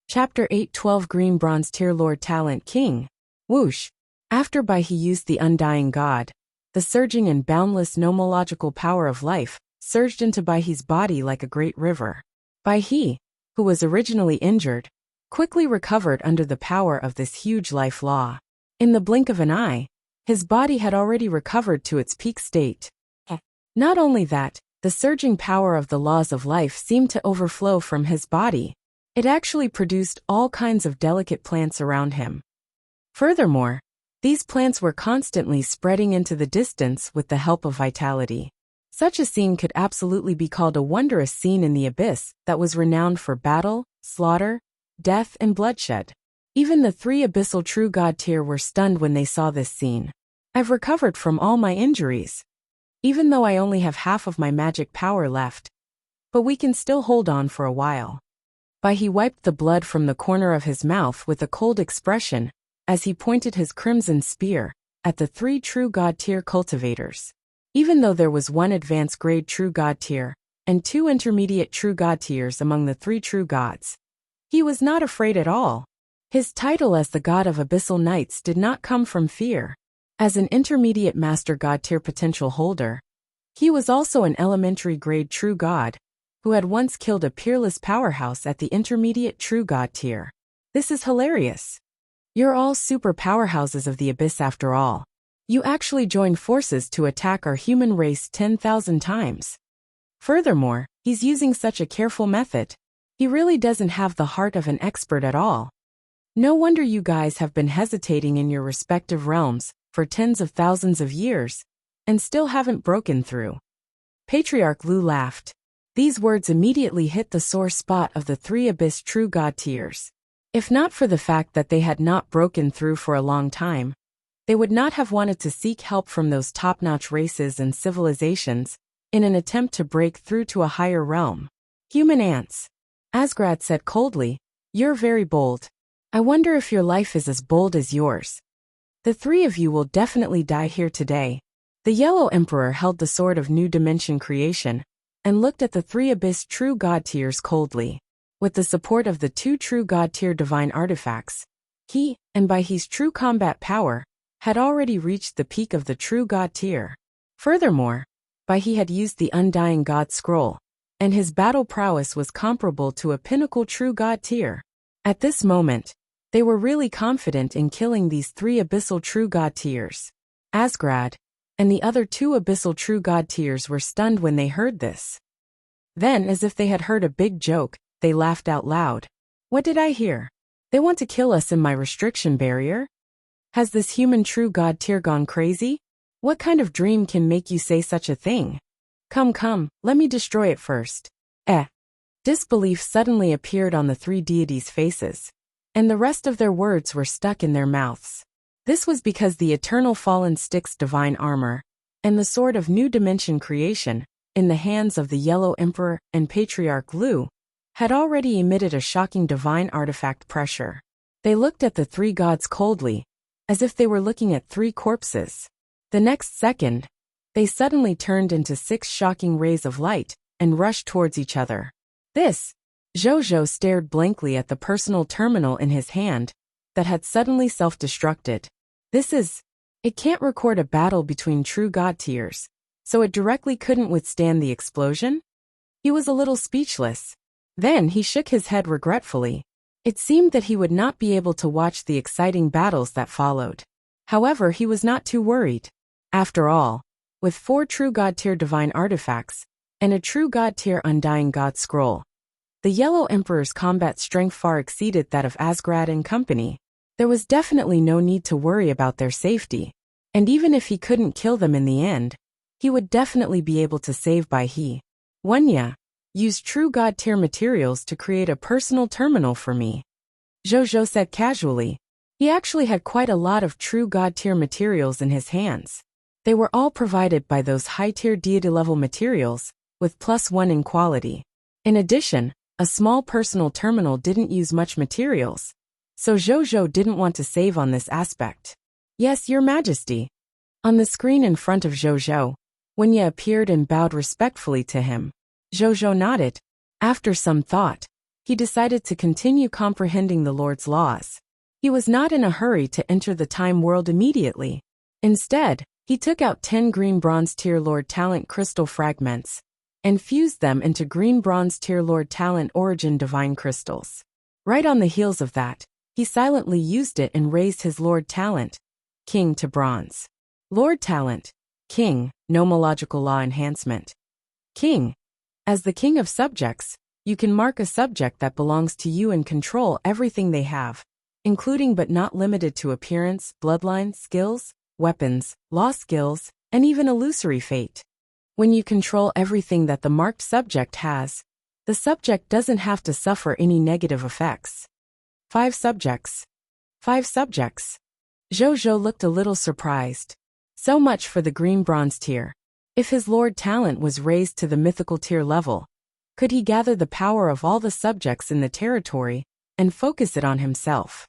Chapter 8:12 Green Bronze Tier Lord Talent King. Whoosh. After Bai he used the undying god, the surging and boundless nomological power of life surged into Bai He's body like a great river. Bai He, who was originally injured, quickly recovered under the power of this huge life law. In the blink of an eye, his body had already recovered to its peak state. Not only that, the surging power of the laws of life seemed to overflow from his body. It actually produced all kinds of delicate plants around him. Furthermore, these plants were constantly spreading into the distance with the help of vitality. Such a scene could absolutely be called a wondrous scene in the abyss that was renowned for battle, slaughter, death, and bloodshed. Even the three abyssal true god tier were stunned when they saw this scene. I've recovered from all my injuries. Even though I only have half of my magic power left. But we can still hold on for a while. Bai He wiped the blood from the corner of his mouth with a cold expression as he pointed his crimson spear at the three true god tier cultivators. Even though there was one advanced grade true god tier and two intermediate true god tiers among the three true gods, he was not afraid at all. His title as the god of abyssal knights did not come from fear. As an intermediate master god tier potential holder, he was also an elementary grade true god who had once killed a peerless powerhouse at the intermediate true god tier. This is hilarious. You're all super powerhouses of the abyss after all. You actually joined forces to attack our human race 10,000 times. Furthermore, he's using such a careful method. He really doesn't have the heart of an expert at all. No wonder you guys have been hesitating in your respective realms for tens of thousands of years and still haven't broken through. Patriarch Lu laughed. These words immediately hit the sore spot of the three abyss true god tiers. If not for the fact that they had not broken through for a long time, they would not have wanted to seek help from those top-notch races and civilizations in an attempt to break through to a higher realm. Human ants. Asgrad said coldly, "You're very bold. I wonder if your life is as bold as yours. The three of you will definitely die here today." The Yellow Emperor held the sword of new dimension creation and looked at the three abyss true god tiers coldly. With the support of the two true god tier divine artifacts, he, and by his true combat power, had already reached the peak of the true god tier. Furthermore, by he had used the undying god scroll, and his battle prowess was comparable to a pinnacle true god tier. At this moment, they were really confident in killing these three abyssal true god tiers. Asgrad and the other two abyssal true god tiers were stunned when they heard this. Then, as if they had heard a big joke, they laughed out loud. What did I hear? They want to kill us in my restriction barrier? Has this human true god tier gone crazy? What kind of dream can make you say such a thing? Come, let me destroy it first. Disbelief suddenly appeared on the three deities' faces, and the rest of their words were stuck in their mouths. This was because the eternal fallen stick's divine armor and the sword of new dimension creation in the hands of the Yellow Emperor and Patriarch Lu had already emitted a shocking divine artifact pressure. They looked at the three gods coldly, as if they were looking at three corpses. The next second, they suddenly turned into 6 shocking rays of light and rushed towards each other. Zhou stared blankly at the personal terminal in his hand that had suddenly self-destructed. It can't record a battle between true god tiers, so it directly couldn't withstand the explosion? He was a little speechless. Then he shook his head regretfully. It seemed that he would not be able to watch the exciting battles that followed. However, he was not too worried. After all, with 4 true god tier divine artifacts and a true god tier undying god scroll, the Yellow Emperor's combat strength far exceeded that of Asgrad and company. There was definitely no need to worry about their safety, and even if he couldn't kill them in the end, he would definitely be able to save Bai He. Wuxia used true god tier materials to create a personal terminal for me. Zhou said casually. He actually had quite a lot of true god tier materials in his hands. They were all provided by those high tier deity level materials, with +1 in quality. In addition, a small personal terminal didn't use much materials, so Zhou didn't want to save on this aspect. Yes, Your Majesty. On the screen in front of Zhou, Wuxia appeared and bowed respectfully to him. Zhou nodded. After some thought, he decided to continue comprehending the Lord's laws. He was not in a hurry to enter the time world immediately. Instead, he took out 10 green bronze tier Lord Talent crystal fragments and fused them into green bronze tier Lord Talent origin divine crystals. Right on the heels of that, he silently used it and raised his Lord Talent, King to bronze. Lord Talent, King, nomological law enhancement. King. As the king of subjects, you can mark a subject that belongs to you and control everything they have, including but not limited to appearance, bloodline, skills, weapons, law skills, and even illusory fate. When you control everything that the marked subject has, the subject doesn't have to suffer any negative effects. 5 subjects. 5 subjects. Zhou looked a little surprised. So much for the green bronze tier. If his Lord Talent was raised to the mythical tier level, could he gather the power of all the subjects in the territory and focus it on himself?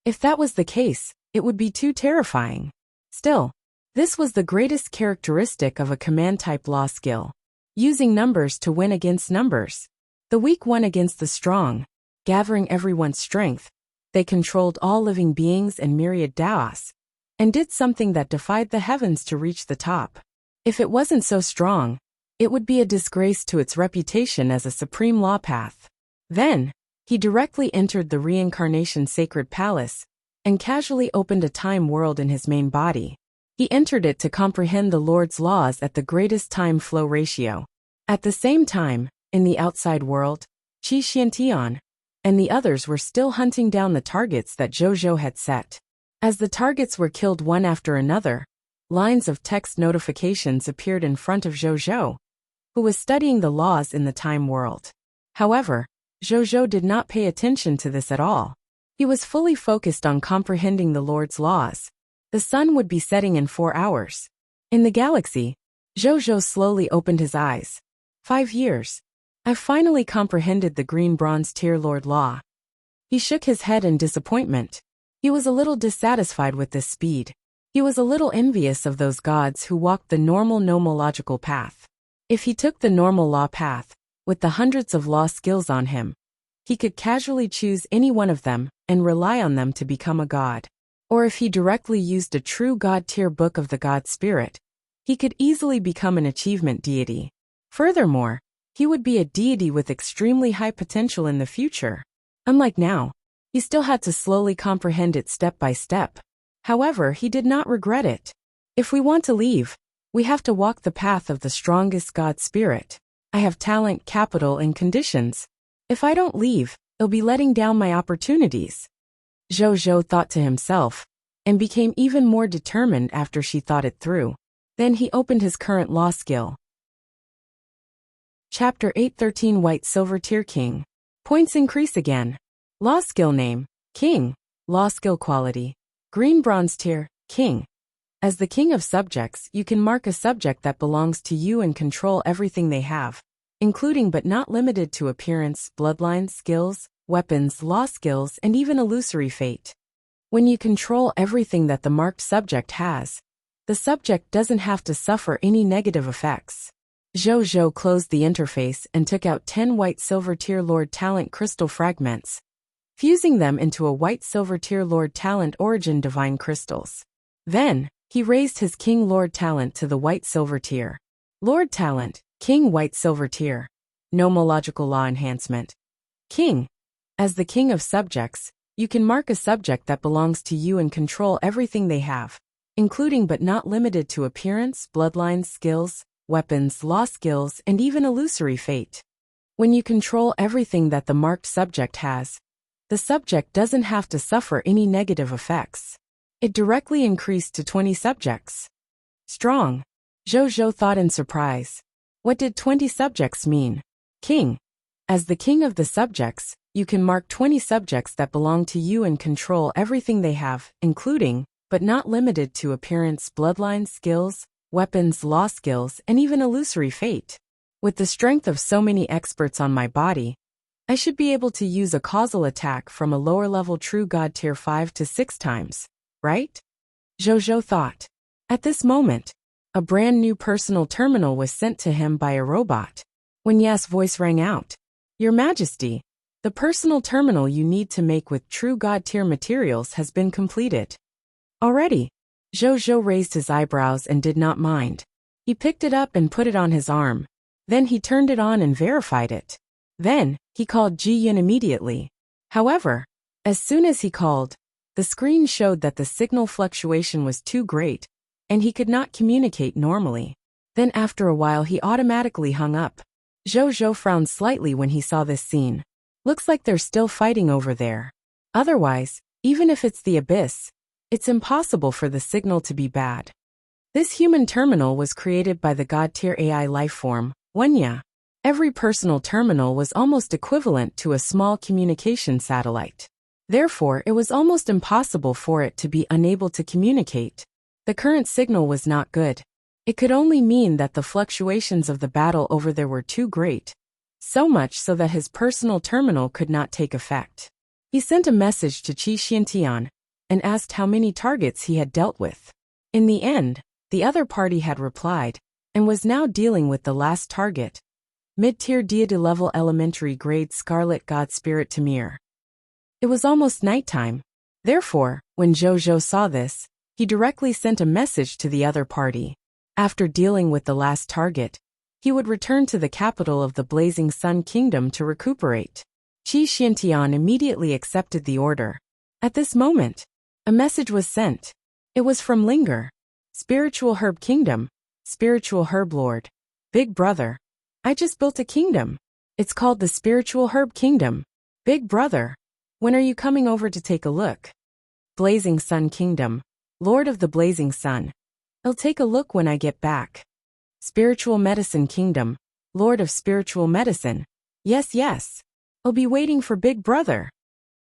If that was the case, it would be too terrifying. Still, this was the greatest characteristic of a command-type law skill. Using numbers to win against numbers. The weak won against the strong, gathering everyone's strength. They controlled all living beings and myriad Daos, and did something that defied the heavens to reach the top. If it wasn't so strong, it would be a disgrace to its reputation as a supreme law path. Then, he directly entered the reincarnation sacred palace and casually opened a time world in his main body. He entered it to comprehend the Lord's laws at the greatest time flow ratio. At the same time, in the outside world, Qi Xiantian and the others were still hunting down the targets that Zhou had set. As the targets were killed one after another, lines of text notifications appeared in front of Zhou, who was studying the laws in the time world. However, Zhou did not pay attention to this at all. He was fully focused on comprehending the Lord's laws. The sun would be setting in 4 hours. In the galaxy, Zhou slowly opened his eyes. 5 years. I've finally comprehended the green bronze tier Lord Law. He shook his head in disappointment. He was a little dissatisfied with this speed. He was a little envious of those gods who walked the normal nomological path. If he took the normal law path, with the hundreds of law skills on him, he could casually choose any one of them and rely on them to become a god. Or if he directly used a true god-tier book of the god spirit, he could easily become an achievement deity. Furthermore, he would be a deity with extremely high potential in the future. Unlike now, he still had to slowly comprehend it step by step. However, he did not regret it. If we want to leave, we have to walk the path of the strongest god spirit. I have talent, capital, and conditions. If I don't leave, it'll be letting down my opportunities. Zhou thought to himself, and became even more determined after she thought it through. Then he opened his current law skill. Chapter 813 White Silver Tier King. Points increase again. Law skill name, King. Law skill quality, Green Bronze Tier, King. As the king of subjects, you can mark a subject that belongs to you and control everything they have, including but not limited to appearance, bloodline, skills, weapons, law skills, and even illusory fate. When you control everything that the marked subject has, the subject doesn't have to suffer any negative effects. Zhou closed the interface and took out 10 white silver tier Lord Talent crystal fragments, fusing them into a white silver tier Lord Talent origin divine crystals. Then, he raised his King Lord Talent to the white silver tier. Lord Talent, King White Silver Tier. Nomological law enhancement. King. As the king of subjects, you can mark a subject that belongs to you and control everything they have, including but not limited to appearance, bloodline, skills, weapons, law skills, and even illusory fate. When you control everything that the marked subject has, the subject doesn't have to suffer any negative effects. It directly increased to 20 subjects. Strong. Zhou thought in surprise. What did 20 subjects mean? King. As the king of the subjects, you can mark 20 subjects that belong to you and control everything they have, including, but not limited to appearance, bloodline, skills, weapons, law skills, and even illusory fate. With the strength of so many experts on my body, I should be able to use a causal attack from a lower-level true god tier 5 to 6 times, right? Zhou thought. At this moment, a brand new personal terminal was sent to him by a robot. When Ya's voice rang out, Your Majesty, The personal terminal you need to make with true God-tier materials has been completed. Already. Zhou raised his eyebrows and did not mind. He picked it up and put it on his arm. Then he turned it on and verified it. Then, he called Ji Yun immediately. However, as soon as he called, the screen showed that the signal fluctuation was too great, and he could not communicate normally. Then after a while he automatically hung up. Zhou frowned slightly when he saw this scene. Looks like they're still fighting over there. Otherwise, even if it's the abyss, it's impossible for the signal to be bad. This human terminal was created by the God-tier AI lifeform, Wuxia. Every personal terminal was almost equivalent to a small communication satellite. Therefore, it was almost impossible for it to be unable to communicate. The current signal was not good. It could only mean that the fluctuations of the battle over there were too great. So much so that his personal terminal could not take effect. He sent a message to Qi Xiantian and asked how many targets he had dealt with. In the end, the other party had replied and was now dealing with the last target. Mid-tier deity level elementary grade Scarlet God Spirit Tamir. It was almost nighttime. Therefore, when Zhou saw this, he directly sent a message to the other party. After dealing with the last target, he would return to the capital of the Blazing Sun Kingdom to recuperate. Qi Xiantian immediately accepted the order. At this moment, a message was sent. It was from Linger. Spiritual Herb Kingdom. Spiritual Herb Lord. Big brother. I just built a kingdom. It's called the Spiritual Herb Kingdom. Big brother. When are you coming over to take a look? Blazing Sun Kingdom. Lord of the Blazing Sun. I'll take a look when I get back. Spiritual Medicine Kingdom. Lord of Spiritual Medicine. Yes. I'll be waiting for Big Brother.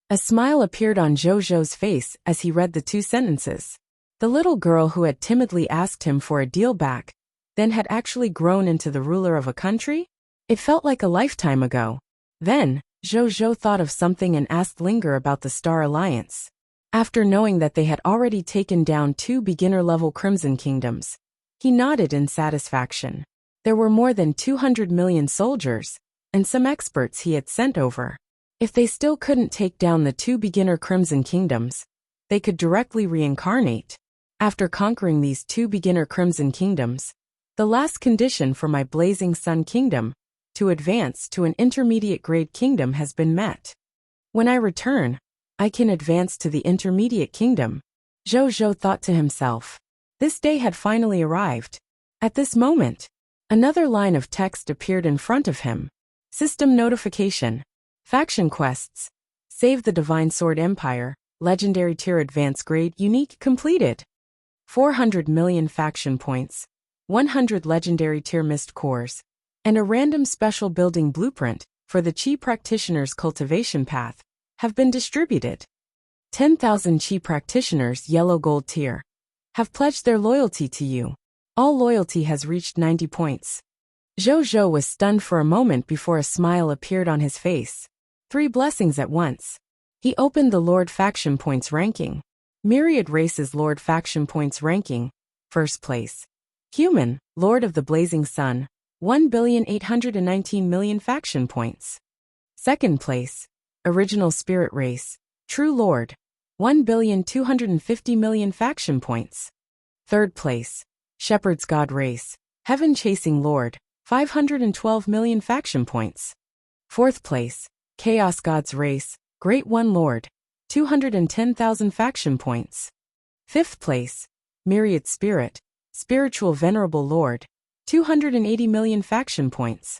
A smile appeared on Zhou's face as he read the two sentences. The little girl who had timidly asked him for a deal back, then had actually grown into the ruler of a country? It felt like a lifetime ago. Then, Zhou thought of something and asked Linger about the Star Alliance. After knowing that they had already taken down 2 beginner-level Crimson Kingdoms, he nodded in satisfaction. There were more than 200 million soldiers, and some experts he had sent over. If they still couldn't take down the 2 beginner Crimson Kingdoms, they could directly reincarnate. After conquering these 2 beginner Crimson Kingdoms, the last condition for my Blazing Sun Kingdom, to advance to an intermediate grade kingdom, has been met. When I return, I can advance to the intermediate kingdom. Zhou thought to himself. This day had finally arrived. At this moment, another line of text appeared in front of him. System notification. Faction quests. Save the Divine Sword Empire. Legendary tier advance grade unique completed. 400 million faction points. 100 legendary tier mist cores. And a random special building blueprint for the Qi practitioner's cultivation path have been distributed. 10,000 Qi practitioners yellow gold tier have pledged their loyalty to you. All loyalty has reached 90 points. Zhou was stunned for a moment before a smile appeared on his face. 3 blessings at once. He opened the Lord Faction Points ranking. Myriad Races Lord Faction Points ranking. First place. Human, Lord of the Blazing Sun. 1,819,000,000 faction points. Second place. Original Spirit Race. True Lord. 1,250,000,000 faction points. Third place. Shepherd's God Race. Heaven Chasing Lord. 512 million faction points. Fourth place. Chaos God's Race. Great One Lord. 210,000 faction points. Fifth place. Myriad Spirit. Spiritual Venerable Lord. 280 million faction points.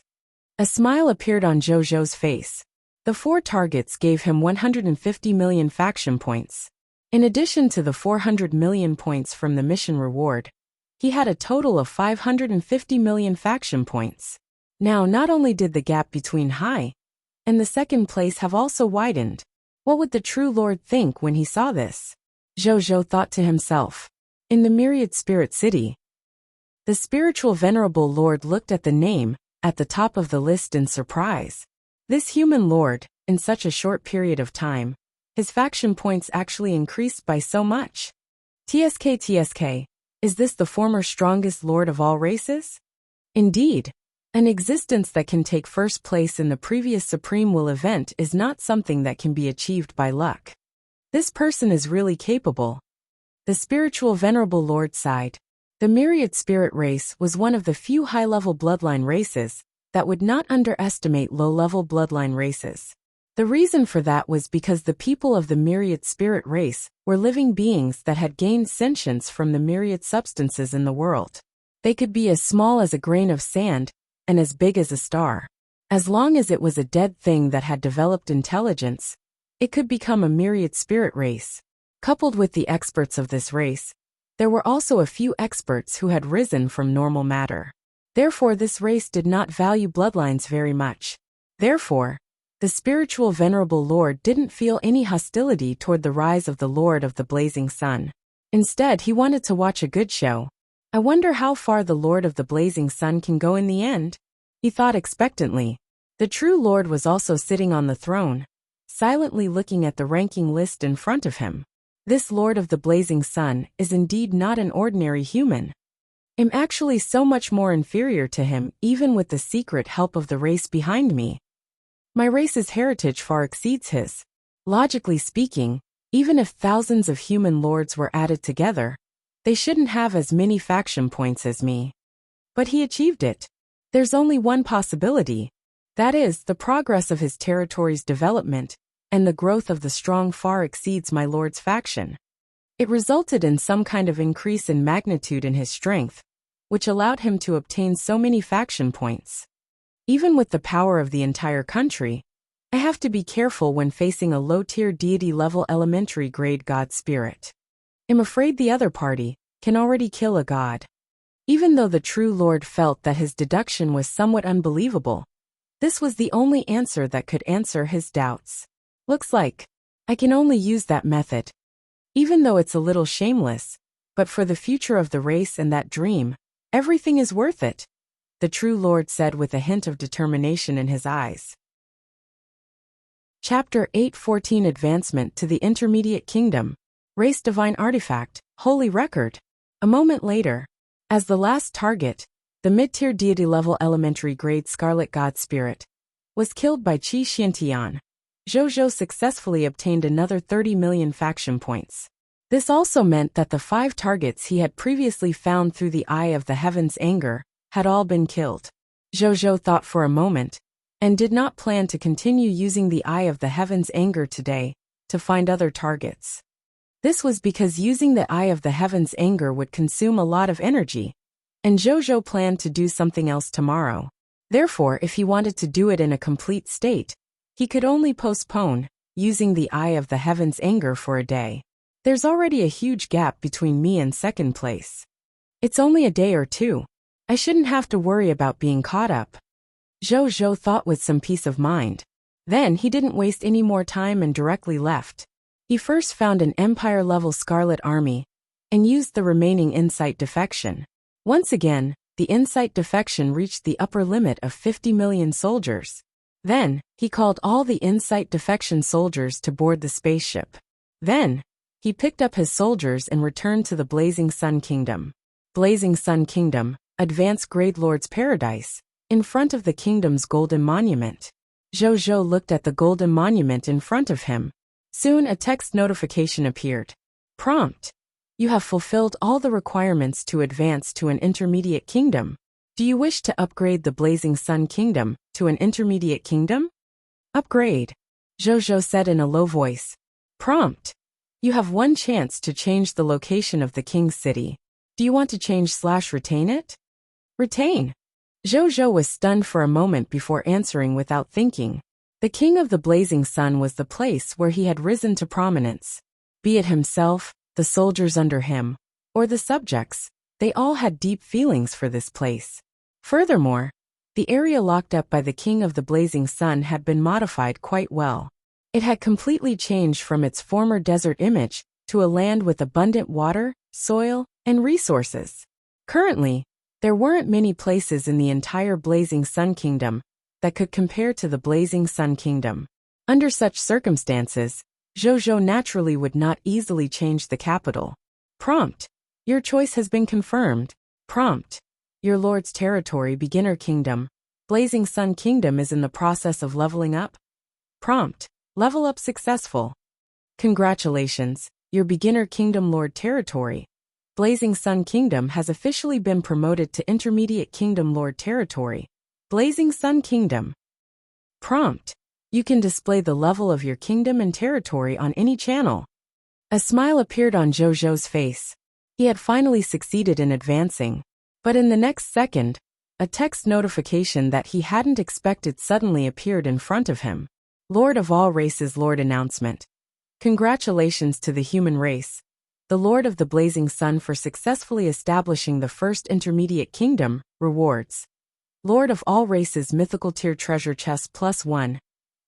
A smile appeared on Zhou's face. The 4 targets gave him 150 million faction points. In addition to the 400 million points from the mission reward, he had a total of 550 million faction points. Now not only did the gap between high and the second place have also widened. What would the true Lord think when he saw this? Zhou thought to himself. In the Myriad Spirit City, the spiritual venerable Lord looked at the name at the top of the list in surprise. This human lord, in such a short period of time, his faction points actually increased by so much. TSK, is this the former strongest lord of all races? Indeed. An existence that can take first place in the previous Supreme Will event is not something that can be achieved by luck. This person is really capable. The spiritual Venerable Lord sighed. The myriad spirit race was one of the few high-level bloodline races that would not underestimate low-level bloodline races. The reason for that was because the people of the myriad spirit race were living beings that had gained sentience from the myriad substances in the world. They could be as small as a grain of sand and as big as a star. As long as it was a dead thing that had developed intelligence, it could become a myriad spirit race. Coupled with the experts of this race, there were also a few experts who had risen from normal matter. Therefore, this race did not value bloodlines very much. Therefore, the spiritual Venerable Lord didn't feel any hostility toward the rise of the Lord of the Blazing Sun. Instead, he wanted to watch a good show. I wonder how far the Lord of the Blazing Sun can go in the end? He thought expectantly. The true Lord was also sitting on the throne, silently looking at the ranking list in front of him. This Lord of the Blazing Sun is indeed not an ordinary human. I'm actually so much more inferior to him, even with the secret help of the race behind me. My race's heritage far exceeds his. Logically speaking, even if thousands of human lords were added together, they shouldn't have as many faction points as me. But he achieved it. There's only one possibility. That is, the progress of his territory's development and the growth of the strong far exceeds my lord's faction. It resulted in some kind of increase in magnitude in his strength, which allowed him to obtain so many faction points. Even with the power of the entire country, I have to be careful when facing a low-tier deity-level elementary grade god spirit. I'm afraid the other party can already kill a god. Even though the true Lord felt that his deduction was somewhat unbelievable, this was the only answer that could answer his doubts. Looks like I can only use that method. Even though it's a little shameless, but for the future of the race and that dream, everything is worth it, the true Lord said with a hint of determination in his eyes. Chapter 8:14 Advancement to the Intermediate Kingdom. Race Divine Artifact, Holy Record. A moment later, as the last target, the mid-tier deity-level elementary grade Scarlet God Spirit was killed by Qi Xiantian. Zhou successfully obtained another 30 million faction points. This also meant that the 5 targets he had previously found through the Eye of the Heaven's anger had all been killed. Zhou thought for a moment, and did not plan to continue using the Eye of the Heaven's anger today to find other targets. This was because using the Eye of the Heaven's anger would consume a lot of energy, and Zhou planned to do something else tomorrow. Therefore, if he wanted to do it in a complete state, he could only postpone using the Eye of the Heaven's anger for a day. There's already a huge gap between me and second place. It's only a day or two. I shouldn't have to worry about being caught up. Zhou thought with some peace of mind. Then he didn't waste any more time and directly left. He first found an Empire-level Scarlet Army and used the remaining Insight defection. Once again, the Insight defection reached the upper limit of 50 million soldiers. Then, he called all the Insight defection soldiers to board the spaceship. Then, he picked up his soldiers and returned to the Blazing Sun Kingdom. Blazing Sun Kingdom, Advanced Grade Lord's Paradise, in front of the kingdom's golden monument. Zhou looked at the golden monument in front of him. Soon a text notification appeared. Prompt. You have fulfilled all the requirements to advance to an intermediate kingdom. Do you wish to upgrade the Blazing Sun Kingdom to an intermediate kingdom? Upgrade. Zhou said in a low voice. Prompt. You have one chance to change the location of the king's city. Do you want to change/retain it? Retain. Zhou was stunned for a moment before answering without thinking. The king of the Blazing Sun was the place where he had risen to prominence. Be it himself, the soldiers under him, or the subjects, they all had deep feelings for this place. Furthermore, the area locked up by the king of the Blazing Sun had been modified quite well. It had completely changed from its former desert image to a land with abundant water, soil, and resources. Currently, there weren't many places in the entire Blazing Sun Kingdom that could compare to the Blazing Sun Kingdom. Under such circumstances, Zhou naturally would not easily change the capital. Prompt. Your choice has been confirmed. Prompt. Your lord's territory, Beginner Kingdom, Blazing Sun Kingdom is in the process of leveling up. Prompt: level up successful. Congratulations, your beginner Kingdom Lord territory. Blazing Sun Kingdom has officially been promoted to Intermediate Kingdom Lord territory. Blazing Sun Kingdom. Prompt: you can display the level of your kingdom and territory on any channel. A smile appeared on Zhou face. He had finally succeeded in advancing. But in the next second, a text notification that he hadn't expected suddenly appeared in front of him. Lord of all races Lord announcement. Congratulations to the human race, the Lord of the Blazing Sun, for successfully establishing the first Intermediate Kingdom. Rewards: Lord of all races mythical tier treasure chest +1.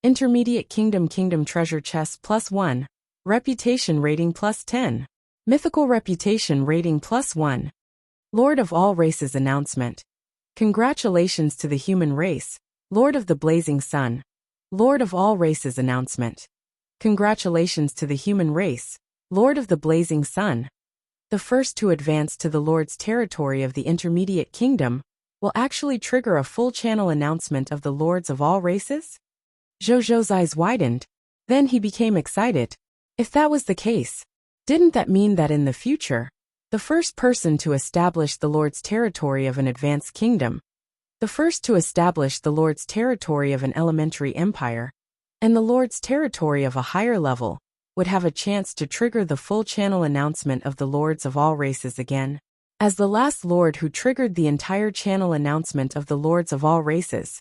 Intermediate Kingdom treasure chest +1. Reputation rating +10. Mythical reputation rating +1. Lord of all races announcement. Congratulations to the human race, Lord of the Blazing Sun. Lord of all races announcement. Congratulations to the human race, Lord of the Blazing Sun. The first to advance to the Lord's territory of the Intermediate Kingdom will actually trigger a full channel announcement of the Lords of all races? Zhou's eyes widened. Then he became excited. If that was the case, didn't that mean that in the future, the first person to establish the Lord's territory of an advanced kingdom, the first to establish the Lord's territory of an elementary empire, and the Lord's territory of a higher level, would have a chance to trigger the full channel announcement of the Lords of all races again? As the last Lord who triggered the entire channel announcement of the Lords of all races,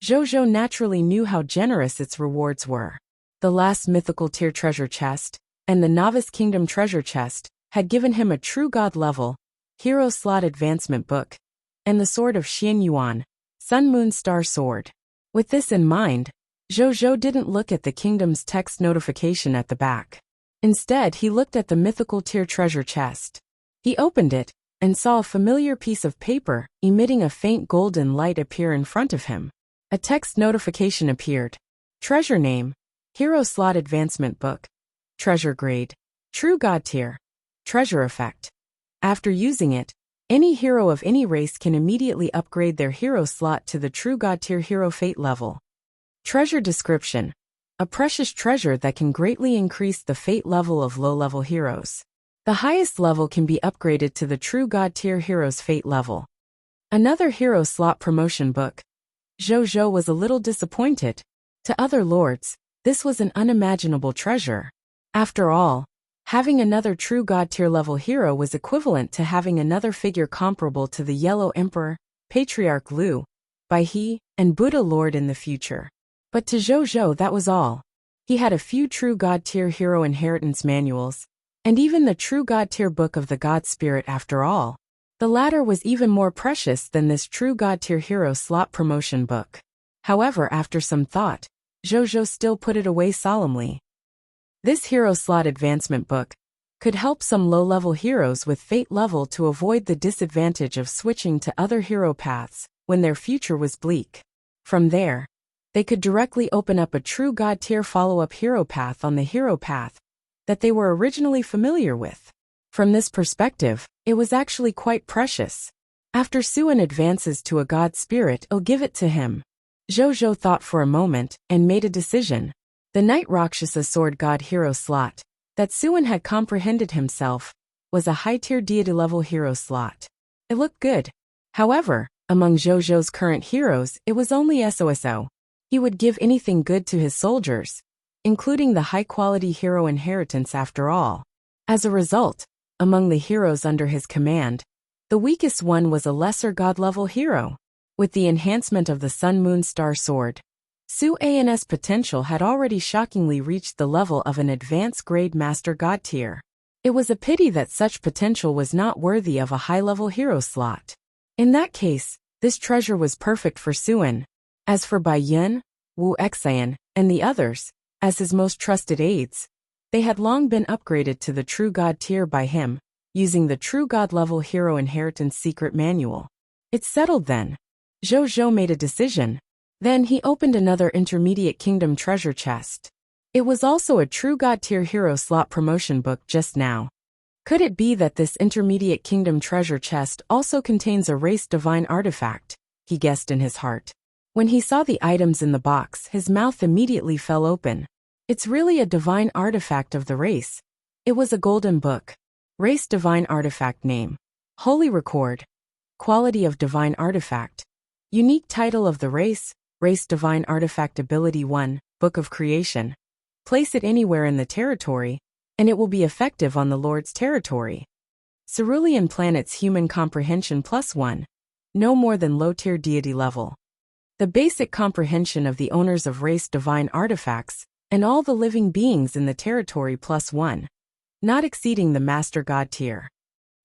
Zhou naturally knew how generous its rewards were. The last mythical tier treasure chest, and the Novice Kingdom treasure chest, had given him a true god level hero slot advancement book, and the sword of Xian Yuan, Sun Moon Star Sword. With this in mind, Zhou didn't look at the kingdom's text notification at the back. Instead, he looked at the mythical tier treasure chest. He opened it, and saw a familiar piece of paper, emitting a faint golden light, appear in front of him. A text notification appeared. Treasure name: Hero Slot Advancement Book. Treasure grade: True God tier. Treasure effect: after using it, any hero of any race can immediately upgrade their hero slot to the True God tier hero fate level. Treasure description: a precious treasure that can greatly increase the fate level of low-level heroes. The highest level can be upgraded to the True God tier hero's fate level. Another hero slot promotion book. Zhou was a little disappointed. To other lords, this was an unimaginable treasure. After all, having another True God tier level hero was equivalent to having another figure comparable to the Yellow Emperor, Patriarch Lu, Baihe, and Buddha Lord in the future. But to Zhou that was all. He had a few True God tier hero inheritance manuals, and even the True God tier Book of the God Spirit after all. The latter was even more precious than this True God tier hero slot promotion book. However, after some thought, Zhou still put it away solemnly. This hero slot advancement book could help some low-level heroes with fate level to avoid the disadvantage of switching to other hero paths when their future was bleak. From there, they could directly open up a True God tier follow-up hero path on the hero path that they were originally familiar with. From this perspective, it was actually quite precious. After Suan advances to a god spirit, I'll give it to him. Zhou thought for a moment and made a decision. The Knight Rakshasa Sword God hero slot that Suan had comprehended himself was a high-tier deity-level hero slot. It looked good. However, among Zhou's current heroes, it was only SOSO. He would give anything good to his soldiers, including the high-quality hero inheritance after all. As a result, among the heroes under his command, the weakest one was a lesser god-level hero. With the enhancement of the Sun Moon Star Sword, Suan's potential had already shockingly reached the level of an advanced grade master god tier. It was a pity that such potential was not worthy of a high-level hero slot. In that case, this treasure was perfect for Suan. As for Bai Yun, Wuxia, and the others, as his most trusted aides, they had long been upgraded to the True God tier by him, using the True God level hero inheritance secret manual. It's settled then. Zhou made a decision. Then he opened another Intermediate Kingdom treasure chest. It was also a True God tier hero slot promotion book just now. Could it be that this Intermediate Kingdom treasure chest also contains a race divine artifact? He guessed in his heart. When he saw the items in the box, his mouth immediately fell open. It's really a divine artifact of the race. It was a golden book. Race divine artifact name. Holy record. Quality of divine artifact. Unique title of the race. Race divine artifact ability 1, Book of Creation. Place it anywhere in the territory, and it will be effective on the Lord's territory. Cerulean planet's human comprehension +1. No more than low-tier deity level. The basic comprehension of the owners of race divine artifacts, and all the living beings in the territory +1. Not exceeding the Master God tier.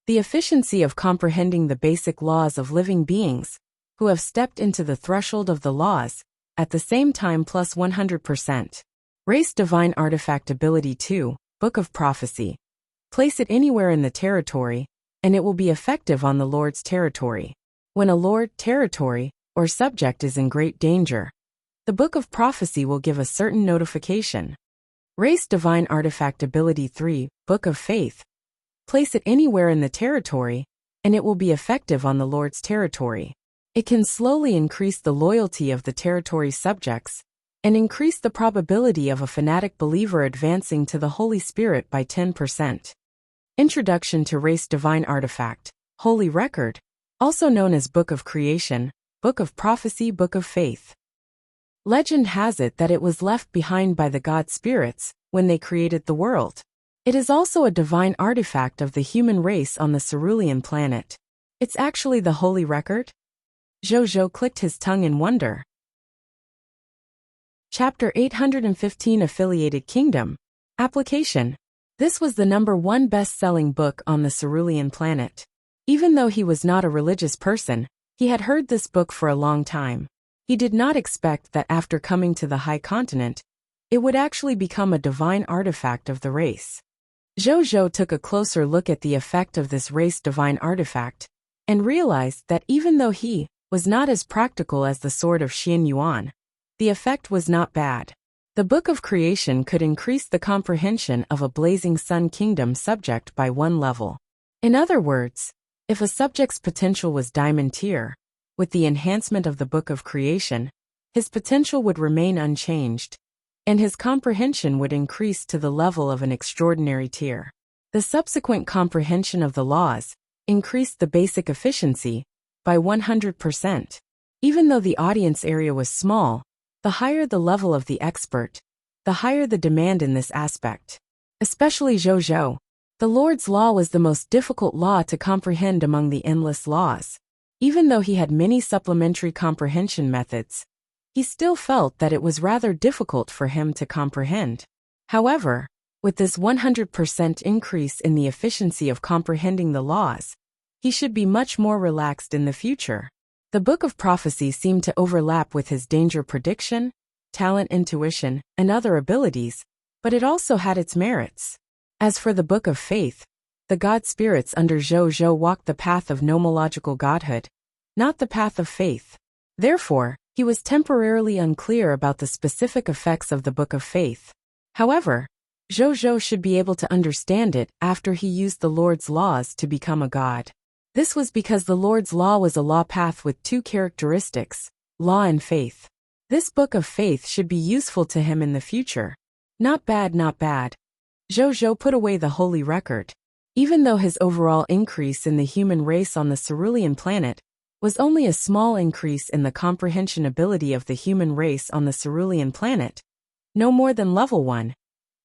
The efficiency of comprehending the basic laws of living beings, who have stepped into the threshold of the laws, at the same time +100%. Race divine artifact ability 2, Book of Prophecy. Place it anywhere in the territory, and it will be effective on the Lord's territory. When a lord, territory, or subject is in great danger, the Book of Prophecy will give a certain notification. Race divine artifact ability 3, Book of Faith. Place it anywhere in the territory, and it will be effective on the Lord's territory. It can slowly increase the loyalty of the territory's subjects, and increase the probability of a fanatic believer advancing to the Holy Spirit by 10%. Introduction to Race Divine Artifact, Holy Record, also known as Book of Creation, Book of Prophecy, Book of Faith. Legend has it that it was left behind by the god spirits when they created the world. It is also a divine artifact of the human race on the Cerulean planet. It's actually the Holy Record? Zhou clicked his tongue in wonder. Chapter 815 Affiliated Kingdom. Application. This was the #1 best-selling book on the Cerulean planet. Even though he was not a religious person, he had heard this book for a long time. He did not expect that after coming to the High Continent, it would actually become a divine artifact of the race. Zhou took a closer look at the effect of this race divine artifact, and realized that even though he was not as practical as the sword of Xian Yuan, the effect was not bad. The Book of Creation could increase the comprehension of a blazing sun kingdom subject by 1 level. In other words, if a subject's potential was diamond tier, with the enhancement of the Book of Creation, his potential would remain unchanged, and his comprehension would increase to the level of an extraordinary tier. The subsequent comprehension of the laws increased the basic efficiency by 100%. Even though the audience area was small, the higher the level of the expert, the higher the demand in this aspect. Especially Zhou. The Lord's law was the most difficult law to comprehend among the endless laws. Even though he had many supplementary comprehension methods, he still felt that it was rather difficult for him to comprehend. However, with this 100% increase in the efficiency of comprehending the laws, he should be much more relaxed in the future. The Book of Prophecy seemed to overlap with his danger prediction, talent intuition, and other abilities, but it also had its merits. As for the Book of Faith, the god spirits under Zhou walked the path of nomological godhood, not the path of faith. Therefore, he was temporarily unclear about the specific effects of the Book of Faith. However, Zhou should be able to understand it after he used the Lord's laws to become a god. This was because the Lord's law was a law path with 2 characteristics, law and faith. This Book of Faith should be useful to him in the future. Not bad. Zhou put away the Holy Record. Even though his overall increase in the human race on the Cerulean planet was only a small increase in the comprehension ability of the human race on the Cerulean planet, no more than level 1.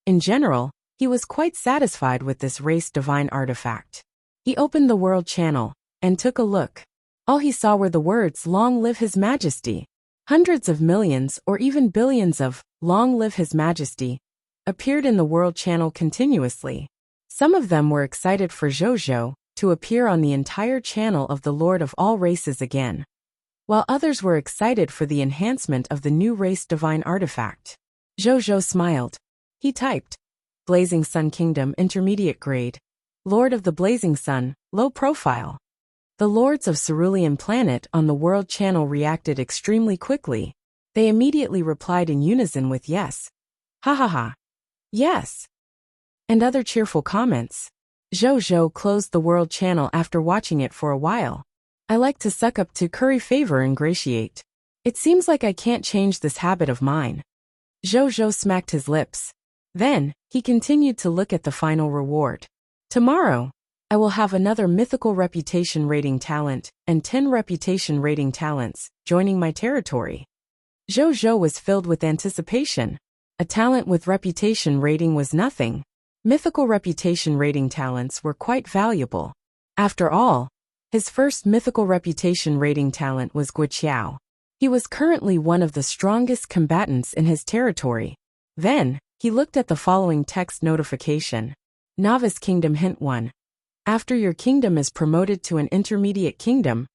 In general, he was quite satisfied with this race divine artifact. He opened the World Channel and took a look. All he saw were the words, "Long live His Majesty." Hundreds of millions or even billions of "Long live His Majesty" appeared in the World Channel continuously. Some of them were excited for Zhou to appear on the entire channel of the Lord of all races again, while others were excited for the enhancement of the new race divine artifact. Zhou smiled. He typed, "Blazing Sun Kingdom Intermediate Grade. Lord of the Blazing Sun, Low Profile." The Lords of Cerulean Planet on the World Channel reacted extremely quickly. They immediately replied in unison with yes. Ha. Yes. And other cheerful comments. Zhou closed the World Channel after watching it for a while. "I like to suck up to curry favor, ingratiate. It seems like I can't change this habit of mine. Zhou smacked his lips. Then, he continued to look at the final reward. Tomorrow, I will have another mythical reputation rating talent and 10 reputation rating talents joining my territory. Zhou was filled with anticipation. A talent with reputation rating was nothing. Mythical reputation rating talents were quite valuable. After all, his first mythical reputation rating talent was Wuxia. He was currently one of the strongest combatants in his territory. Then, he looked at the following text notification. Novice Kingdom Hint 1. After your kingdom is promoted to an intermediate kingdom,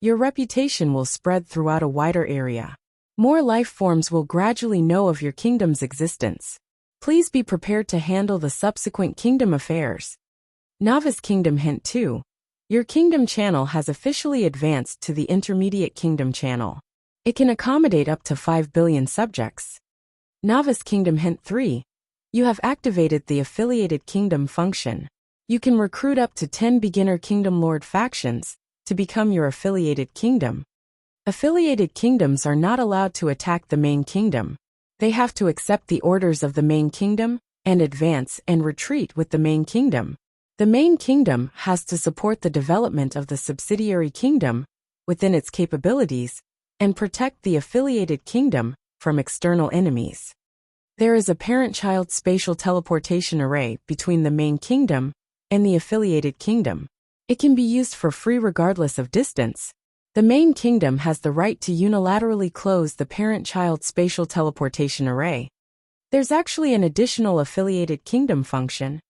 your reputation will spread throughout a wider area. More life forms will gradually know of your kingdom's existence. Please be prepared to handle the subsequent kingdom affairs. Novice Kingdom Hint 2. Your kingdom channel has officially advanced to the intermediate kingdom channel. It can accommodate up to 5 billion subjects. Novice Kingdom Hint 3. You have activated the affiliated kingdom function. You can recruit up to 10 beginner kingdom lord factions to become your affiliated kingdom. Affiliated kingdoms are not allowed to attack the main kingdom. They have to accept the orders of the main kingdom and advance and retreat with the main kingdom. The main kingdom has to support the development of the subsidiary kingdom within its capabilities and protect the affiliated kingdom from external enemies. There is a parent-child spatial teleportation array between the main kingdom and the affiliated kingdom. It can be used for free regardless of distance. The main kingdom has the right to unilaterally close the parent-child spatial teleportation array. There's actually an additional affiliated kingdom function.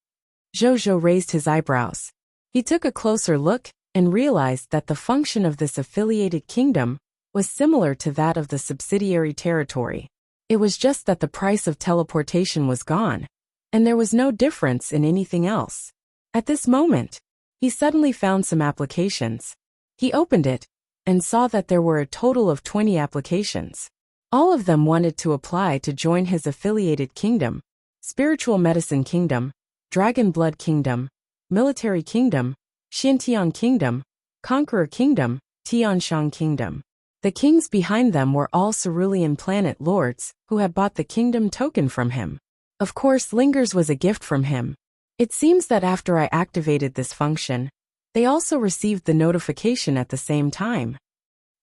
Zhou raised his eyebrows. He took a closer look and realized that the function of this affiliated kingdom was similar to that of the subsidiary territory. It was just that the price of teleportation was gone, and there was no difference in anything else. At this moment, he suddenly found some applications. He opened it and saw that there were a total of 20 applications. All of them wanted to apply to join his affiliated kingdom: Spiritual Medicine Kingdom, Dragon Blood Kingdom, Military Kingdom, Xintian Kingdom, Conqueror Kingdom, Tianshan Kingdom. The kings behind them were all cerulean planet lords who had bought the kingdom token from him. Of course, Lingers was a gift from him. It seems that after I activated this function, they also received the notification at the same time.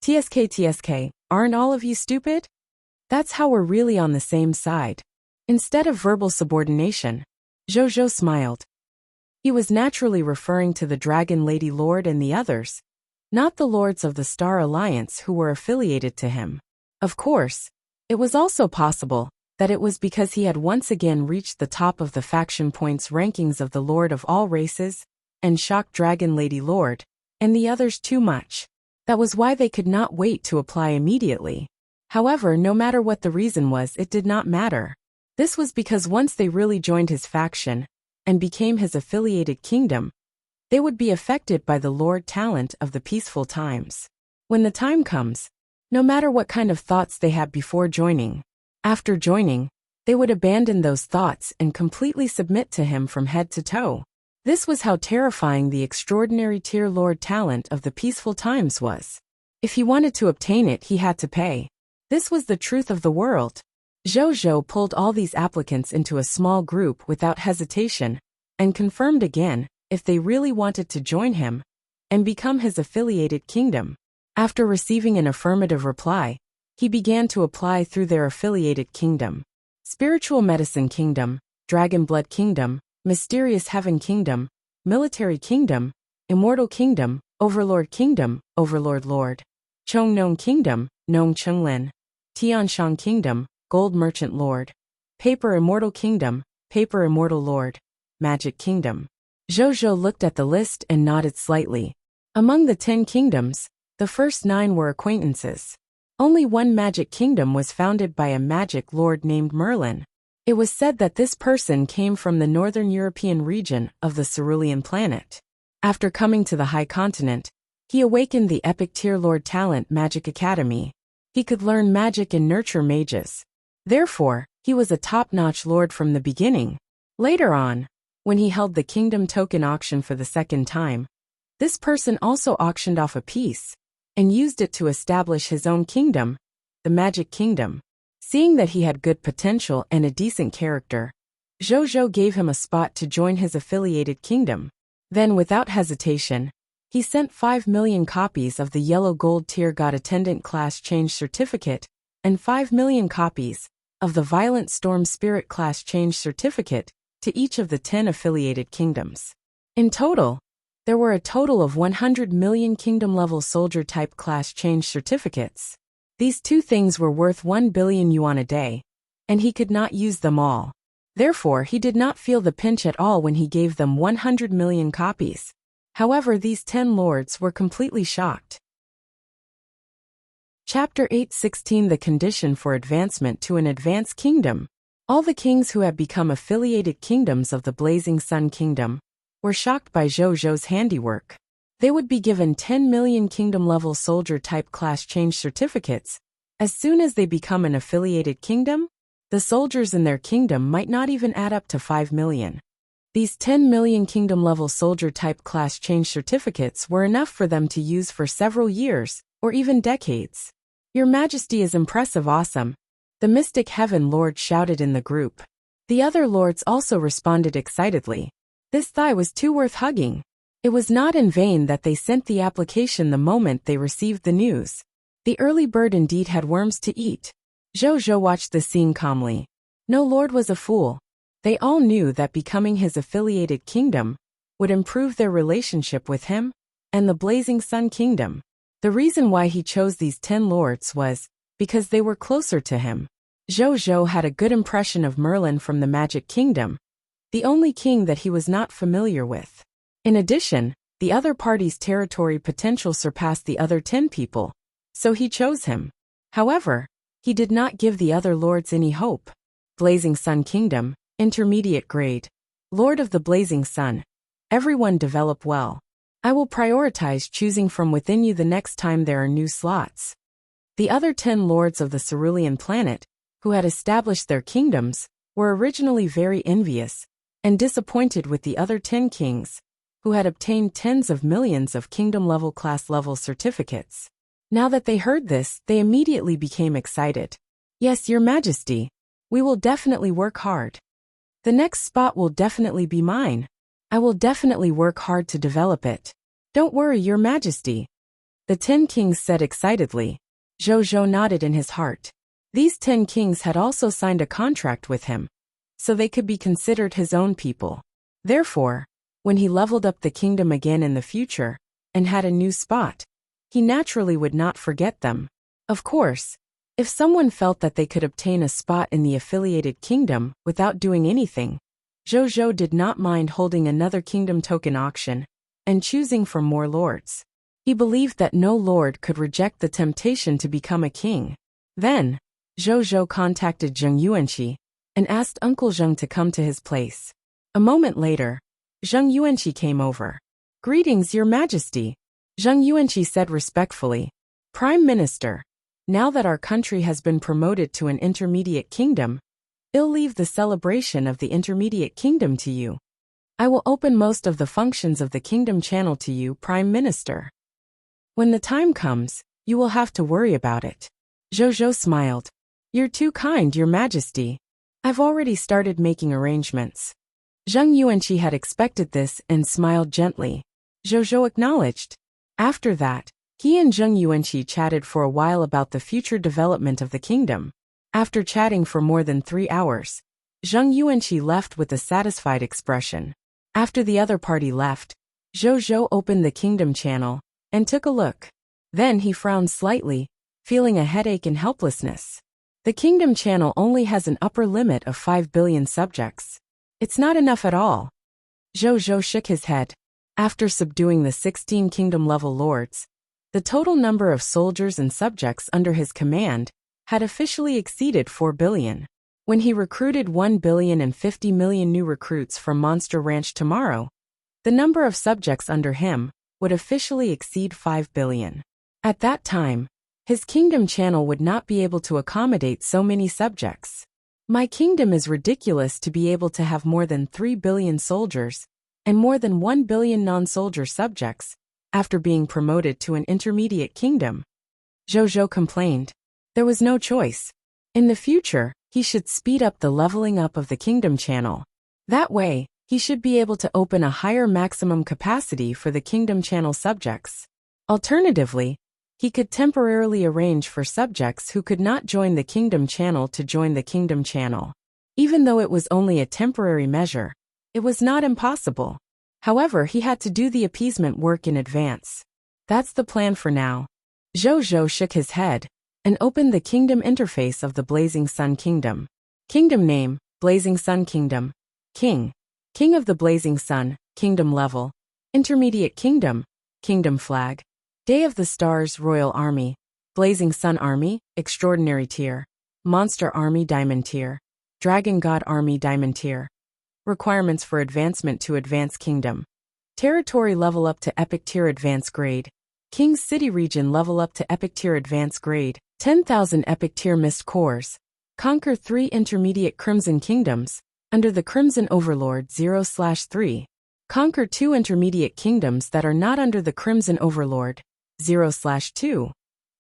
TSK, aren't all of you stupid? That's how we're really on the same side. Instead of verbal subordination, Zhou smiled. He was naturally referring to the Dragon Lady Lord and the others, not the lords of the Star Alliance who were affiliated to him. Of course, it was also possible that it was because he had once again reached the top of the faction points rankings of the Lord of all races and shocked Dragon Lady Lord and the others too much. That was why they could not wait to apply immediately. However, no matter what the reason was, it did not matter. This was because once they really joined his faction and became his affiliated kingdom, they would be affected by the Lord talent of the peaceful times. When the time comes, no matter what kind of thoughts they had before joining, after joining, they would abandon those thoughts and completely submit to him from head to toe. This was how terrifying the extraordinary tier Lord talent of the peaceful times was. If he wanted to obtain it, he had to pay. This was the truth of the world. Zhou pulled all these applicants into a small group without hesitation and confirmed again if they really wanted to join him and become his affiliated kingdom. After receiving an affirmative reply, he began to apply through their affiliated kingdom: Spiritual Medicine Kingdom, Dragon Blood Kingdom, Mysterious Heaven Kingdom, Military Kingdom, Immortal Kingdom, Overlord Kingdom, Overlord Lord, Chongnong Kingdom, Nong Chunglin, Tianshan Kingdom, Gold Merchant Lord, Paper Immortal Kingdom, Paper Immortal Lord, Magic Kingdom. Zhou looked at the list and nodded slightly. Among the 10 kingdoms, the first 9 were acquaintances. Only one magic kingdom was founded by a magic lord named Merlin. It was said that this person came from the northern European region of the Cerulean planet. After coming to the High Continent, he awakened the epic tier lord talent Magic Academy. He could learn magic and nurture mages. Therefore, he was a top-notch lord from the beginning. Later on, when he held the kingdom token auction for the second time, this person also auctioned off a piece and used it to establish his own kingdom the Magic Kingdom. Seeing that he had good potential and a decent character, Zhou gave him a spot to join his affiliated kingdom. Then, without hesitation, he sent 5 million copies of the Yellow Gold Tier God Attendant Class Change Certificate and 5 million copies of the Violent Storm Spirit Class Change Certificate to each of the 10 affiliated kingdoms. In total, there were a total of 100 million kingdom-level soldier-type class change certificates. These two things were worth 1 billion yuan a day, and he could not use them all. Therefore, he did not feel the pinch at all when he gave them 100 million copies. However, these 10 lords were completely shocked. Chapter 8:16 The condition for advancement to an advanced kingdom. All the kings who had become affiliated kingdoms of the Blazing Sun Kingdom were shocked by Zhou's handiwork. They would be given 10 million kingdom-level soldier-type class change certificates. As soon as they become an affiliated kingdom, the soldiers in their kingdom might not even add up to 5 million. These 10 million kingdom-level soldier-type class change certificates were enough for them to use for several years, or even decades. Your Majesty is impressive, awesome, the Mystic Heaven Lord shouted in the group. The other lords also responded excitedly. This thigh was too worth hugging. It was not in vain that they sent the application the moment they received the news. The early bird indeed had worms to eat. Zhou watched the scene calmly. No lord was a fool. They all knew that becoming his affiliated kingdom would improve their relationship with him and the Blazing Sun Kingdom. The reason why he chose these 10 lords was because they were closer to him. Zhou had a good impression of Merlin from the Magic Kingdom, the only king that he was not familiar with. In addition, the other party's territory potential surpassed the other 10 people, so he chose him. However, he did not give the other lords any hope. Blazing Sun Kingdom, intermediate grade. Lord of the Blazing Sun. Everyone develop well. I will prioritize choosing from within you the next time there are new slots. The other 10 lords of the Cerulean planet, who had established their kingdoms, were originally very envious and disappointed with the other 10 kings, who had obtained tens of millions of kingdom-level class-level certificates. Now that they heard this, they immediately became excited. Yes, Your Majesty. We will definitely work hard. The next spot will definitely be mine. I will definitely work hard to develop it. Don't worry, Your Majesty. The 10 kings said excitedly. Zhou nodded in his heart. These 10 kings had also signed a contract with him, so they could be considered his own people. Therefore, when he leveled up the kingdom again in the future and had a new spot, he naturally would not forget them. Of course, if someone felt that they could obtain a spot in the affiliated kingdom without doing anything, Zhou did not mind holding another kingdom token auction and choosing from more lords. He believed that no lord could reject the temptation to become a king. Then, Zhou contacted Zheng Yuanqi and asked Uncle Zheng to come to his place. A moment later, Zheng Yuanqi came over. Greetings, Your Majesty. Zheng Yuanqi said respectfully. Prime Minister, now that our country has been promoted to an intermediate kingdom, I'll leave the celebration of the intermediate kingdom to you. I will open most of the functions of the kingdom channel to you, Prime Minister. When the time comes, you will have to worry about it. Zhou smiled. You're too kind, Your Majesty. I've already started making arrangements. Zheng Yuanqi had expected this and smiled gently. Zhou acknowledged. After that, he and Zheng Yuanqi chatted for a while about the future development of the kingdom. After chatting for more than 3 hours, Zheng Yuanqi left with a satisfied expression. After the other party left, Zhou opened the kingdom channel and took a look. Then he frowned slightly, feeling a headache and helplessness. The kingdom channel only has an upper limit of 5 billion subjects. It's not enough at all. Zhou shook his head. After subduing the 16 kingdom-level lords, the total number of soldiers and subjects under his command had officially exceeded 4 billion. When he recruited 1,050 million new recruits from Monster Ranch tomorrow, the number of subjects under him would officially exceed 5 billion. At that time, his kingdom channel would not be able to accommodate so many subjects. My kingdom is ridiculous to be able to have more than 3 billion soldiers and more than 1 billion non-soldier subjects after being promoted to an intermediate kingdom. Zhou complained. There was no choice. In the future, he should speed up the leveling up of the kingdom channel. That way, he should be able to open a higher maximum capacity for the kingdom channel subjects. Alternatively, he could temporarily arrange for subjects who could not join the kingdom channel to join the kingdom channel. Even though it was only a temporary measure, it was not impossible. However, he had to do the appeasement work in advance. That's the plan for now. Zhou shook his head and opened the kingdom interface of the Blazing Sun Kingdom. Kingdom name, Blazing Sun Kingdom. King. King of the Blazing Sun, Kingdom level. Intermediate Kingdom, Kingdom flag. Day of the Stars Royal Army. Blazing Sun Army, Extraordinary tier. Monster Army Diamond tier. Dragon God Army Diamond tier. Requirements for advancement to Advanced Kingdom. Territory level up to Epic tier Advanced grade. King's City region level up to Epic tier Advanced grade. 10,000 Epic tier Mist cores. Conquer 3 intermediate Crimson Kingdoms. Under the Crimson Overlord 0/3. Conquer 2 intermediate kingdoms that are not under the Crimson Overlord 0/2.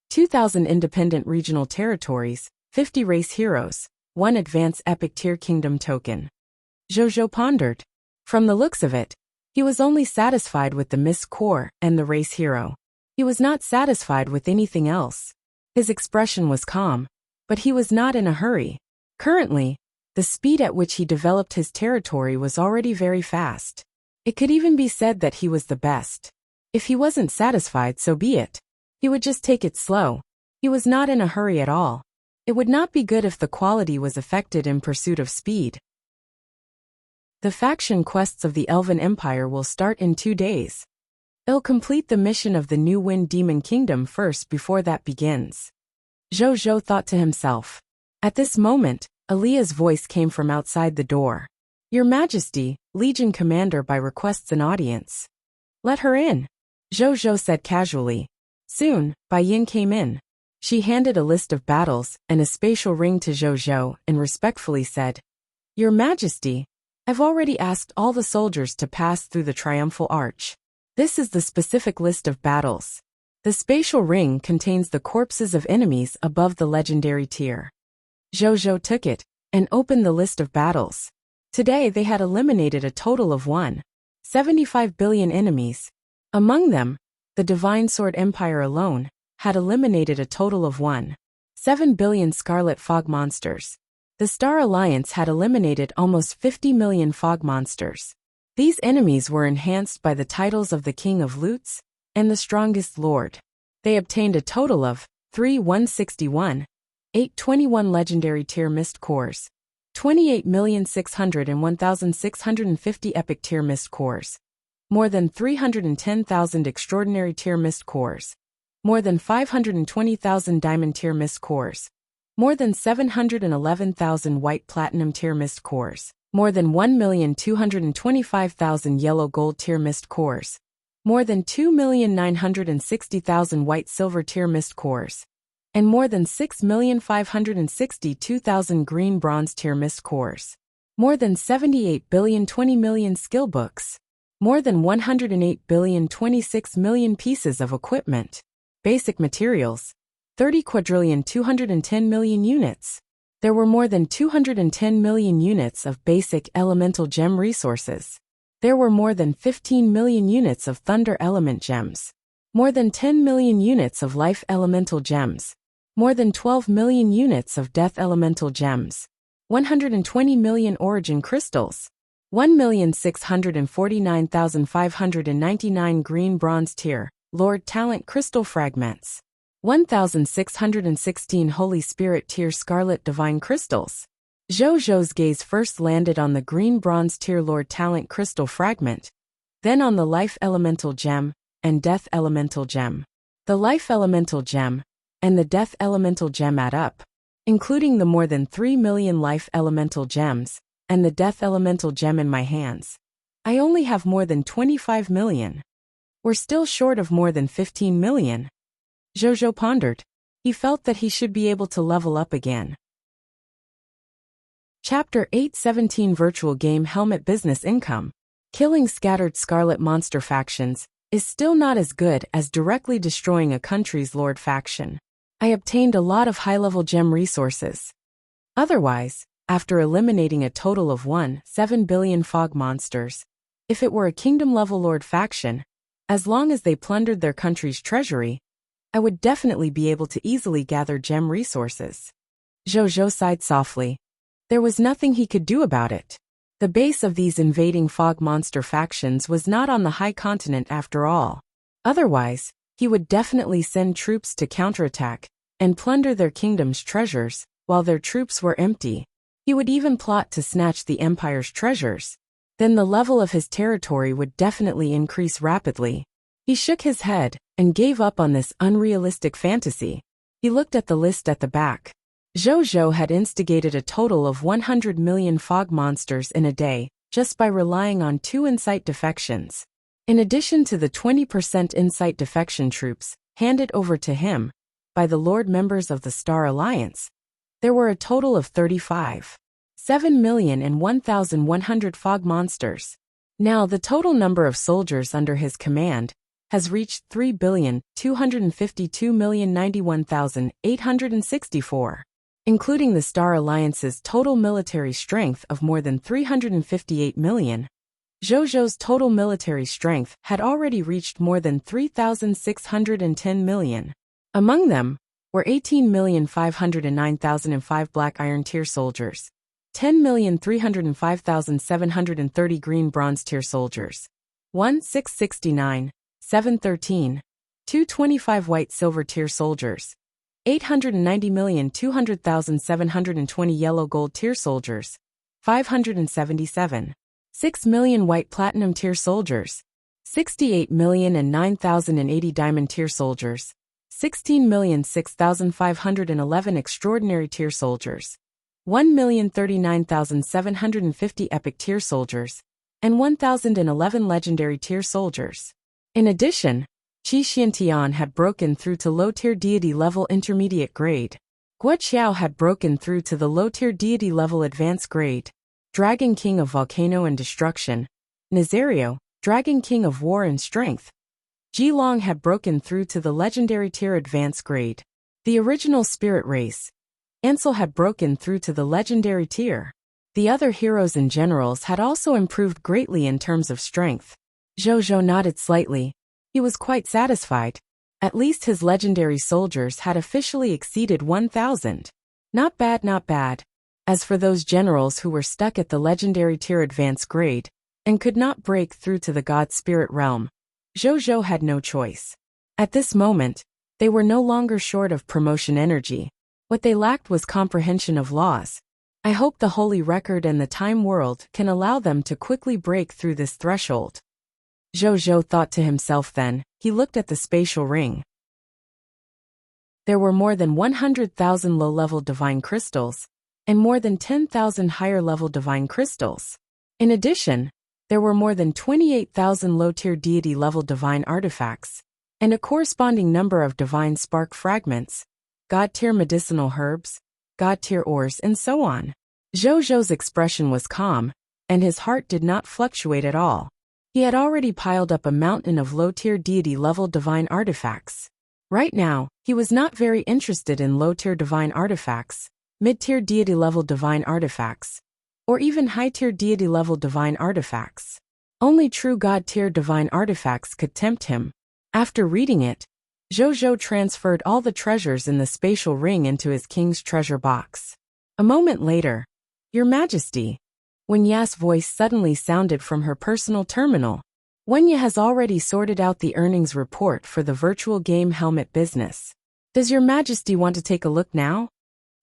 2,000 independent regional territories, 50 race heroes, 1 advanced epic tier kingdom token. Zhou pondered. From the looks of it, he was only satisfied with the Mist core and the race hero. He was not satisfied with anything else. His expression was calm, but he was not in a hurry. Currently, the speed at which he developed his territory was already very fast. It could even be said that he was the best. If he wasn't satisfied, so be it. He would just take it slow. He was not in a hurry at all. It would not be good if the quality was affected in pursuit of speed. The faction quests of the Elven Empire will start in 2 days. I'll complete the mission of the New Wind Demon Kingdom first before that begins. Zhou thought to himself. At this moment, Aaliyah's voice came from outside the door. Your Majesty, Legion Commander by requests an audience. Let her in, Zhou said casually. Soon, Bai Yin came in. She handed a list of battles and a spatial ring to Zhou and respectfully said, Your Majesty, I've already asked all the soldiers to pass through the Triumphal Arch. This is the specific list of battles. The spatial ring contains the corpses of enemies above the legendary tier. Zhou took it and opened the list of battles. Today they had eliminated a total of 1.75 billion enemies. Among them, the Divine Sword Empire alone had eliminated a total of 1.7 billion Scarlet Fog monsters. The Star Alliance had eliminated almost 50 million fog monsters. These enemies were enhanced by the titles of the King of Loots and the Strongest Lord. They obtained a total of 3,161, 821 legendary tier Mist cores, 28,601,650 epic tier Mist cores, more than 310,000 extraordinary tier Mist cores, more than 520,000 diamond tier Mist cores, more than 711,000 white platinum tier Mist cores, more than 1,225,000 yellow gold tier Mist cores, more than 2,960,000 white silver tier Mist cores, and more than 6,562,000 green bronze tier Mist cores, more than 78 billion 20 million skill books, more than 108 billion 26 million pieces of equipment, basic materials, 30 quadrillion 210 million units. There were more than 210 million units of basic elemental gem resources. There were more than 15 million units of thunder element gems, more than 10 million units of life elemental gems, more than 12 million units of death elemental gems, 120 million origin crystals, 1,649,599 green bronze tier Lord Talent crystal fragments, 1,616 Holy Spirit tier Scarlet Divine crystals. Zhou's gaze first landed on the green bronze tier Lord Talent crystal fragment, then on the Life Elemental gem and Death Elemental gem. The Life Elemental gem and the Death Elemental gem add up, including the more than 3 million Life Elemental gems and the Death Elemental gem in my hands. I only have more than 25 million. We're still short of more than 15 million. Zhou pondered. He felt that he should be able to level up again. Chapter 817 Virtual Game Helmet Business Income. Killing scattered Scarlet Monster factions is still not as good as directly destroying a country's Lord faction. I obtained a lot of high-level gem resources. Otherwise, after eliminating a total of 7 billion fog monsters, if it were a kingdom-level lord faction, as long as they plundered their country's treasury, I would definitely be able to easily gather gem resources. Zhou sighed softly. There was nothing he could do about it. The base of these invading fog monster factions was not on the high continent after all. Otherwise, he would definitely send troops to counterattack and plunder their kingdom's treasures while their troops were empty. He would even plot to snatch the empire's treasures. Then the level of his territory would definitely increase rapidly. He shook his head and gave up on this unrealistic fantasy. He looked at the list at the back. Zhou had instigated a total of 100 million fog monsters in a day, just by relying on 2 insight defections. In addition to the 20% insight defection troops handed over to him by the Lord members of the Star Alliance, there were a total of 7,001,100 fog monsters. Now the total number of soldiers under his command has reached 3,252,091,864. Including the Star Alliance's total military strength of more than 358 million. Zhou's total military strength had already reached more than 3,610 million. Among them were 18,509,005 Black Iron Tier soldiers, 10,305,730 Green Bronze Tier soldiers, 1,669,713, 225 White Silver Tier soldiers, 890,200,720 Yellow Gold Tier soldiers, 577. 6 million White Platinum Tier soldiers, 68,009,080 Diamond Tier soldiers, 16,006,511 Extraordinary Tier soldiers, 1,039,750 Epic Tier soldiers, and 1,011 Legendary Tier soldiers. In addition, Qi Xiantian had broken through to low-tier deity level intermediate grade. Guo had broken through to the low-tier deity level advanced grade. Dragon King of Volcano and Destruction. Nazario, Dragon King of War and Strength. Jilong had broken through to the legendary tier advanced grade. The original spirit race. Ansel had broken through to the legendary tier. The other heroes and generals had also improved greatly in terms of strength. Zhou nodded slightly. He was quite satisfied. At least his legendary soldiers had officially exceeded 1,000. Not bad, not bad. As for those generals who were stuck at the legendary tier advanced grade and could not break through to the god spirit realm, Zhou had no choice. At this moment, they were no longer short of promotion energy. What they lacked was comprehension of laws. I hope the Holy Record and the Time World can allow them to quickly break through this threshold. Zhou thought to himself then. He looked at the spatial ring. There were more than 100,000 low-level divine crystals, and more than 10,000 higher-level divine crystals. In addition, there were more than 28,000 low-tier deity-level divine artifacts, and a corresponding number of divine spark fragments, god-tier medicinal herbs, god-tier ores, and so on. Zhou's expression was calm, and his heart did not fluctuate at all. He had already piled up a mountain of low-tier deity-level divine artifacts. Right now, he was not very interested in low-tier divine artifacts, mid-tier deity-level divine artifacts, or even high-tier deity-level divine artifacts. Only true god-tier divine artifacts could tempt him. After reading it, Zhou transferred all the treasures in the spatial ring into his king's treasure box. A moment later, Your Majesty, Wenya's voice suddenly sounded from her personal terminal. Wenya has already sorted out the earnings report for the virtual game helmet business. Does Your Majesty want to take a look now?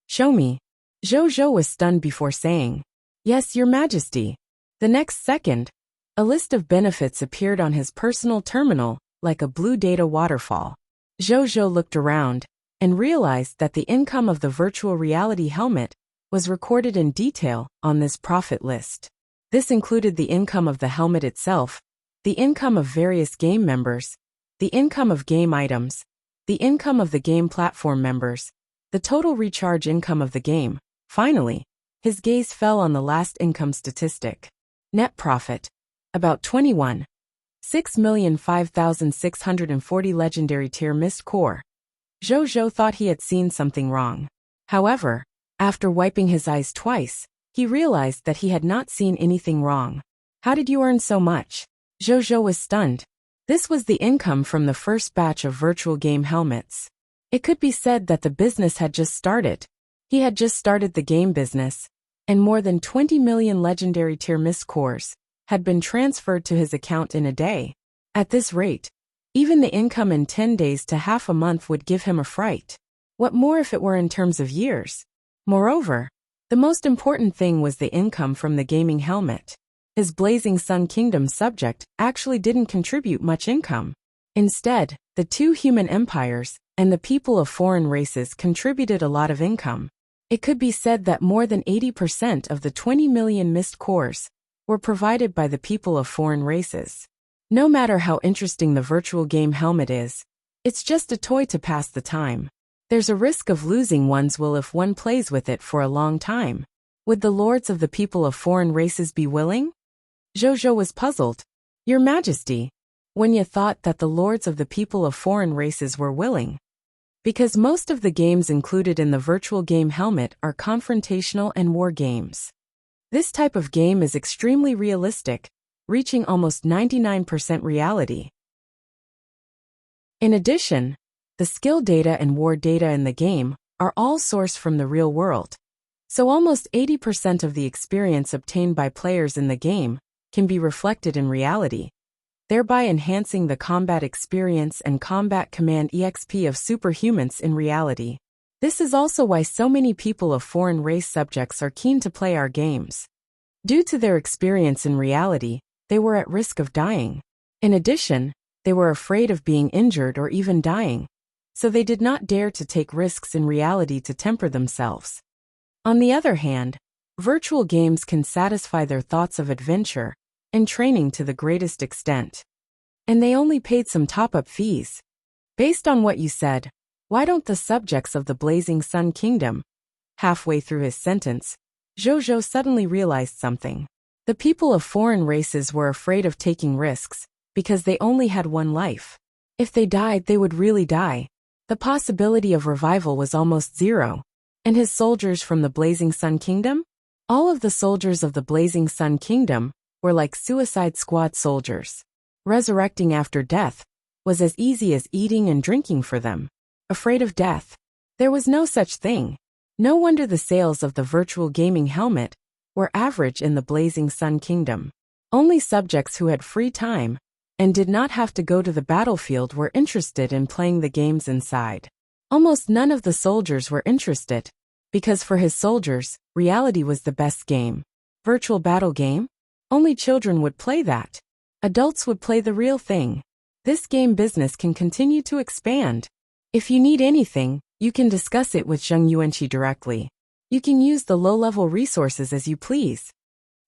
Show me. Zhou was stunned before saying, Yes, Your Majesty. The next second, a list of benefits appeared on his personal terminal, like a blue data waterfall. Zhou looked around and realized that the income of the virtual reality helmet was recorded in detail on this profit list. This included the income of the helmet itself, the income of various game members, the income of game items, the income of the game platform members, the total recharge income of the game. Finally, his gaze fell on the last income statistic. Net profit. About 6,005,640 legendary tier mist core. Zhou thought he had seen something wrong. However, after wiping his eyes twice, he realized that he had not seen anything wrong. How did you earn so much? Zhou was stunned. This was the income from the first batch of virtual game helmets. It could be said that the business had just started. He had just started the game business, and more than 20 million legendary tier mist cores had been transferred to his account in a day. At this rate, even the income in 10 days to half a month would give him a fright. What more if it were in terms of years? Moreover, the most important thing was the income from the gaming helmet. His Blazing Sun Kingdom subject actually didn't contribute much income. Instead, the two human empires and the people of foreign races contributed a lot of income. It could be said that more than 80% of the 20 million mist cores were provided by the people of foreign races. No matter how interesting the virtual game helmet is, it's just a toy to pass the time. There's a risk of losing one's will if one plays with it for a long time. Would the lords of the people of foreign races be willing? Zhou was puzzled. Your Majesty, when you thought that the lords of the people of foreign races were willing? Because most of the games included in the virtual game helmet are confrontational and war games. This type of game is extremely realistic, reaching almost 99% reality. In addition, the skill data and war data in the game are all sourced from the real world. So almost 80% of the experience obtained by players in the game can be reflected in reality, thereby enhancing the combat experience and combat command EXP of superhumans in reality. This is also why so many people of foreign race subjects are keen to play our games. Due to their experience in reality, they were at risk of dying. In addition, they were afraid of being injured or even dying, so they did not dare to take risks in reality to temper themselves. On the other hand, virtual games can satisfy their thoughts of adventure and training to the greatest extent. And they only paid some top-up fees. Based on what you said, why don't the subjects of the Blazing Sun Kingdom? Halfway through his sentence, Zhou suddenly realized something. The people of foreign races were afraid of taking risks because they only had one life. If they died, they would really die. The possibility of revival was almost zero. And his soldiers from the Blazing Sun Kingdom? All of the soldiers of the Blazing Sun Kingdom were like Suicide Squad soldiers. Resurrecting after death was as easy as eating and drinking for them. Afraid of death? There was no such thing. No wonder the sales of the virtual gaming helmet were average in the Blazing Sun Kingdom. Only subjects who had free time and did not have to go to the battlefield were interested in playing the games inside. Almost none of the soldiers were interested, because for his soldiers, reality was the best game. Virtual battle game? Only children would play that. Adults would play the real thing. This game business can continue to expand. If you need anything, you can discuss it with Zheng Yuanqi directly. You can use the low-level resources as you please.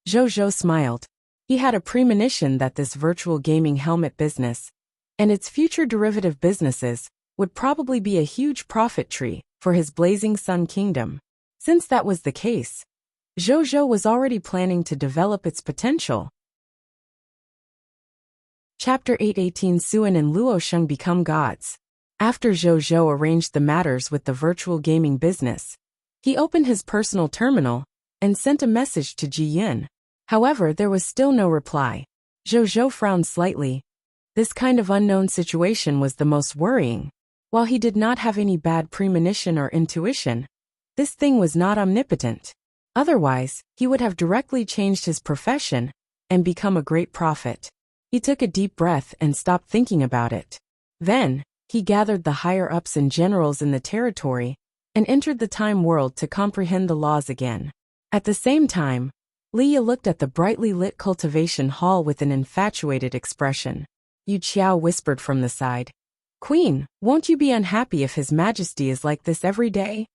Zhou smiled. He had a premonition that this virtual gaming helmet business and its future derivative businesses would probably be a huge profit tree for his Blazing Sun Kingdom. Since that was the case, Zhou was already planning to develop its potential. Chapter 8:18 Suan and Luo Sheng become gods. After Zhou arranged the matters with the virtual gaming business, he opened his personal terminal and sent a message to Ji Yun. However, there was still no reply. Zhou frowned slightly. This kind of unknown situation was the most worrying. While he did not have any bad premonition or intuition, this thing was not omnipotent. Otherwise, he would have directly changed his profession and become a great prophet. He took a deep breath and stopped thinking about it. Then, he gathered the higher-ups and generals in the territory and entered the time world to comprehend the laws again. At the same time, Leia looked at the brightly lit cultivation hall with an infatuated expression. Yu Qiao whispered from the side. Queen, won't you be unhappy if His Majesty is like this every day?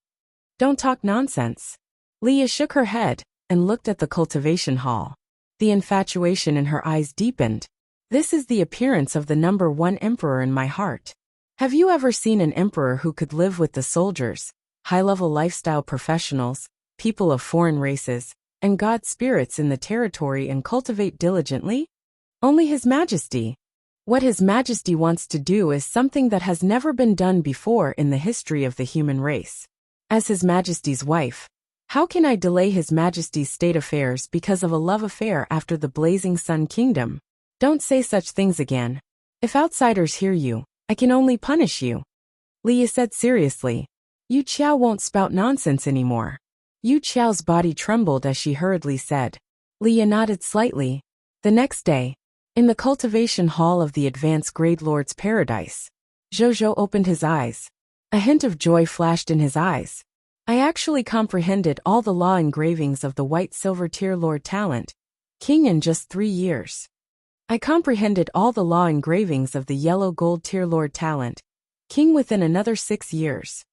Don't talk nonsense. Leia shook her head and looked at the cultivation hall. The infatuation in her eyes deepened. This is the appearance of the number one emperor in my heart. Have you ever seen an emperor who could live with the soldiers, high-level lifestyle professionals, people of foreign races, and god spirits in the territory and cultivate diligently? Only His Majesty. What His Majesty wants to do is something that has never been done before in the history of the human race. As His Majesty's wife, how can I delay His Majesty's state affairs because of a love affair after the Blazing Sun Kingdom? Don't say such things again. If outsiders hear you, I can only punish you. Leah said seriously. Yu Qiao won't spout nonsense anymore. Yu Qiao's body trembled as she hurriedly said. Leah nodded slightly. The next day, in the cultivation hall of the Advanced Grade Lord's Paradise, Zhou opened his eyes. A hint of joy flashed in his eyes. I actually comprehended all the law engravings of the White Silver Tier Lord Talent King in just 3 years. I comprehended all the law engravings of the Yellow Gold Tier Lord Talent King within another 6 years.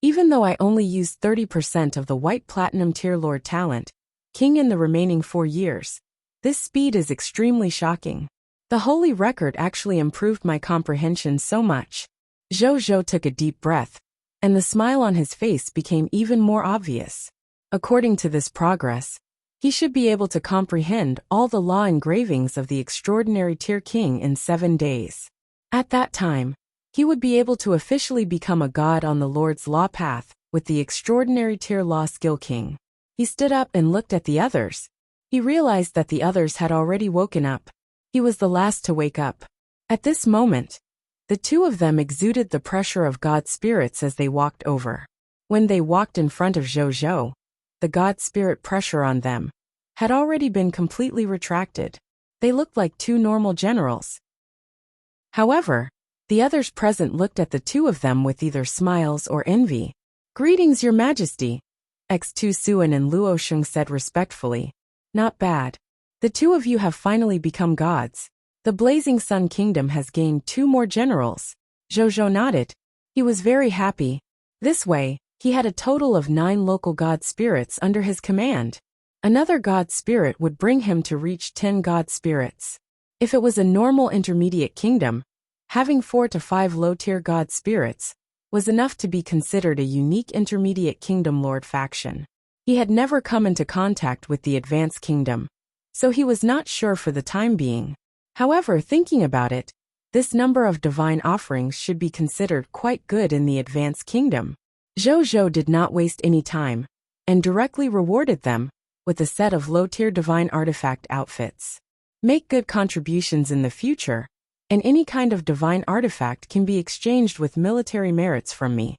Even though I only used 30% of the White Platinum Tier Lord Talent King in the remaining 4 years, this speed is extremely shocking. The holy record actually improved my comprehension so much. Zhou took a deep breath, and the smile on his face became even more obvious. According to this progress, he should be able to comprehend all the law engravings of the Extraordinary Tier King in 7 days. At that time, he would be able to officially become a god on the Lord's law path with the Extraordinary Tier Law Skill King. He stood up and looked at the others. He realized that the others had already woken up. He was the last to wake up. At this moment, the two of them exuded the pressure of God spirits as they walked over. When they walked in front of Zhou, the God spirit pressure on them had already been completely retracted. They looked like two normal generals. However, the others present looked at the two of them with either smiles or envy. Greetings, Your Majesty, X2 Suan and Luo Sheng said respectfully. Not bad. The two of you have finally become gods. The Blazing Sun Kingdom has gained 2 more generals. Zhou nodded. He was very happy. This way, he had a total of 9 local god spirits under his command. Another god spirit would bring him to reach 10 god spirits. If it was a normal intermediate kingdom, having 4 to 5 low-tier god spirits was enough to be considered a unique intermediate kingdom lord faction. He had never come into contact with the advanced kingdom, so he was not sure for the time being. However, thinking about it, this number of divine offerings should be considered quite good in the advanced kingdom. Zhou did not waste any time, and directly rewarded them with a set of low-tier divine artifact outfits. Make good contributions in the future, and any kind of divine artifact can be exchanged with military merits from me.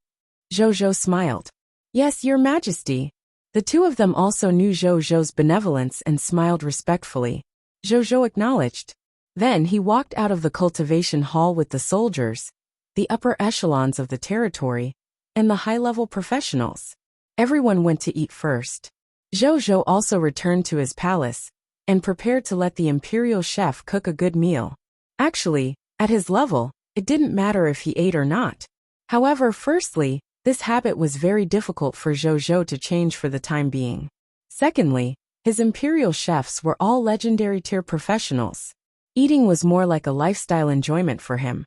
Zhou smiled. Yes, Your Majesty. The two of them also knew Zhou's benevolence and smiled respectfully. Zhou acknowledged. Then he walked out of the cultivation hall with the soldiers, the upper echelons of the territory, and the high-level professionals. Everyone went to eat first. Zhou also returned to his palace and prepared to let the imperial chef cook a good meal. Actually, at his level, it didn't matter if he ate or not. However, firstly, this habit was very difficult for Zhou to change for the time being. Secondly, his imperial chefs were all legendary tier professionals. Eating was more like a lifestyle enjoyment for him.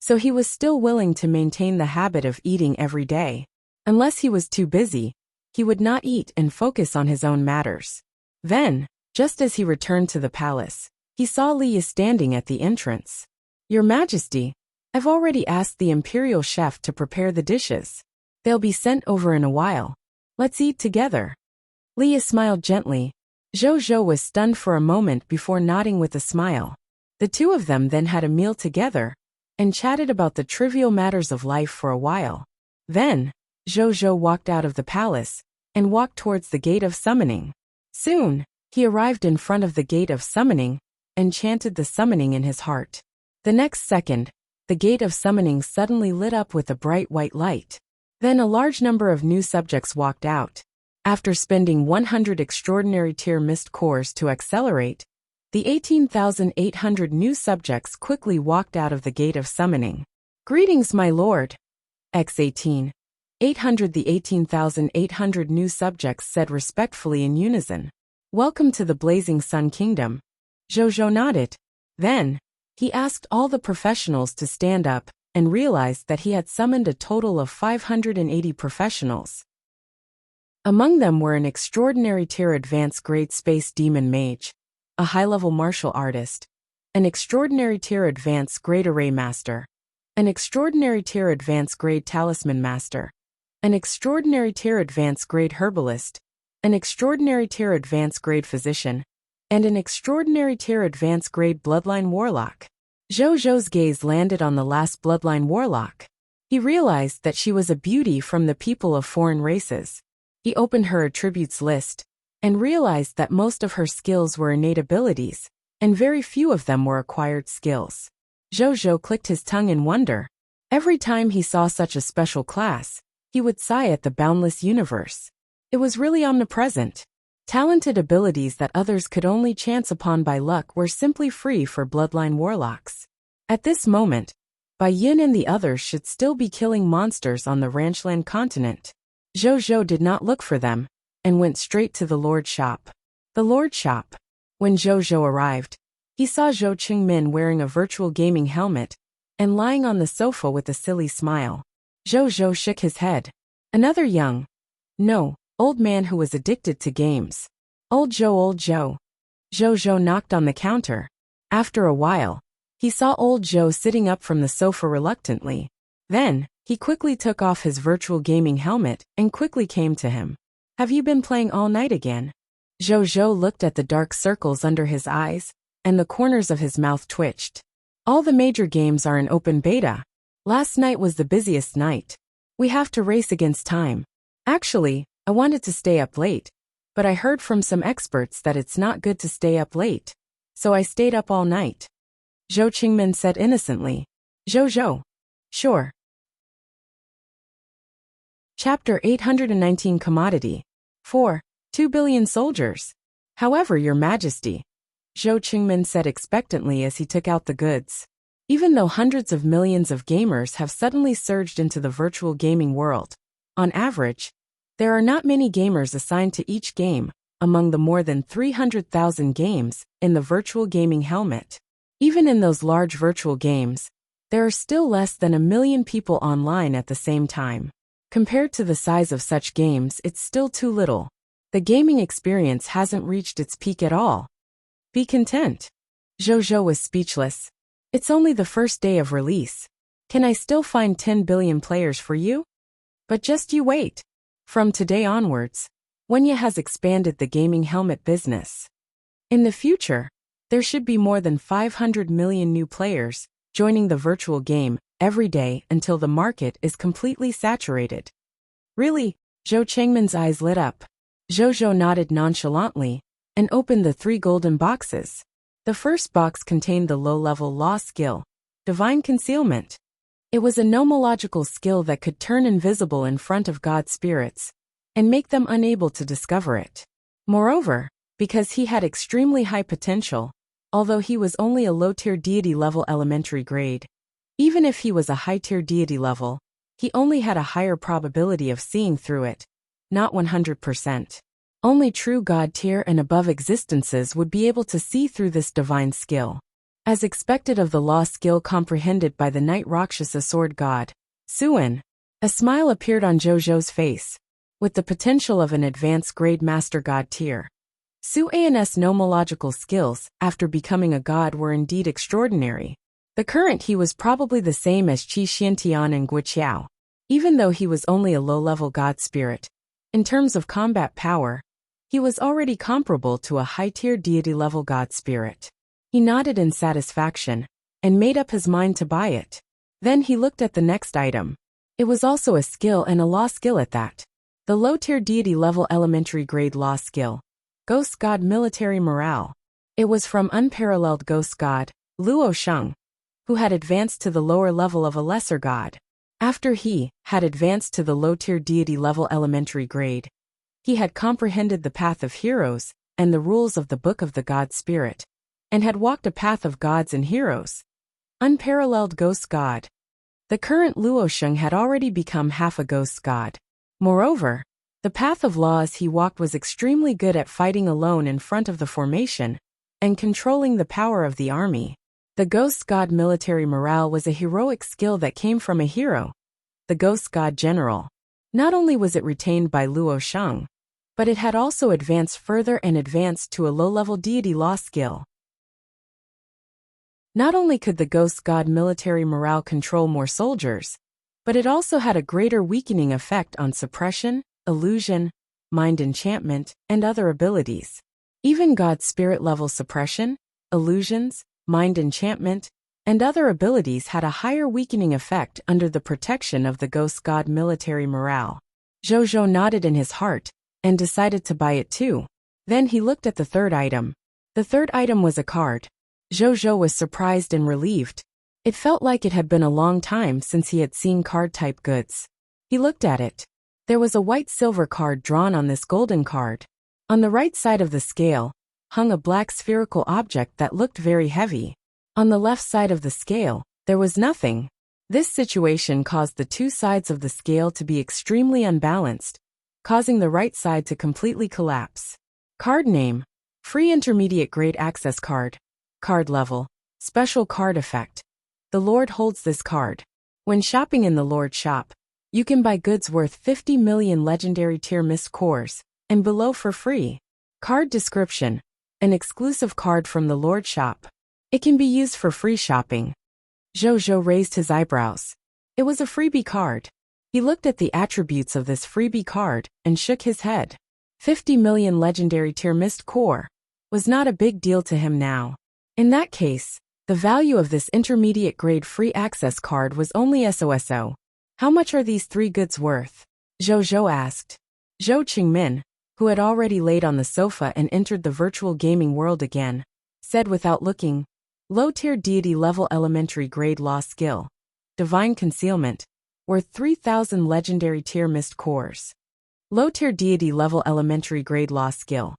So he was still willing to maintain the habit of eating every day. Unless he was too busy, he would not eat and focus on his own matters. Then, just as he returned to the palace, he saw Leah standing at the entrance. Your Majesty, I've already asked the imperial chef to prepare the dishes. They'll be sent over in a while. Let's eat together. Leah smiled gently. Zhou was stunned for a moment before nodding with a smile. The two of them then had a meal together and chatted about the trivial matters of life for a while. Then, Zhou walked out of the palace and walked towards the Gate of Summoning. Soon, he arrived in front of the Gate of Summoning and chanted the summoning in his heart. The next second, the Gate of Summoning suddenly lit up with a bright white light. Then a large number of new subjects walked out. After spending 100 extraordinary tier mist cores to accelerate, the 18,800 new subjects quickly walked out of the Gate of Summoning. Greetings, my lord. X18. 800 The 18,800 new subjects said respectfully in unison. Welcome to the Blazing Sun Kingdom. Zhou nodded. Then, he asked all the professionals to stand up and realized that he had summoned a total of 580 professionals. Among them were an extraordinary tier advanced grade space demon mage, a high-level martial artist, An extraordinary tier advanced grade array master. An extraordinary tier advanced grade talisman master. An extraordinary tier advanced grade herbalist. An extraordinary tier advanced grade physician. And an extraordinary tier advanced grade bloodline warlock. Zhou gaze landed on the last bloodline warlock. He realized that she was a beauty from the people of foreign races. He opened her attributes list and realized that most of her skills were innate abilities, and very few of them were acquired skills. Zhou clicked his tongue in wonder. Every time he saw such a special class, he would sigh at the boundless universe. It was really omnipresent. Talented abilities that others could only chance upon by luck were simply free for bloodline warlocks. At this moment, Bai Yin and the others should still be killing monsters on the Ranchland continent. Zhou did not look for them, and went straight to the Lord's shop. The Lord's shop. When Zhou arrived, he saw Zhou Qingmin wearing a virtual gaming helmet and lying on the sofa with a silly smile. Zhou shook his head. Another old man who was addicted to games. Old Zhou. Zhou knocked on the counter. After a while, he saw old Zhou sitting up from the sofa reluctantly. Then, he quickly took off his virtual gaming helmet and quickly came to him. Have you been playing all night again? Zhou looked at the dark circles under his eyes, and the corners of his mouth twitched. All the major games are in open beta. Last night was the busiest night. We have to race against time. Actually, I wanted to stay up late, but I heard from some experts that it's not good to stay up late, so I stayed up all night. Zhou Qingmin said innocently. Zhou. Sure. Chapter 819 Commodity. 4. 2 billion soldiers. However, Your Majesty, Zhou Qingmin said expectantly as he took out the goods. Even though hundreds of millions of gamers have suddenly surged into the virtual gaming world, on average, there are not many gamers assigned to each game, among the more than 300,000 games in the virtual gaming helmet. Even in those large virtual games, there are still less than 1 million people online at the same time. Compared to the size of such games, it's still too little. The gaming experience hasn't reached its peak at all. Be content. Zhou was speechless. It's only the first day of release. Can I still find 10 billion players for you? But just you wait. From today onwards, Wuxia has expanded the gaming helmet business. In the future, there should be more than 500 million new players joining the virtual game every day until the market is completely saturated. Really? Zhou Qingmin's eyes lit up. Zhou nodded nonchalantly and opened the 3 golden boxes. The first box contained the low-level law skill, Divine Concealment. It was a nomological skill that could turn invisible in front of God spirits and make them unable to discover it. Moreover, because he had extremely high potential, although he was only a low-tier deity level elementary grade, even if he was a high-tier deity level, he only had a higher probability of seeing through it, not 100%. Only true God tier and above existences would be able to see through this divine skill. As expected of the law skill comprehended by the Knight Rakshasa sword god, Suan, a smile appeared on Zhou's face. With the potential of an advanced grade master god tier, Suan's nomological skills after becoming a god were indeed extraordinary. The current he was probably the same as Qi Xiantian and Wuxia, even though he was only a low-level god spirit. In terms of combat power, he was already comparable to a high-tier deity-level god spirit. He nodded in satisfaction and made up his mind to buy it. Then he looked at the next item. It was also a skill and a law skill at that. The low-tier deity-level elementary grade law skill, Ghost God Military Morale. It was from unparalleled ghost god, Luo Sheng, who had advanced to the lower level of a lesser god. After he had advanced to the low-tier deity-level elementary grade, he had comprehended the path of heroes and the rules of the Book of the God Spirit, and had walked a path of gods and heroes. Unparalleled ghost god. The current Luo Sheng had already become half a ghost god. Moreover, the path of laws he walked was extremely good at fighting alone in front of the formation and controlling the power of the army. The ghost god military morale was a heroic skill that came from a hero, the ghost god general. Not only was it retained by Luo Sheng, but it had also advanced further and advanced to a low-level deity law skill. Not only could the ghost god military morale control more soldiers, but it also had a greater weakening effect on suppression, illusion, mind enchantment, and other abilities. Even God's spirit-level suppression, illusions, mind enchantment, and other abilities had a higher weakening effect under the protection of the ghost god military morale. Zhou nodded in his heart and decided to buy it too. Then he looked at the third item. The third item was a card. Zhou was surprised and relieved. It felt like it had been a long time since he had seen card-type goods. He looked at it. There was a white-silver card drawn on this golden card. On the right side of the scale hung a black spherical object that looked very heavy. On the left side of the scale, there was nothing. This situation caused the two sides of the scale to be extremely unbalanced, causing the right side to completely collapse. Card name: Free Intermediate Grade Access Card. Card level: Special card effect. The Lord holds this card. When shopping in the Lord shop, you can buy goods worth 50 million legendary tier mist cores and below for free. Card description: An exclusive card from the Lord shop. It can be used for free shopping. Zhou raised his eyebrows. It was a freebie card. He looked at the attributes of this freebie card and shook his head. 50 million legendary tier mist core was not a big deal to him now. In that case, the value of this intermediate grade free access card was only SOSO. How much are these three goods worth? Zhou asked. Zhou Qingmin, who had already laid on the sofa and entered the virtual gaming world again, said without looking, Low-tier deity level elementary grade law skill. Divine concealment. Worth 3,000 legendary tier mist cores. Low-tier deity level elementary grade law skill.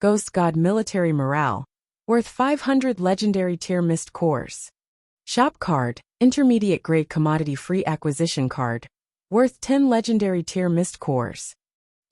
Ghost god military morale. Worth 500 legendary tier mist cores. Shop card. Intermediate grade commodity free acquisition card. Worth 10 legendary tier mist cores.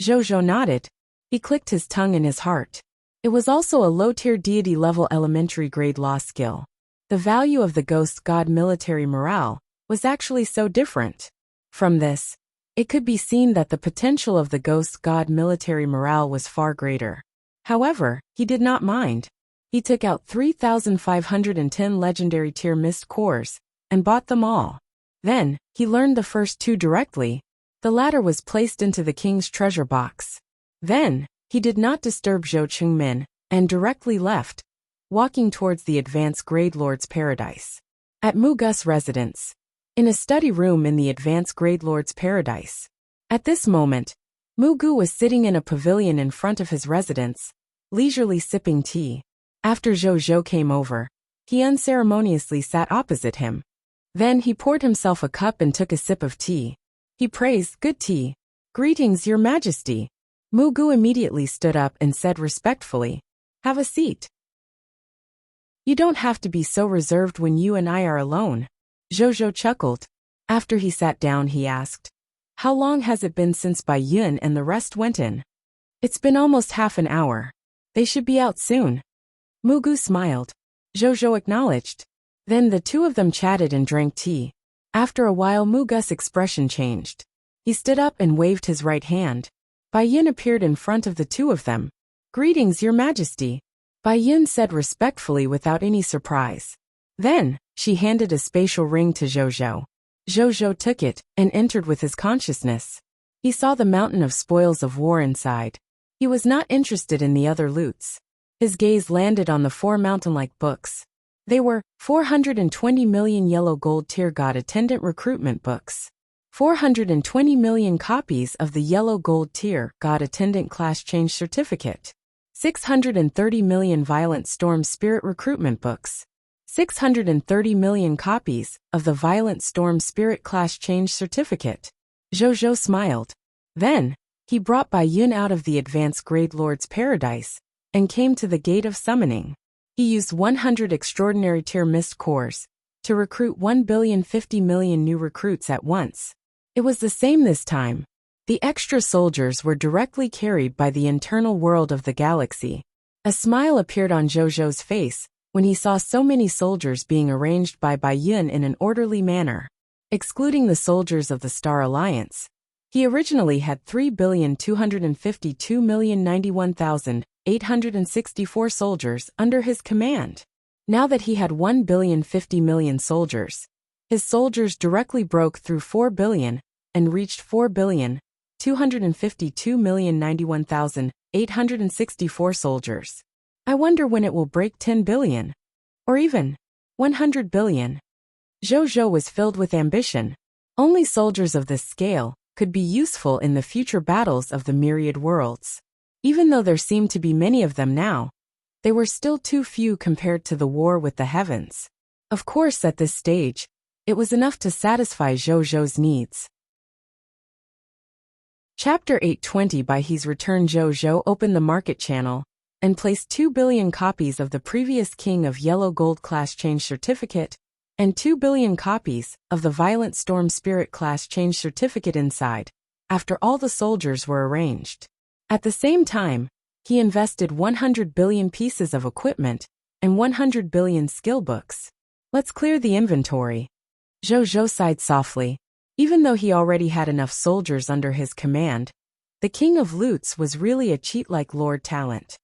Zhou nodded. He clicked his tongue in his heart. It was also a low-tier deity level elementary grade law skill. The value of the ghost god military morale was actually so different. From this, it could be seen that the potential of the ghost god military morale was far greater. However, he did not mind. He took out 3,510 legendary tier mist cores and bought them all. Then, he learned the first two directly. The latter was placed into the king's treasure box. Then, he did not disturb Zhou Qingmin and directly left, walking towards the advanced grade lord's paradise. At Mu Gu's residence, in a study room in the advanced grade lord's paradise. At this moment, Mu Gu was sitting in a pavilion in front of his residence, leisurely sipping tea. After Zhou came over, he unceremoniously sat opposite him. Then he poured himself a cup and took a sip of tea. He praised, "Good tea. Greetings, Your Majesty." Mu Gu immediately stood up and said respectfully, "Have a seat. You don't have to be so reserved when you and I are alone." Zhou chuckled. After he sat down, he asked, "How long has it been since Bai Yun and the rest went in?" "It's been almost half an hour. They should be out soon." Mu Gu smiled. Zhou acknowledged. Then the two of them chatted and drank tea. After a while, Mu Gu's expression changed. He stood up and waved his right hand. Bai Yun appeared in front of the two of them. "Greetings, Your Majesty," Bai Yun said respectfully without any surprise. Then, she handed a spatial ring to Zhou. Zhou took it and entered with his consciousness. He saw the mountain of spoils of war inside. He was not interested in the other loots. His gaze landed on the 4 mountain-like books. They were 420 million yellow gold tier god attendant recruitment books. 420 million copies of the yellow gold tier God Attendant Class Change Certificate. 630 million Violent Storm Spirit Recruitment Books. 630 million copies of the Violent Storm Spirit Class Change Certificate. Zhou smiled. Then, he brought Bai Yun out of the Advanced Grade Lord's Paradise and came to the Gate of Summoning. He used 100 extraordinary tier mist cores to recruit 1,050 million new recruits at once. It was the same this time. The extra soldiers were directly carried by the internal world of the galaxy. A smile appeared on Zhou's face when he saw so many soldiers being arranged by Bai Yun in an orderly manner. Excluding the soldiers of the Star Alliance, he originally had 3,252,091,864 soldiers under his command. Now that he had 1,050,000,000 soldiers, his soldiers directly broke through 4 billion and reached 4,252,091,864 soldiers. I wonder when it will break 10 billion. Or even 100 billion. Zhou was filled with ambition. Only soldiers of this scale could be useful in the future battles of the myriad worlds. Even though there seemed to be many of them now, they were still too few compared to the war with the heavens. Of course, at this stage, it was enough to satisfy Zhou's needs. Chapter 820. By his return, Zhou opened the market channel and placed 2 billion copies of the previous King of Yellow Gold class change certificate and 2 billion copies of the Violent Storm Spirit class change certificate inside, after all the soldiers were arranged. At the same time, he invested 100 billion pieces of equipment and 100 billion skill books. Let's clear the inventory. Zhou sighed softly. Even though he already had enough soldiers under his command, the King of Loots was really a cheat-like Lord Talent.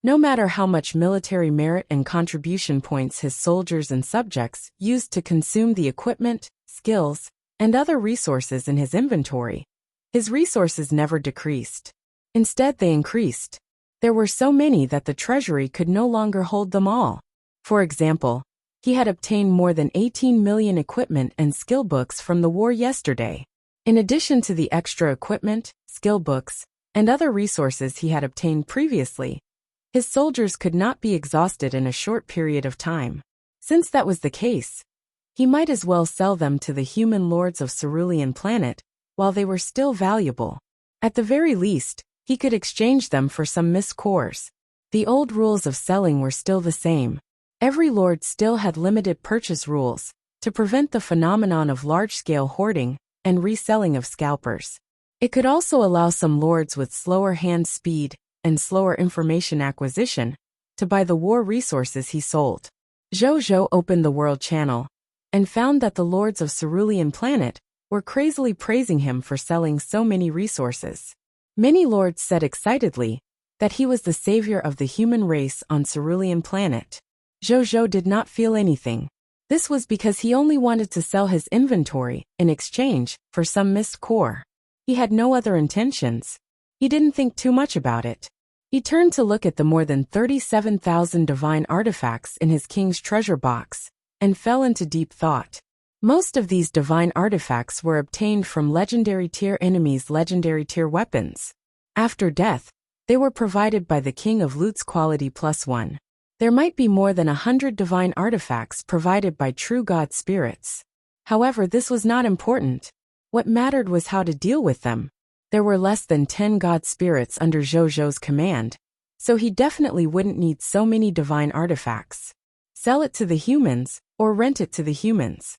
No matter how much military merit and contribution points his soldiers and subjects used to consume the equipment, skills, and other resources in his inventory, his resources never decreased. Instead, they increased. There were so many that the treasury could no longer hold them all. For example, he had obtained more than 18 million equipment and skill books from the war yesterday. In addition to the extra equipment, skill books, and other resources he had obtained previously, his soldiers could not be exhausted in a short period of time. Since that was the case, he might as well sell them to the human lords of Cerulean Planet while they were still valuable. At the very least, he could exchange them for some missed cores. The old rules of selling were still the same. Every lord still had limited purchase rules to prevent the phenomenon of large-scale hoarding and reselling of scalpers. It could also allow some lords with slower hand speed and slower information acquisition to buy the war resources he sold. Zhou opened the world channel and found that the lords of Cerulean Planet were crazily praising him for selling so many resources. Many lords said excitedly that he was the savior of the human race on Cerulean Planet. Zhou did not feel anything. This was because he only wanted to sell his inventory in exchange for some missed core. He had no other intentions. He didn't think too much about it. He turned to look at the more than 37,000 divine artifacts in his king's treasure box and fell into deep thought. Most of these divine artifacts were obtained from legendary tier enemies' legendary tier weapons. After death, they were provided by the King of Loot's quality +1. There might be more than 100 divine artifacts provided by true god spirits. However, this was not important. What mattered was how to deal with them. There were less than 10 god spirits under Zhou's command, so he definitely wouldn't need so many divine artifacts. Sell it to the humans, or rent it to the humans.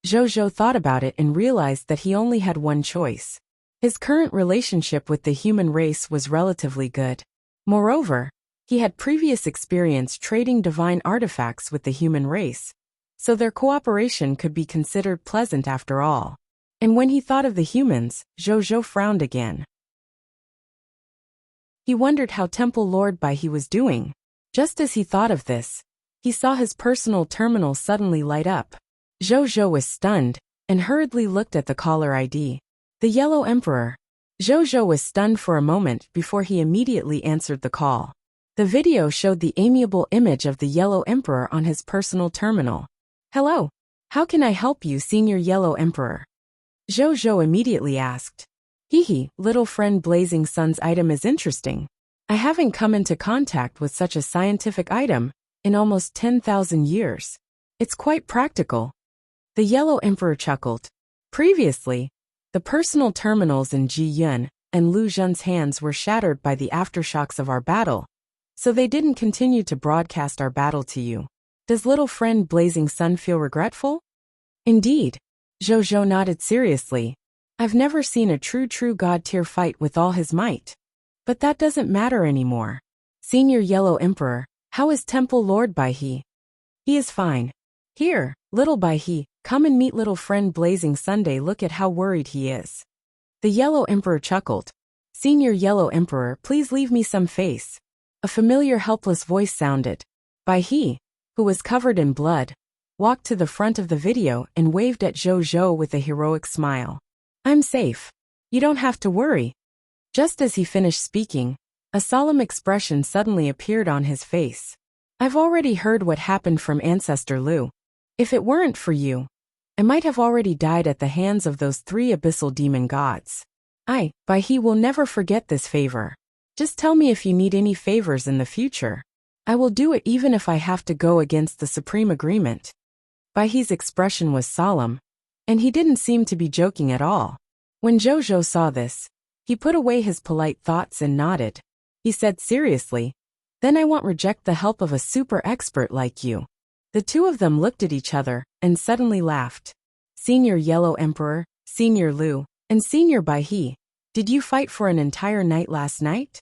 Zhou thought about it and realized that he only had one choice. His current relationship with the human race was relatively good. Moreover, he had previous experience trading divine artifacts with the human race, so their cooperation could be considered pleasant after all. And when he thought of the humans, Zhou frowned again. He wondered how Temple Lord Baihe was doing. Just as he thought of this, he saw his personal terminal suddenly light up. Zhou was stunned and hurriedly looked at the caller ID. The Yellow Emperor. Zhou was stunned for a moment before he immediately answered the call. The video showed the amiable image of the Yellow Emperor on his personal terminal. "Hello. How can I help you, Senior Yellow Emperor?" Zhou immediately asked. Little friend Blazing Sun's item is interesting. I haven't come into contact with such a scientific item in almost 10,000 years. It's quite practical." The Yellow Emperor chuckled. Previously, the personal terminals in Ji Yun and Lu Zhen's hands were shattered by the aftershocks of our battle, so they didn't continue to broadcast our battle to you. Does little friend Blazing Sun feel regretful? Indeed. Zhou nodded seriously. I've never seen a true god tier fight with all his might. But that doesn't matter anymore. Senior Yellow Emperor, how is Temple Lord Baihe? He is fine. Here, little Baihe, come and meet little friend Blazing Sunday. Look at how worried he is. The Yellow Emperor chuckled. Senior Yellow Emperor, please leave me some face. A familiar helpless voice sounded. Baihe, who was covered in blood, walked to the front of the video and waved at Zhou with a heroic smile. "I'm safe. You don't have to worry." Just as he finished speaking, a solemn expression suddenly appeared on his face. "I've already heard what happened from Ancestor Lu. If it weren't for you, I might have already died at the hands of those 3 abyssal demon gods. Bai He will never forget this favor. Just tell me if you need any favors in the future. I will do it even if I have to go against the supreme agreement." Bai He's expression was solemn, and he didn't seem to be joking at all. When Zhou saw this, he put away his polite thoughts and nodded. He said seriously, "Then I won't reject the help of a super expert like you." The two of them looked at each other and suddenly laughed. "Senior Yellow Emperor, Senior Lu, and Senior Bai He, did you fight for an entire night last night?"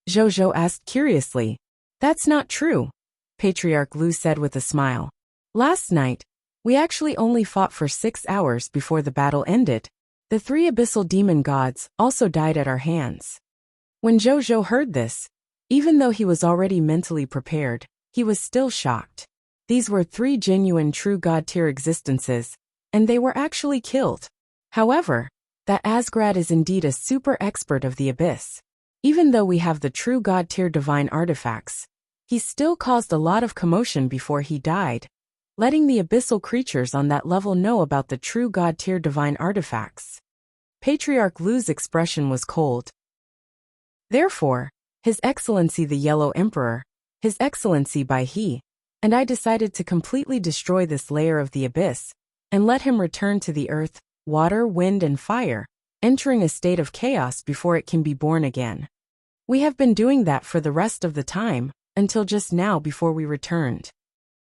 Zhou asked curiously. "That's not true," Patriarch Lu said with a smile. "Last night, we actually only fought for 6 hours before the battle ended. The 3 abyssal demon gods also died at our hands." When Zhou heard this, even though he was already mentally prepared, he was still shocked. These were 3 genuine true god-tier existences, and they were actually killed. However, that Asgrad is indeed a super expert of the abyss. Even though we have the true god-tier divine artifacts, he still caused a lot of commotion before he died, letting the abyssal creatures on that level know about the true god-tier divine artifacts. Patriarch Lu's expression was cold. "Therefore, His Excellency the Yellow Emperor, His Excellency Bai He, and I decided to completely destroy this layer of the abyss, and let him return to the earth, water, wind, and fire, entering a state of chaos before it can be born again. We have been doing that for the rest of the time, until just now before we returned."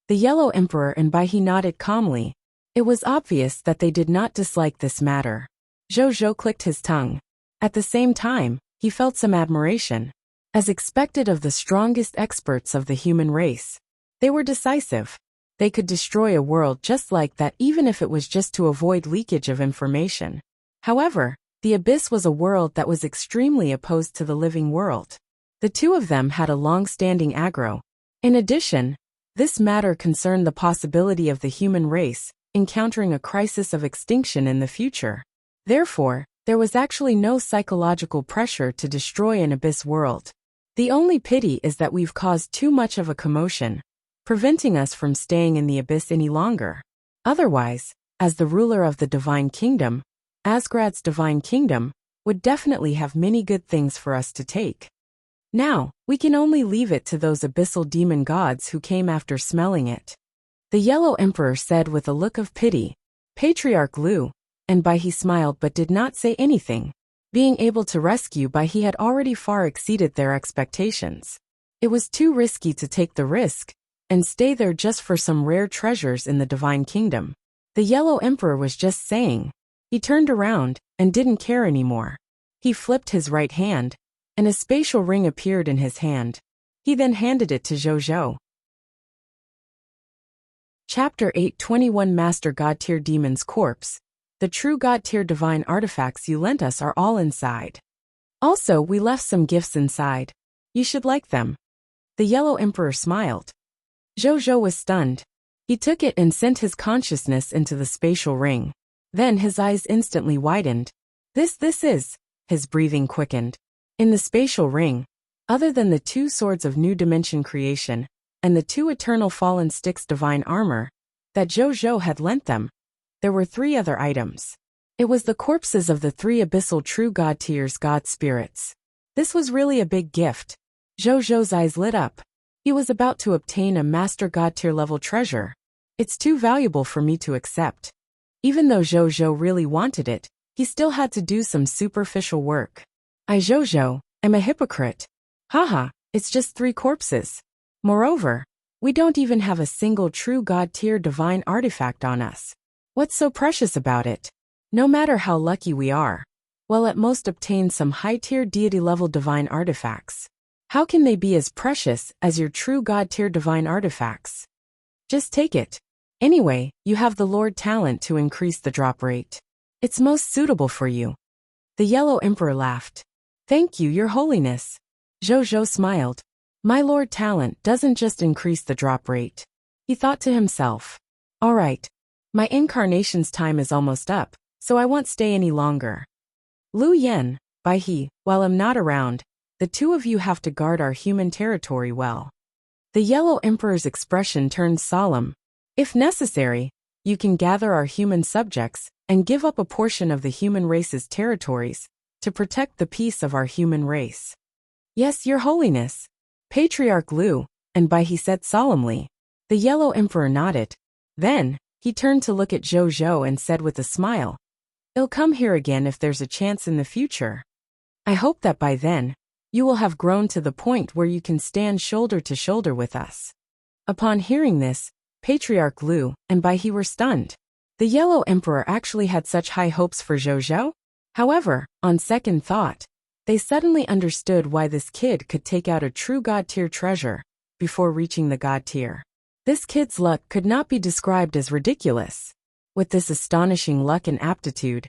The Yellow Emperor and Bai He nodded calmly. It was obvious that they did not dislike this matter. Zhou clicked his tongue. At the same time, he felt some admiration. As expected of the strongest experts of the human race, they were decisive. They could destroy a world just like that even if it was just to avoid leakage of information. However, the abyss was a world that was extremely opposed to the living world. The two of them had a long-standing aggro. In addition, this matter concerned the possibility of the human race encountering a crisis of extinction in the future. Therefore, there was actually no psychological pressure to destroy an abyss world. The only pity is that we've caused too much of a commotion, preventing us from staying in the abyss any longer. Otherwise, as the ruler of the Divine Kingdom, Asgrad's Divine Kingdom would definitely have many good things for us to take. Now, we can only leave it to those abyssal demon gods who came after smelling it." The Yellow Emperor said with a look of pity. Patriarch Lu and Bai He smiled but did not say anything. Being able to rescue Bai He had already far exceeded their expectations. It was too risky to take the risk and stay there just for some rare treasures in the Divine Kingdom. The Yellow Emperor was just saying. He turned around and didn't care anymore. He flipped his right hand, and a spatial ring appeared in his hand. He then handed it to Zhou. Chapter 8:21 Master God-tier Demon's Corpse. The true God-tier divine artifacts you lent us are all inside. Also, we left some gifts inside. You should like them. The Yellow Emperor smiled. Zhou was stunned. He took it and sent his consciousness into the spatial ring. Then his eyes instantly widened. This is. His breathing quickened. In the spatial ring, other than the 2 swords of new dimension creation and the 2 eternal fallen sticks divine armor that Zhou had lent them, there were 3 other items. It was the corpses of the 3 abyssal true god tiers god spirits. This was really a big gift. Zhou's eyes lit up. He was about to obtain a master god tier level treasure. It's too valuable for me to accept. Even though Zhou really wanted it, he still had to do some superficial work. Zhou, I'm a hypocrite. Haha, it's just 3 corpses. Moreover, we don't even have a single true god tier divine artifact on us. What's so precious about it? No matter how lucky we are, we'll at most obtain some high-tier deity-level divine artifacts. How can they be as precious as your true god-tier divine artifacts? Just take it. Anyway, you have the Lord talent to increase the drop rate. It's most suitable for you. The Yellow Emperor laughed. Thank you, Your Holiness. Zhou smiled. My Lord talent doesn't just increase the drop rate. He thought to himself, all right, my incarnation's time is almost up, so I won't stay any longer. Lu Yen, Bai He, while I'm not around, the two of you have to guard our human territory well. The Yellow Emperor's expression turned solemn. If necessary, you can gather our human subjects and give up a portion of the human race's territories to protect the peace of our human race. Yes, Your Holiness. Patriarch Lu, and Bai He said solemnly. The Yellow Emperor nodded. Then, he turned to look at Zhou Zhou and said with a smile, I'll come here again if there's a chance in the future. I hope that by then, you will have grown to the point where you can stand shoulder to shoulder with us. Upon hearing this, Patriarch Lu and Bai He were stunned. The Yellow Emperor actually had such high hopes for Zhou Zhou. However, on second thought, they suddenly understood why this kid could take out a true God-tier treasure before reaching the God tier. This kid's luck could not be described as ridiculous. With this astonishing luck and aptitude,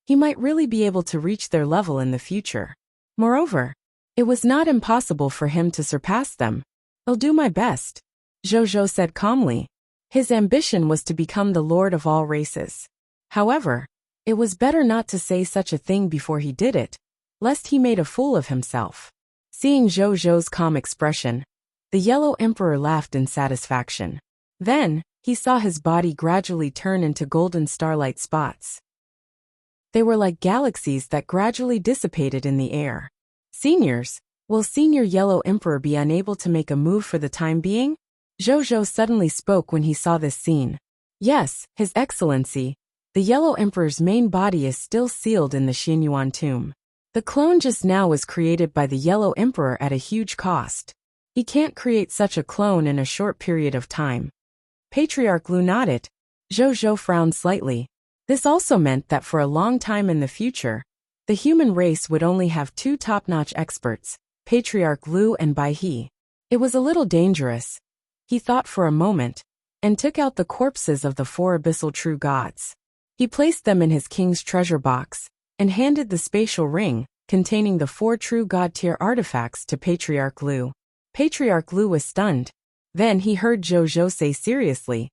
he might really be able to reach their level in the future. Moreover, it was not impossible for him to surpass them. I'll do my best, Zhou Zhou said calmly. His ambition was to become the lord of all races. However, it was better not to say such a thing before he did it, lest he made a fool of himself. Seeing Zhou Zhou's calm expression, the Yellow Emperor laughed in satisfaction. Then, he saw his body gradually turn into golden starlight spots. They were like galaxies that gradually dissipated in the air. Seniors, will Senior Yellow Emperor be unable to make a move for the time being? Zhou Zhou suddenly spoke when he saw this scene. Yes, His Excellency, the Yellow Emperor's main body is still sealed in the Xinyuan tomb. The clone just now was created by the Yellow Emperor at a huge cost. He can't create such a clone in a short period of time. Patriarch Lu nodded. Zhou Zhou frowned slightly. This also meant that for a long time in the future, the human race would only have two top-notch experts, Patriarch Lu and Bai He. It was a little dangerous. He thought for a moment, and took out the corpses of the four abyssal true gods. He placed them in his king's treasure box, and handed the spatial ring, containing the four true god-tier artifacts to Patriarch Lu. Patriarch Lu was stunned. Then he heard Zhou Zhou say seriously,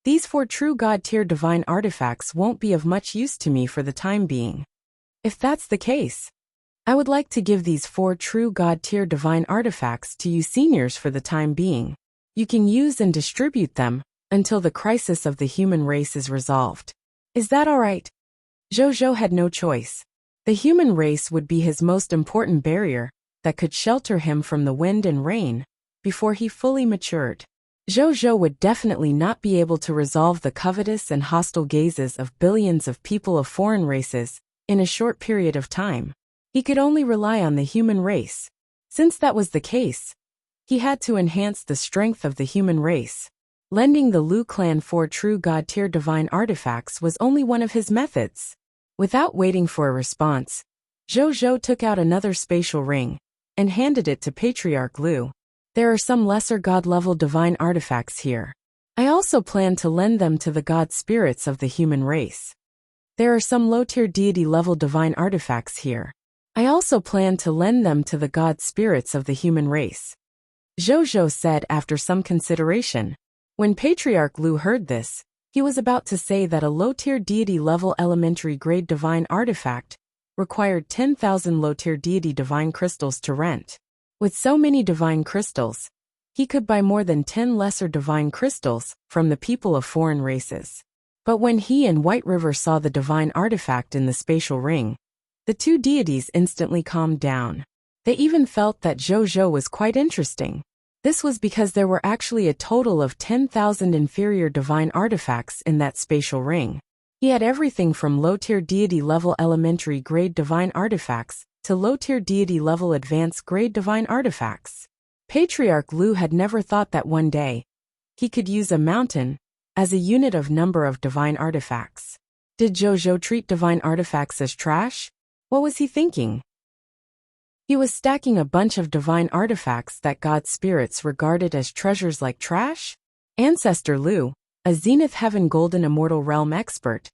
these four true god-tier divine artifacts won't be of much use to me for the time being. If that's the case, I would like to give these four true god-tier divine artifacts to you seniors for the time being. You can use and distribute them until the crisis of the human race is resolved. Is that all right? Zhou Zhou had no choice. The human race would be his most important barrier that could shelter him from the wind and rain before he fully matured. Zhou Zhou would definitely not be able to resolve the covetous and hostile gazes of billions of people of foreign races in a short period of time. He could only rely on the human race. Since that was the case, he had to enhance the strength of the human race. Lending the Lu clan four true god-tier divine artifacts was only one of his methods. Without waiting for a response, Zhou Zhou took out another spatial ring and handed it to Patriarch Lu. There are some lesser god-level divine artifacts here. I also plan to lend them to the god spirits of the human race. There are some low-tier deity-level divine artifacts here. I also plan to lend them to the god spirits of the human race, Zhou Zhou said after some consideration. When Patriarch Lu heard this, he was about to say that a low-tier deity-level elementary-grade divine artifact required 10,000 low-tier deity divine crystals to rent. With so many divine crystals, he could buy more than 10 lesser divine crystals from the people of foreign races. But when he and White River saw the divine artifact in the spatial ring, the two deities instantly calmed down. They even felt that Zhou Zhou was quite interesting. This was because there were actually a total of 10,000 inferior divine artifacts in that spatial ring. He had everything from low-tier deity-level elementary-grade divine artifacts to low-tier deity-level advanced-grade divine artifacts. Patriarch Lu had never thought that one day he could use a mountain as a unit of number of divine artifacts. Did Zhou Zhou treat divine artifacts as trash? What was he thinking? He was stacking a bunch of divine artifacts that god spirits regarded as treasures like trash? Ancestor Lu, a Zenith Heaven Golden Immortal Realm expert,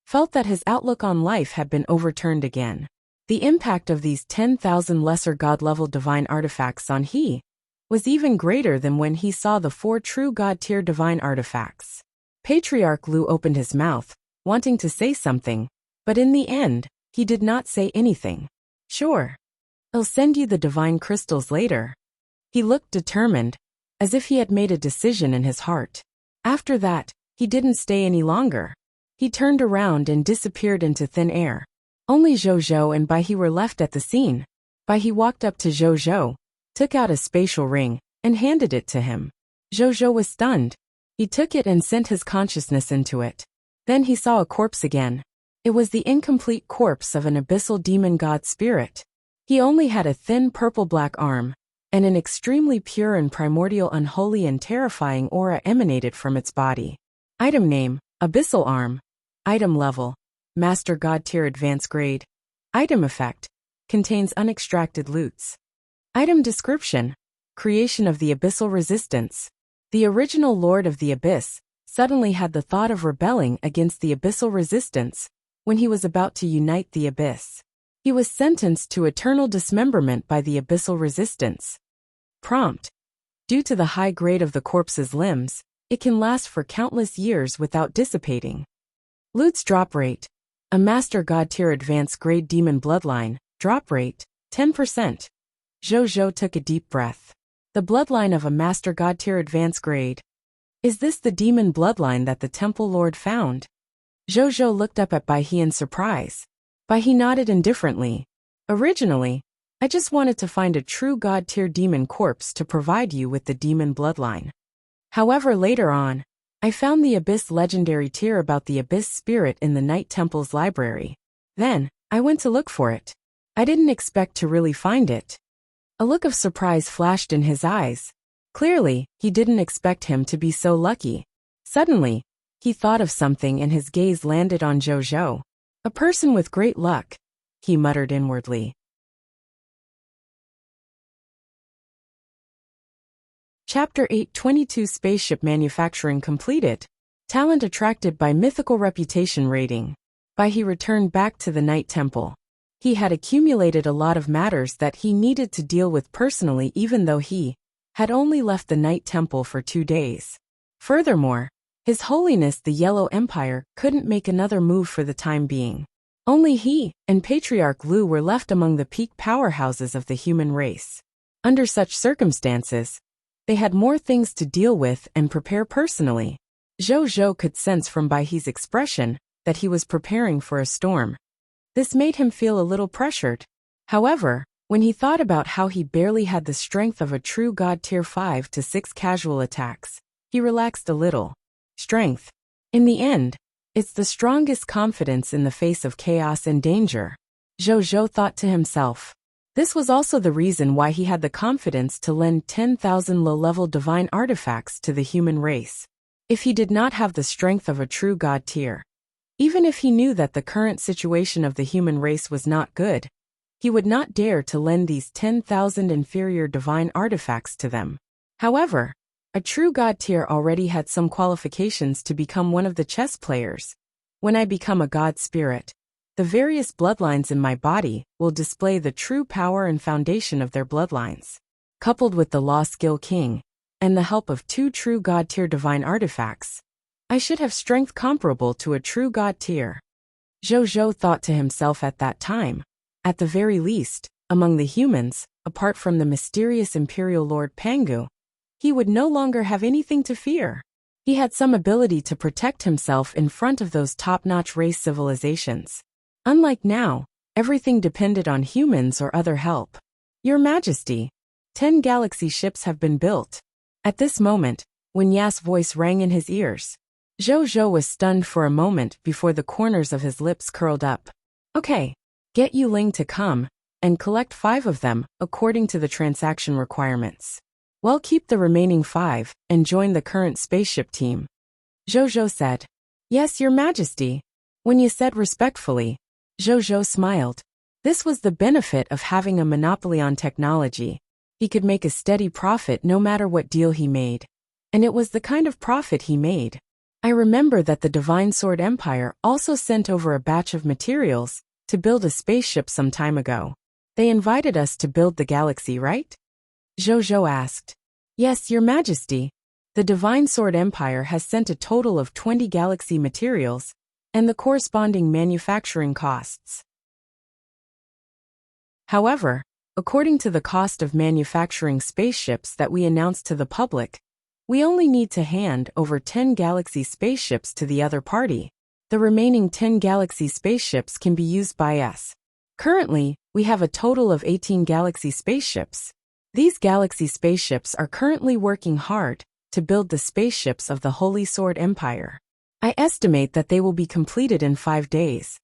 felt that his outlook on life had been overturned again. The impact of these 10,000 lesser god-level divine artifacts on he was even greater than when he saw the 4 true God-tier divine artifacts. Patriarch Lu opened his mouth, wanting to say something, but in the end, he did not say anything. Sure. I'll send you the divine crystals later. He looked determined, as if he had made a decision in his heart. After that, he didn't stay any longer. He turned around and disappeared into thin air. Only Zhou and Bai He were left at the scene. Bai He walked up to Zhou, took out a spatial ring, and handed it to him. Zhou was stunned. He took it and sent his consciousness into it. Then he saw a corpse again. It was the incomplete corpse of an abyssal demon god spirit. He only had a thin purple-black arm, and an extremely pure and primordial unholy and terrifying aura emanated from its body. Item name, Abyssal Arm. Item level, Master God Tier Advanced Grade. Item effect, contains unextracted loots. Item description, creation of the Abyssal Resistance. The original Lord of the Abyss suddenly had the thought of rebelling against the Abyssal Resistance when he was about to unite the Abyss. He was sentenced to eternal dismemberment by the Abyssal Resistance. Prompt. Due to the high grade of the corpse's limbs, it can last for countless years without dissipating. Loot's drop rate. A Master God Tier Advanced Grade Demon Bloodline, drop rate, 10%. Zhou took a deep breath. The bloodline of a Master God Tier Advanced Grade. Is this the demon bloodline that the Temple Lord found? Zhou looked up at Bai He in surprise. Bai He nodded indifferently. Originally, I just wanted to find a true God-tier demon corpse to provide you with the demon bloodline. However, later on, I found the Abyss legendary tier about the Abyss spirit in the Night Temple's library. Then, I went to look for it. I didn't expect to really find it. A look of surprise flashed in his eyes. Clearly, he didn't expect him to be so lucky. Suddenly, he thought of something and his gaze landed on Zhou. A person with great luck, he muttered inwardly. Chapter 822 Spaceship Manufacturing Completed. Talent attracted by mythical reputation rating. Bai He returned back to the Night Temple. He had accumulated a lot of matters that he needed to deal with personally even though he had only left the Night Temple for 2 days. Furthermore, His Holiness the Yellow Empire couldn't make another move for the time being. Only he and Patriarch Lu were left among the peak powerhouses of the human race. Under such circumstances, they had more things to deal with and prepare personally. Zhou could sense from Bai He's expression that he was preparing for a storm. This made him feel a little pressured. However, when he thought about how he barely had the strength of a true God Tier 5 to 6 casual attacks, he relaxed a little. Strength. In the end, it's the strongest confidence in the face of chaos and danger. Zhou thought to himself. This was also the reason why he had the confidence to lend 10,000 low-level divine artifacts to the human race. If he did not have the strength of a true God tier, even if he knew that the current situation of the human race was not good, he would not dare to lend these 10,000 inferior divine artifacts to them. However, a true God tier already had some qualifications to become one of the chess players. When I become a God spirit, the various bloodlines in my body will display the true power and foundation of their bloodlines. Coupled with the Law Skill King, and the help of 2 true God tier divine artifacts, I should have strength comparable to a true God tier. Zhou thought to himself at that time. At the very least, among the humans, apart from the mysterious Imperial Lord Pangu, he would no longer have anything to fear. He had some ability to protect himself in front of those top-notch race civilizations. Unlike now, everything depended on humans or other help. Your Majesty, 10 galaxy ships have been built. At this moment, when Ya's voice rang in his ears, Zhou was stunned for a moment before the corners of his lips curled up. Okay, get Yu Ling to come, and collect 5 of them, according to the transaction requirements. Well, keep the remaining 5, and join the current spaceship team. Zhou said. Yes, Your Majesty. When you said respectfully, Zhou smiled. This was the benefit of having a monopoly on technology. He could make a steady profit no matter what deal he made. And it was the kind of profit he made. I remember that the Divine Sword Empire also sent over a batch of materials to build a spaceship some time ago. They invited us to build the galaxy, right? Zhou asked. Yes, Your Majesty. The Divine Sword Empire has sent a total of 20 galaxy materials, and the corresponding manufacturing costs. However, according to the cost of manufacturing spaceships that we announced to the public, we only need to hand over 10 galaxy spaceships to the other party. The remaining 10 galaxy spaceships can be used by us. Currently, we have a total of 18 galaxy spaceships. These galaxy spaceships are currently working hard to build the spaceships of the Holy Sword Empire. I estimate that they will be completed in 5 days.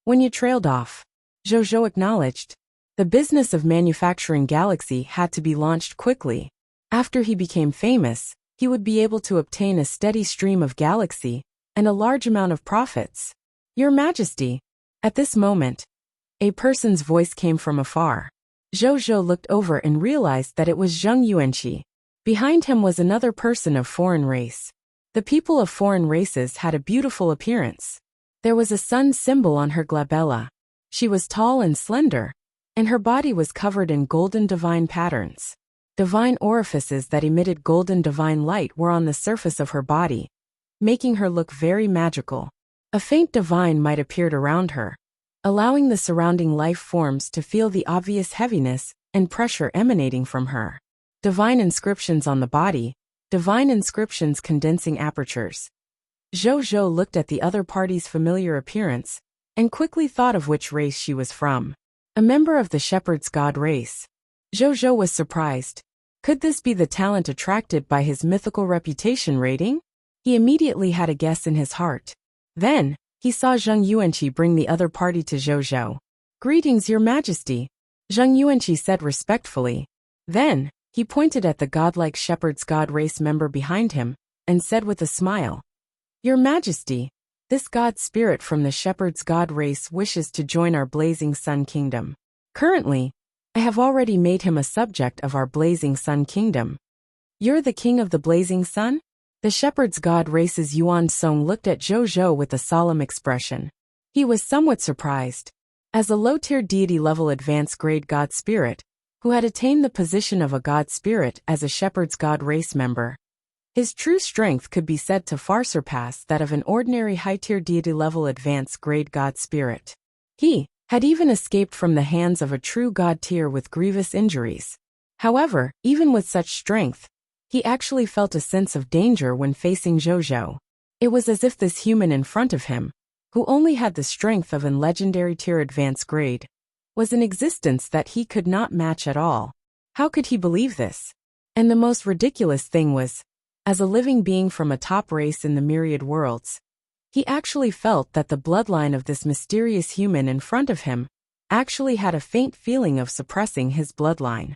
When you trailed off, Zhou acknowledged, the business of manufacturing Galaxy had to be launched quickly. After he became famous, he would be able to obtain a steady stream of Galaxy and a large amount of profits. Your Majesty. At this moment, a person's voice came from afar. Zhou looked over and realized that it was Zheng Yuanqi. Behind him was another person of foreign race. The people of foreign races had a beautiful appearance. There was a sun symbol on her glabella. She was tall and slender, and her body was covered in golden divine patterns. Divine orifices that emitted golden divine light were on the surface of her body, making her look very magical. A faint divine might appeared around her, allowing the surrounding life forms to feel the obvious heaviness and pressure emanating from her. Divine inscriptions on the body, divine inscriptions condensing apertures. Zhou looked at the other party's familiar appearance and quickly thought of which race she was from. A member of the Shepherd's God race. Zhou was surprised. Could this be the talent attracted by his mythical reputation rating? He immediately had a guess in his heart. Then, he saw Zheng Yuanqi bring the other party to Zhou. Greetings, Your Majesty, Zheng Yuanqi said respectfully. Then, he pointed at the godlike Shepherd's God race member behind him and said with a smile, Your Majesty, this god spirit from the Shepherd's God race wishes to join our Blazing Sun Kingdom. Currently, I have already made him a subject of our Blazing Sun Kingdom. You're the king of the Blazing Sun? The Shepherd's God race's Yuan Song looked at Zhou with a solemn expression. He was somewhat surprised. As a low-tier deity-level advanced-grade god spirit, who had attained the position of a god spirit as a Shepherd's God race member, his true strength could be said to far surpass that of an ordinary high-tier deity-level advanced-grade god spirit. He had even escaped from the hands of a true god tier with grievous injuries. However, even with such strength, he actually felt a sense of danger when facing Zhou. It was as if this human in front of him, who only had the strength of an legendary tier advanced grade, was an existence that he could not match at all. How could he believe this? And the most ridiculous thing was, as a living being from a top race in the myriad worlds, he actually felt that the bloodline of this mysterious human in front of him actually had a faint feeling of suppressing his bloodline.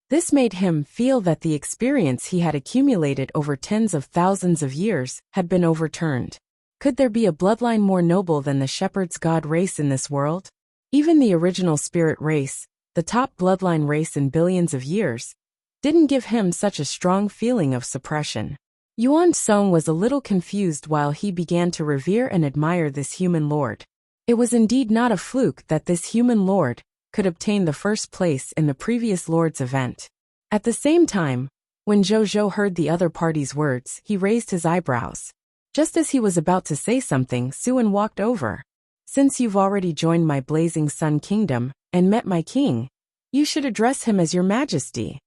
This made him feel that the experience he had accumulated over tens of thousands of years had been overturned. Could there be a bloodline more noble than the Shepherd's God race in this world? Even the original spirit race, the top bloodline race in billions of years, didn't give him such a strong feeling of suppression. Yuan Song was a little confused while he began to revere and admire this human lord. It was indeed not a fluke that this human lord could obtain the first place in the previous lord's event. At the same time, when Zhou heard the other party's words, he raised his eyebrows. Just as he was about to say something, Suan walked over. Since you've already joined my Blazing Sun Kingdom and met my king, you should address him as Your Majesty.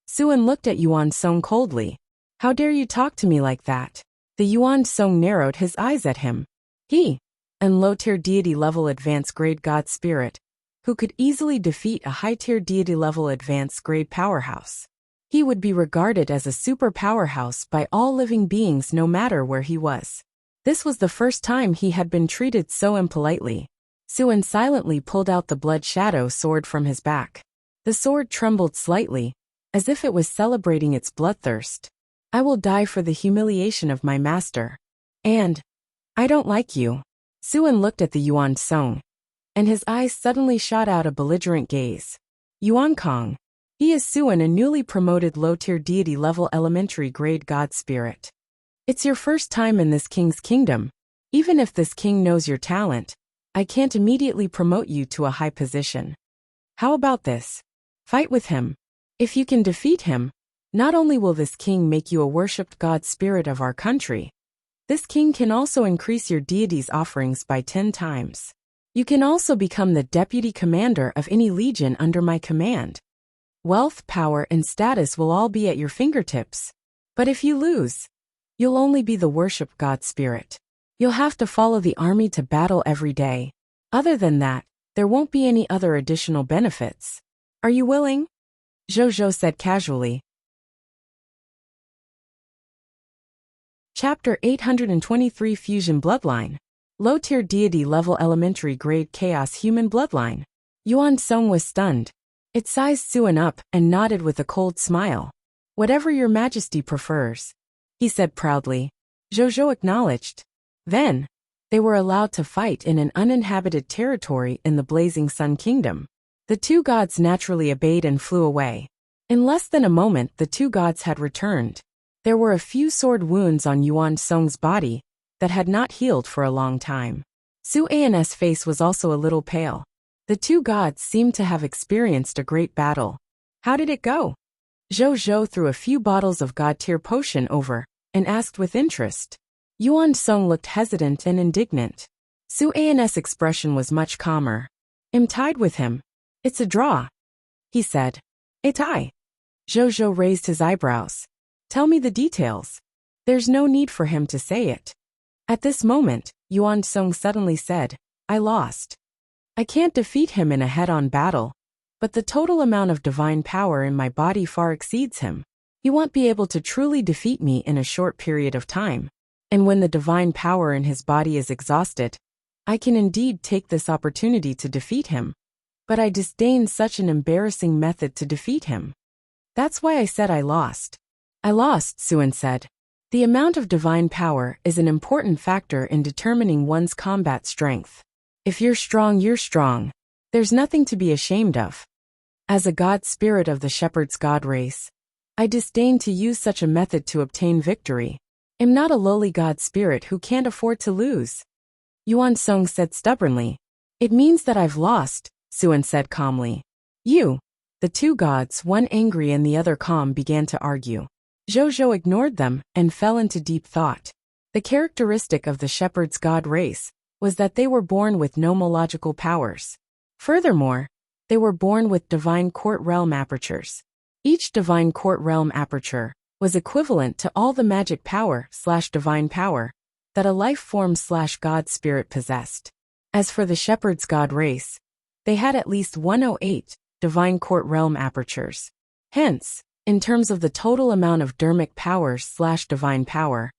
Suan looked at Yuan Song coldly. How dare you talk to me like that? The Yuan Song narrowed his eyes at him. He, an low-tier deity-level advanced-grade god spirit, who could easily defeat a high-tier deity-level advanced-grade powerhouse. He would be regarded as a super powerhouse by all living beings no matter where he was. This was the first time he had been treated so impolitely. Suan silently pulled out the blood shadow sword from his back. The sword trembled slightly, as if it was celebrating its bloodthirst. I will die for the humiliation of my master. And I don't like you. Suan looked at the Yuan Song, and his eyes suddenly shot out a belligerent gaze. Yuan Kong. He is Suan, a newly promoted low-tier deity-level elementary-grade god spirit. It's your first time in this king's kingdom. Even if this king knows your talent, I can't immediately promote you to a high position. How about this? Fight with him. If you can defeat him, not only will this king make you a worshipped god spirit of our country, this king can also increase your deity's offerings by 10 times. You can also become the deputy commander of any legion under my command. Wealth, power, and status will all be at your fingertips. But if you lose, you'll only be the worshipped god spirit. You'll have to follow the army to battle every day. Other than that, there won't be any other additional benefits. Are you willing? Zhou said casually. Chapter 823 Fusion Bloodline. Low-tier deity level elementary grade chaos human bloodline. Yuan Song was stunned. It sized Suen up and nodded with a cold smile. Whatever your majesty prefers, he said proudly. Zhou acknowledged. Then, they were allowed to fight in an uninhabited territory in the Blazing Sun Kingdom. The two gods naturally obeyed and flew away. In less than a moment the two gods had returned. There were a few sword wounds on Yuan Song's body that had not healed for a long time. Su An's face was also a little pale. The two gods seemed to have experienced a great battle. How did it go? Zhou threw a few bottles of god-tier potion over and asked with interest. Yuan Song looked hesitant and indignant. Su An's expression was much calmer. I'm tied with him. It's a draw, he said. A tie? Zhou raised his eyebrows. Tell me the details. There's no need for him to say it. At this moment, Yuan Song suddenly said, I lost. I can't defeat him in a head-on battle, but the total amount of divine power in my body far exceeds him. He won't be able to truly defeat me in a short period of time. And when the divine power in his body is exhausted, I can indeed take this opportunity to defeat him. But I disdain such an embarrassing method to defeat him. That's why I said I lost. I lost, Suen said. The amount of divine power is an important factor in determining one's combat strength. If you're strong, you're strong. There's nothing to be ashamed of. As a god spirit of the shepherd's god race, I disdain to use such a method to obtain victory. I'm not a lowly god spirit who can't afford to lose. Yuan Song said stubbornly. It means that I've lost, Suen said calmly. You. The two gods, one angry and the other calm, began to argue. Zhou ignored them and fell into deep thought. The characteristic of the shepherd's god race was that they were born with nomological powers. Furthermore, they were born with divine court realm apertures. Each divine court realm aperture was equivalent to all the magic power/divine power that a life form/god spirit possessed. As for the shepherd's god race, they had at least 108 divine court realm apertures. Hence, in terms of the total amount of dermic powers/divine power,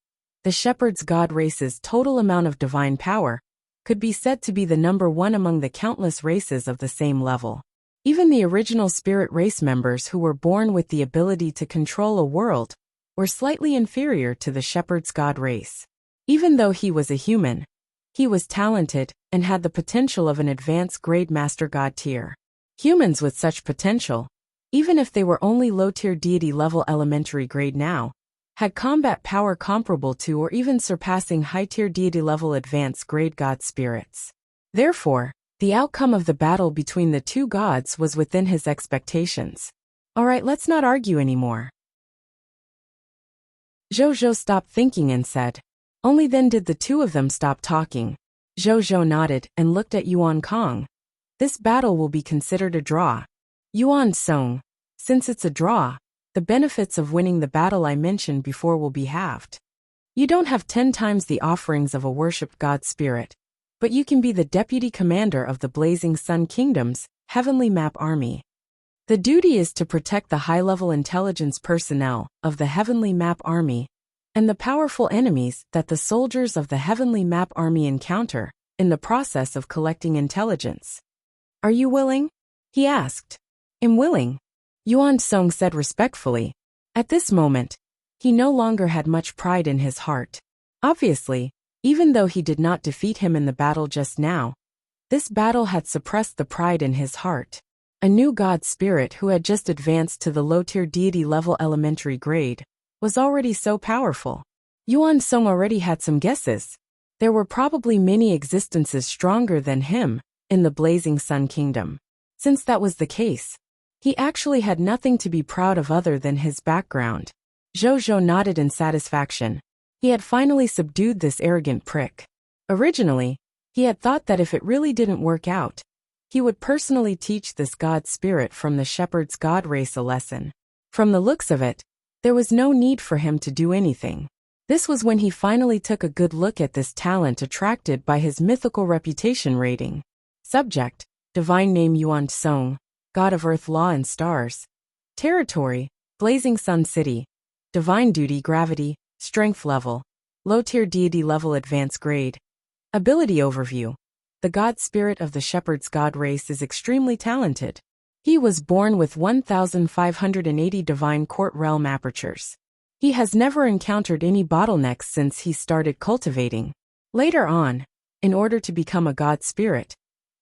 the shepherd's god race's total amount of divine power could be said to be the number one among the countless races of the same level. Even the original spirit race members who were born with the ability to control a world were slightly inferior to the shepherd's god race. Even though he was a human, he was talented and had the potential of an advanced grade master god tier. Humans with such potential, even if they were only low-tier deity level elementary grade now, had combat power comparable to or even surpassing high-tier deity level advanced grade god spirits. Therefore, the outcome of the battle between the two gods was within his expectations. Alright, let's not argue anymore. Zhou stopped thinking and said. Only then did the two of them stop talking. Zhou nodded and looked at Yuan Kong. This battle will be considered a draw. Yuan Song, since it's a draw, the benefits of winning the battle I mentioned before will be halved. You don't have 10 times the offerings of a worshipped god spirit, but you can be the deputy commander of the Blazing Sun Kingdom's Heavenly Map Army. The duty is to protect the high-level intelligence personnel of the Heavenly Map Army and the powerful enemies that the soldiers of the Heavenly Map Army encounter in the process of collecting intelligence. Are you willing? He asked. I'm willing, Yuan Song said respectfully. At this moment, he no longer had much pride in his heart. Obviously, even though he did not defeat him in the battle just now, this battle had suppressed the pride in his heart. A new god spirit who had just advanced to the low-tier deity level elementary grade was already so powerful. Yuan Song already had some guesses. There were probably many existences stronger than him in the Blazing Sun Kingdom. Since that was the case, He actually had nothing to be proud of other than his background. Zhou nodded in satisfaction. He had finally subdued this arrogant prick. Originally, he had thought that if it really didn't work out, he would personally teach this god spirit from the shepherd's god race a lesson. From the looks of it, there was no need for him to do anything. This was when he finally took a good look at this talent attracted by his mythical reputation rating. Subject: Divine name Yuan Song, God of Earth, Law and Stars. Territory: Blazing Sun City. Divine duty: Gravity. Strength level: Low-tier deity level, Advanced grade. Ability overview: The god spirit of the shepherd's god race is extremely talented. He was born with 1,580 divine court realm apertures. He has never encountered any bottlenecks since he started cultivating. Later on, in order to become a god spirit,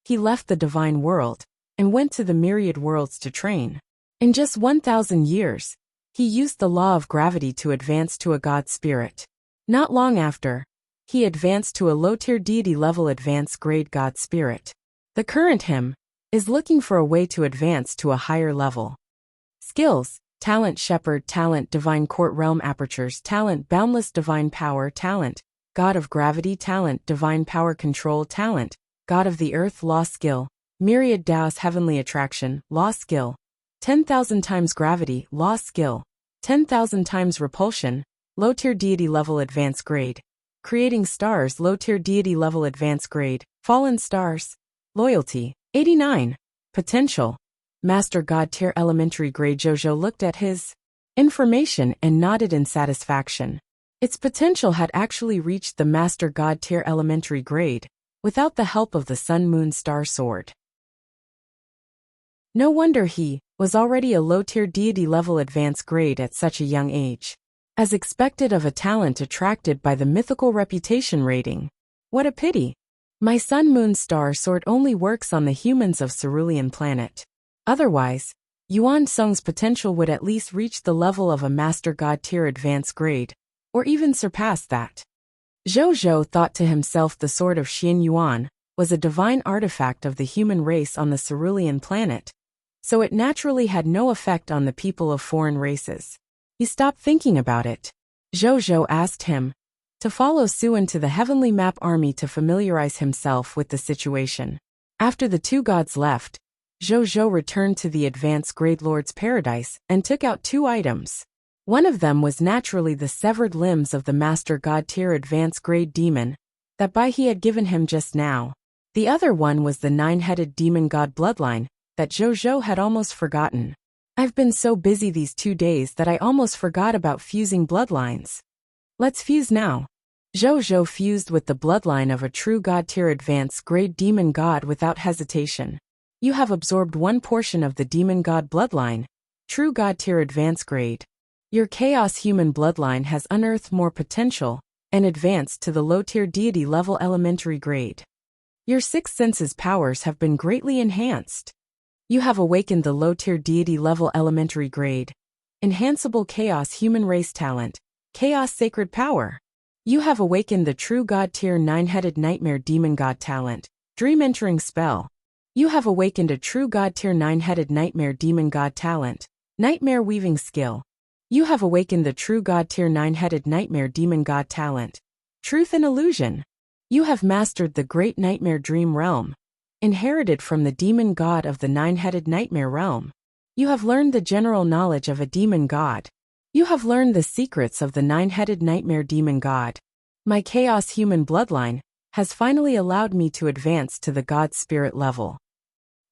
he left the divine world and went to the myriad worlds to train. In just 1,000 years, he used the law of gravity to advance to a god spirit. Not long after, he advanced to a low-tier deity level advanced grade god spirit. The current him is looking for a way to advance to a higher level. Skills: Talent Shepherd, Talent Divine Court Realm Apertures, Talent Boundless Divine Power, Talent God of Gravity, Talent Divine Power Control, Talent God of the Earth, Law Skill, Myriad Daos Heavenly Attraction, Law Skill, 10,000 times Gravity, Law Skill, 10,000 times Repulsion, Low-tier Deity Level Advanced Grade, Creating Stars, Low-tier Deity Level Advanced Grade, Fallen Stars, Loyalty, 89, Potential, Master God Tier Elementary Grade. Zhou looked at his information and nodded in satisfaction. Its potential had actually reached the Master God Tier Elementary Grade, without the help of the Sun Moon Star Sword. No wonder he was already a low-tier deity level advanced grade at such a young age. As expected of a talent attracted by the mythical reputation rating. What a pity. My Sun Moon Star Sword only works on the humans of Cerulean Planet. Otherwise, Yuan Song's potential would at least reach the level of a Master God Tier advanced grade, or even surpass that. Zhou thought to himself the sword of Xian Yuan was a divine artifact of the human race on the Cerulean Planet, so it naturally had no effect on the people of foreign races. He stopped thinking about it. Zhou asked him to follow Suan to the Heavenly Map Army to familiarize himself with the situation. After the two gods left, Zhou returned to the Advanced Grade Lord's Paradise and took out two items. One of them was naturally the severed limbs of the Master God Tier Advanced Grade Demon that Bai He had given him just now. The other one was the nine-headed demon god bloodline that Zhou had almost forgotten. I've been so busy these 2 days that I almost forgot about fusing bloodlines. Let's fuse now. Zhou fused with the bloodline of a true god tier advanced grade demon god without hesitation. You have absorbed one portion of the demon god bloodline, true god tier advanced grade. Your chaos human bloodline has unearthed more potential and advanced to the low tier deity level elementary grade. Your sixth senses powers have been greatly enhanced. You have awakened the low-tier deity level elementary grade. Enhanceable chaos human race talent. Chaos sacred power. You have awakened the true god tier nine-headed nightmare demon god talent. Dream entering spell. You have awakened a true god tier nine-headed nightmare demon god talent. Nightmare weaving skill. You have awakened the true god tier nine-headed nightmare demon god talent. Truth and illusion. You have mastered the great nightmare dream realm. Inherited from the demon god of the nine-headed nightmare realm. You have learned the general knowledge of a demon god. You have learned the secrets of the nine-headed nightmare demon god. My chaos human bloodline has finally allowed me to advance to the god spirit level.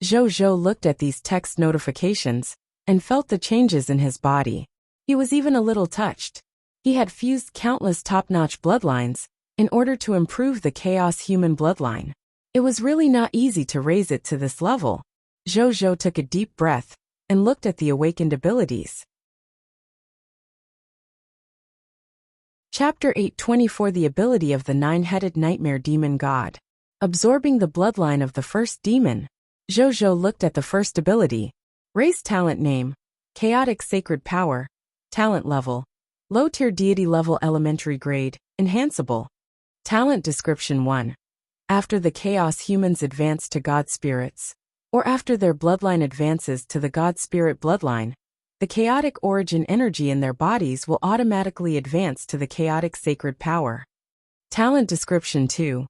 Zhou looked at these text notifications and felt the changes in his body. He was even a little touched. He had fused countless top-notch bloodlines in order to improve the chaos human bloodline. It was really not easy to raise it to this level. Zhou took a deep breath and looked at the awakened abilities. Chapter 824 The ability of the nine-headed nightmare demon god. Absorbing the bloodline of the first demon. Zhou looked at the first ability. Race talent name. Chaotic sacred power. Talent level. Low-tier deity level elementary grade. Enhanceable. Talent description 1. After the chaos humans advance to god spirits, or after their bloodline advances to the God Spirit bloodline, the chaotic origin energy in their bodies will automatically advance to the chaotic sacred power. Talent description 2.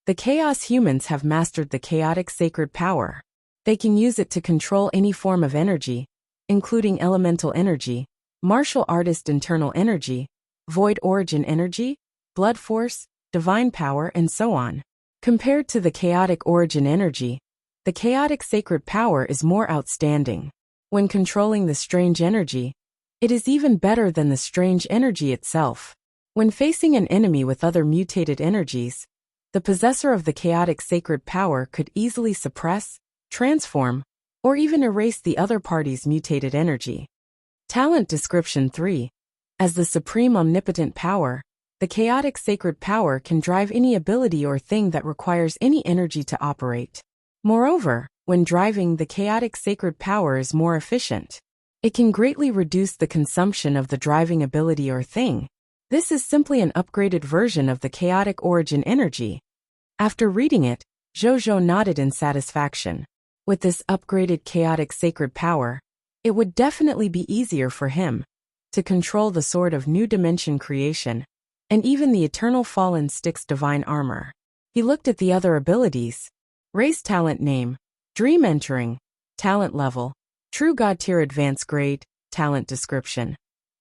The chaos humans have mastered the chaotic sacred power. They can use it to control any form of energy, including elemental energy, martial artist internal energy, void origin energy, blood force, divine power, and so on. Compared to the chaotic origin energy, the chaotic sacred power is more outstanding. When controlling the strange energy, it is even better than the strange energy itself. When facing an enemy with other mutated energies, the possessor of the chaotic sacred power could easily suppress, transform, or even erase the other party's mutated energy. Talent description 3. As the supreme omnipotent power, the chaotic sacred power can drive any ability or thing that requires any energy to operate. Moreover, when driving, the chaotic sacred power is more efficient. It can greatly reduce the consumption of the driving ability or thing. This is simply an upgraded version of the chaotic origin energy. After reading it, Zhou nodded in satisfaction. With this upgraded chaotic sacred power, it would definitely be easier for him to control the sword of new dimension creation, and even the eternal fallen stick's divine armor. He looked at the other abilities. Race talent name, Dream entering, talent level, True God tier advanced grade, talent description.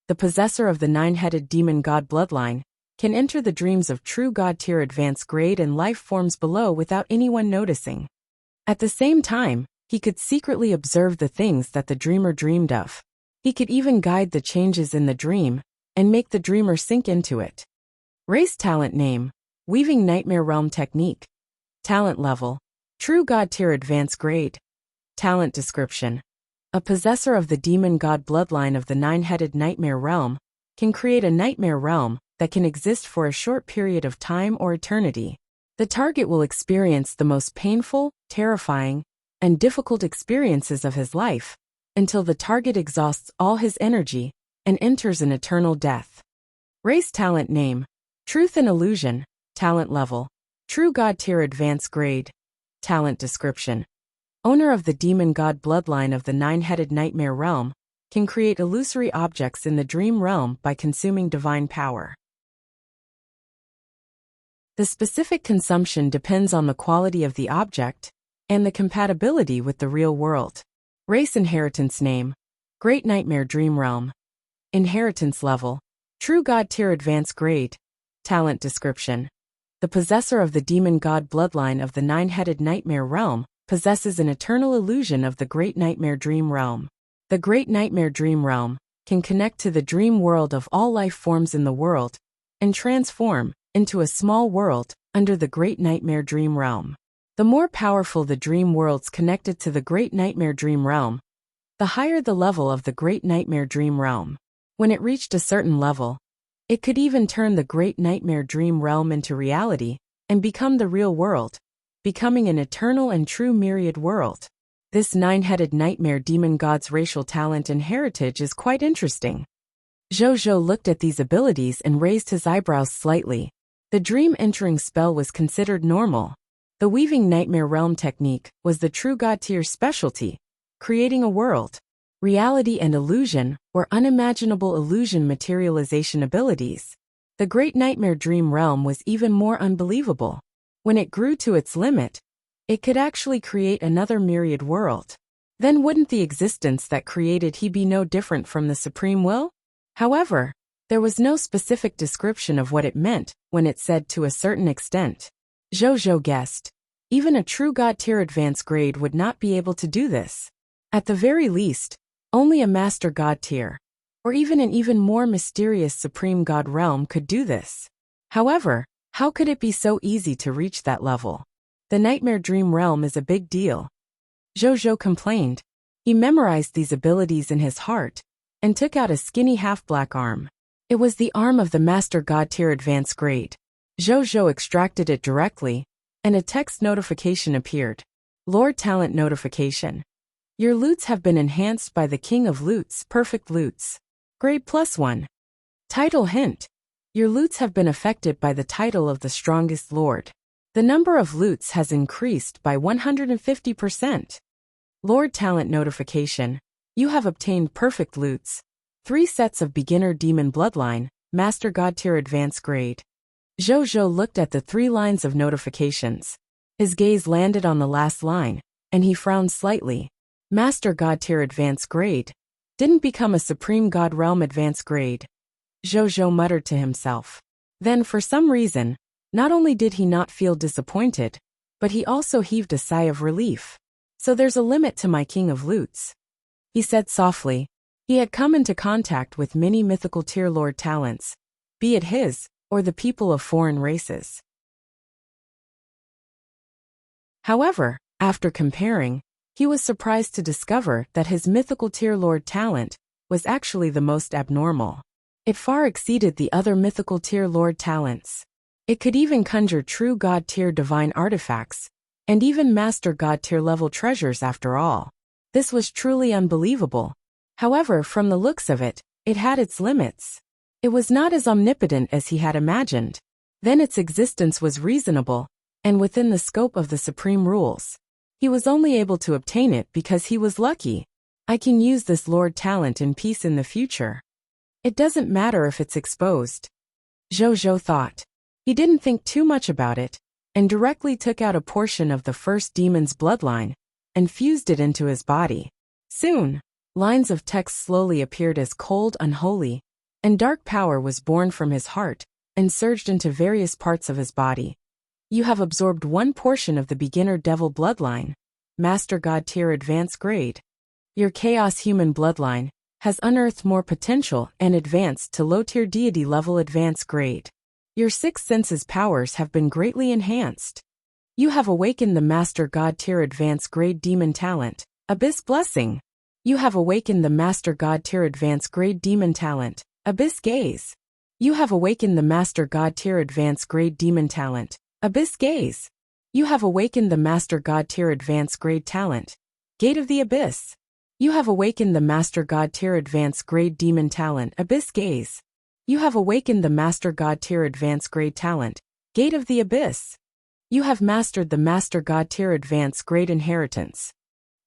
The possessor of the 9-headed demon god bloodline can enter the dreams of True God tier advanced grade and life forms below without anyone noticing. At the same time, he could secretly observe the things that the dreamer dreamed of. He could even guide the changes in the dream and make the dreamer sink into it. Race talent name, Weaving Nightmare Realm technique. Talent level, True God tier advanced grade. Talent description. A possessor of the demon god bloodline of the 9-headed nightmare realm can create a nightmare realm that can exist for a short period of time or eternity. The target will experience the most painful, terrifying, and difficult experiences of his life until the target exhausts all his energy and enters an eternal death. Race talent name, Truth and Illusion, talent level, True God tier advanced grade. Talent description. Owner of the demon god bloodline of the 9-headed nightmare realm can create illusory objects in the dream realm by consuming divine power. The specific consumption depends on the quality of the object and the compatibility with the real world. Race inheritance name, Great Nightmare Dream Realm. Inheritance level, True God tier advanced grade. Talent description. The possessor of the demon god bloodline of the 9-headed nightmare realm possesses an eternal illusion of the Great Nightmare Dream Realm. The Great Nightmare Dream Realm can connect to the dream world of all life forms in the world and transform into a small world under the Great Nightmare Dream Realm. The more powerful the dream worlds connected to the Great Nightmare Dream Realm, the higher the level of the Great Nightmare Dream Realm. When it reached a certain level, it could even turn the Great Nightmare Dream Realm into reality and become the real world, becoming an eternal and true myriad world. This 9-headed nightmare demon god's racial talent and heritage is quite interesting. Zhou looked at these abilities and raised his eyebrows slightly. The dream entering spell was considered normal. The Weaving Nightmare Realm technique was the True God tier specialty, creating a world, reality and illusion, or unimaginable illusion materialization abilities. The Great Nightmare Dream Realm was even more unbelievable. When it grew to its limit, it could actually create another myriad world. Then wouldn't the existence that created he be no different from the Supreme Will? However, there was no specific description of what it meant when it said to a certain extent. Zhou guessed. Even a True God tier advanced grade would not be able to do this. At the very least, only a Master God tier, or even an even more mysterious Supreme God realm could do this. However, how could it be so easy to reach that level? The Nightmare Dream Realm is a big deal. Zhou complained. He memorized these abilities in his heart and took out a skinny half-black arm. It was the arm of the Master God tier advanced grade. Zhou extracted it directly, and a text notification appeared. Lord Talent Notification. Your loots have been enhanced by the King of Loots, Perfect Loots. Grade +1. Title hint. Your loots have been affected by the title of the strongest lord. The number of loots has increased by 150%. Lord Talent notification. You have obtained perfect loots. 3 sets of beginner demon bloodline, Master God tier advanced grade. Zhou looked at the 3 lines of notifications. His gaze landed on the last line, and he frowned slightly. Master God tier advanced grade. Didn't become a Supreme God realm advanced grade. Zhou muttered to himself. Then for some reason, not only did he not feel disappointed, but he also heaved a sigh of relief. So there's a limit to my king of loots, he said softly. He had come into contact with many mythical tier lord talents, be it his, or the people of foreign races. However, after comparing, he was surprised to discover that his mythical tier lord talent was actually the most abnormal. It far exceeded the other mythical tier lord talents. It could even conjure true god tier divine artifacts, and even master god tier level treasures after all. This was truly unbelievable. However, from the looks of it, it had its limits. It was not as omnipotent as he had imagined. Then its existence was reasonable, and within the scope of the supreme rules. He was only able to obtain it because he was lucky. I can use this lord talent in peace in the future. It doesn't matter if it's exposed. Zhou thought. He didn't think too much about it, and directly took out a portion of the first demon's bloodline, and fused it into his body. Soon, lines of text slowly appeared as cold, unholy, and dark power was born from his heart, and surged into various parts of his body. You have absorbed 1 portion of the beginner devil bloodline, Master God tier advanced grade. Your chaos human bloodline has unearthed more potential and advanced to low tier deity level advanced grade. Your 6 senses powers have been greatly enhanced. You have awakened the Master God tier advanced grade demon talent, Abyss Blessing. You have awakened the Master God tier advanced grade demon talent, Abyss Gaze. You have awakened the Master God tier advanced grade demon talent, Abyss Gaze. You have awakened the Master God tier advanced grade talent, Gate of the Abyss. You have awakened the Master God tier advanced grade demon talent, Abyss Gaze. You have awakened the Master God tier advanced grade talent, Gate of the Abyss. You have mastered the Master God tier advanced grade inheritance.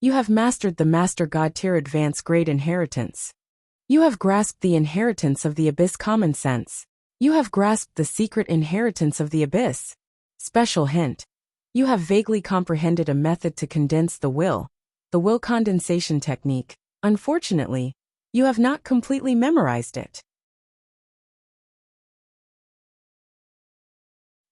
You have mastered the Master God tier advanced grade inheritance. You have grasped the inheritance of the Abyss common sense. You have grasped the secret inheritance of the Abyss. Special hint. You have vaguely comprehended a method to condense the will condensation technique. Unfortunately, you have not completely memorized it.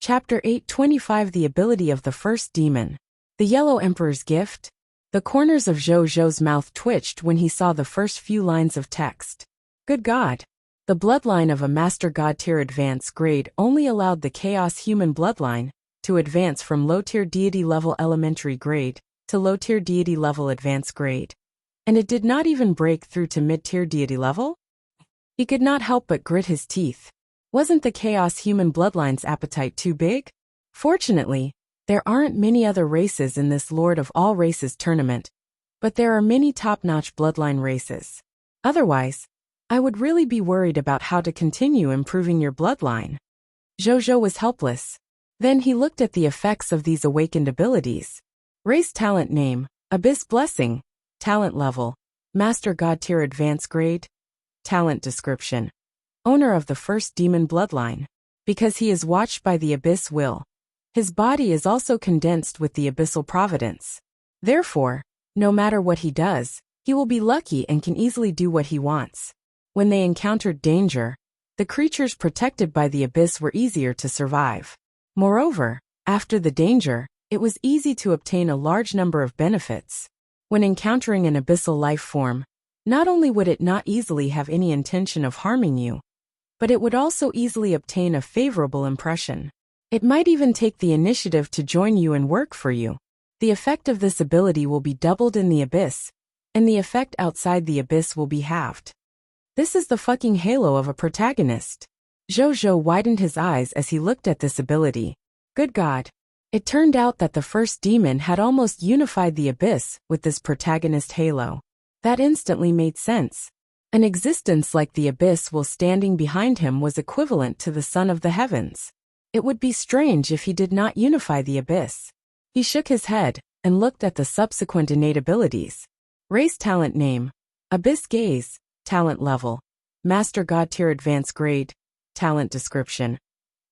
Chapter 825 The Ability of the First Demon. The Yellow Emperor's Gift. The corners of Zhou's mouth twitched when he saw the first few lines of text. Good God! The bloodline of a Master God tier advanced grade only allowed the Chaos human bloodline to advance from low-tier deity level elementary grade to low-tier deity level advanced grade. And it did not even break through to mid-tier deity level? He could not help but grit his teeth. Wasn't the Chaos human bloodline's appetite too big? Fortunately, there aren't many other races in this Lord of All Races tournament, but there are many top-notch bloodline races. Otherwise, I would really be worried about how to continue improving your bloodline. Zhou was helpless. Then he looked at the effects of these awakened abilities. Race talent name, Abyss Blessing. Talent level, Master God tier advanced grade. Talent description. Owner of the first demon bloodline. Because he is watched by the Abyss will. His body is also condensed with the abyssal providence. Therefore, no matter what he does, he will be lucky and can easily do what he wants. When they encountered danger, the creatures protected by the abyss were easier to survive. Moreover, after the danger, it was easy to obtain a large number of benefits. When encountering an abyssal life form, not only would it not easily have any intention of harming you, but it would also easily obtain a favorable impression. It might even take the initiative to join you and work for you. The effect of this ability will be doubled in the abyss, and the effect outside the abyss will be halved. This is the fucking halo of a protagonist. Zhou widened his eyes as he looked at this ability. Good God. It turned out that the first demon had almost unified the abyss with this protagonist halo. That instantly made sense. An existence like the abyss while standing behind him was equivalent to the son of the heavens. It would be strange if he did not unify the abyss. He shook his head, and looked at the subsequent innate abilities. Race talent name: Abyss Gaze, talent level, Master God tier advanced grade, talent description.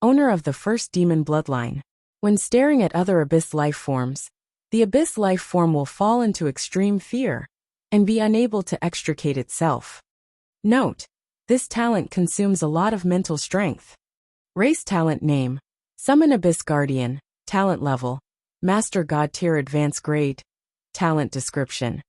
Owner of the first demon bloodline. When staring at other Abyss life forms, the Abyss life form will fall into extreme fear and be unable to extricate itself. Note: this talent consumes a lot of mental strength. Race talent name: Summon Abyss Guardian, talent level, Master God tier advanced grade, talent description.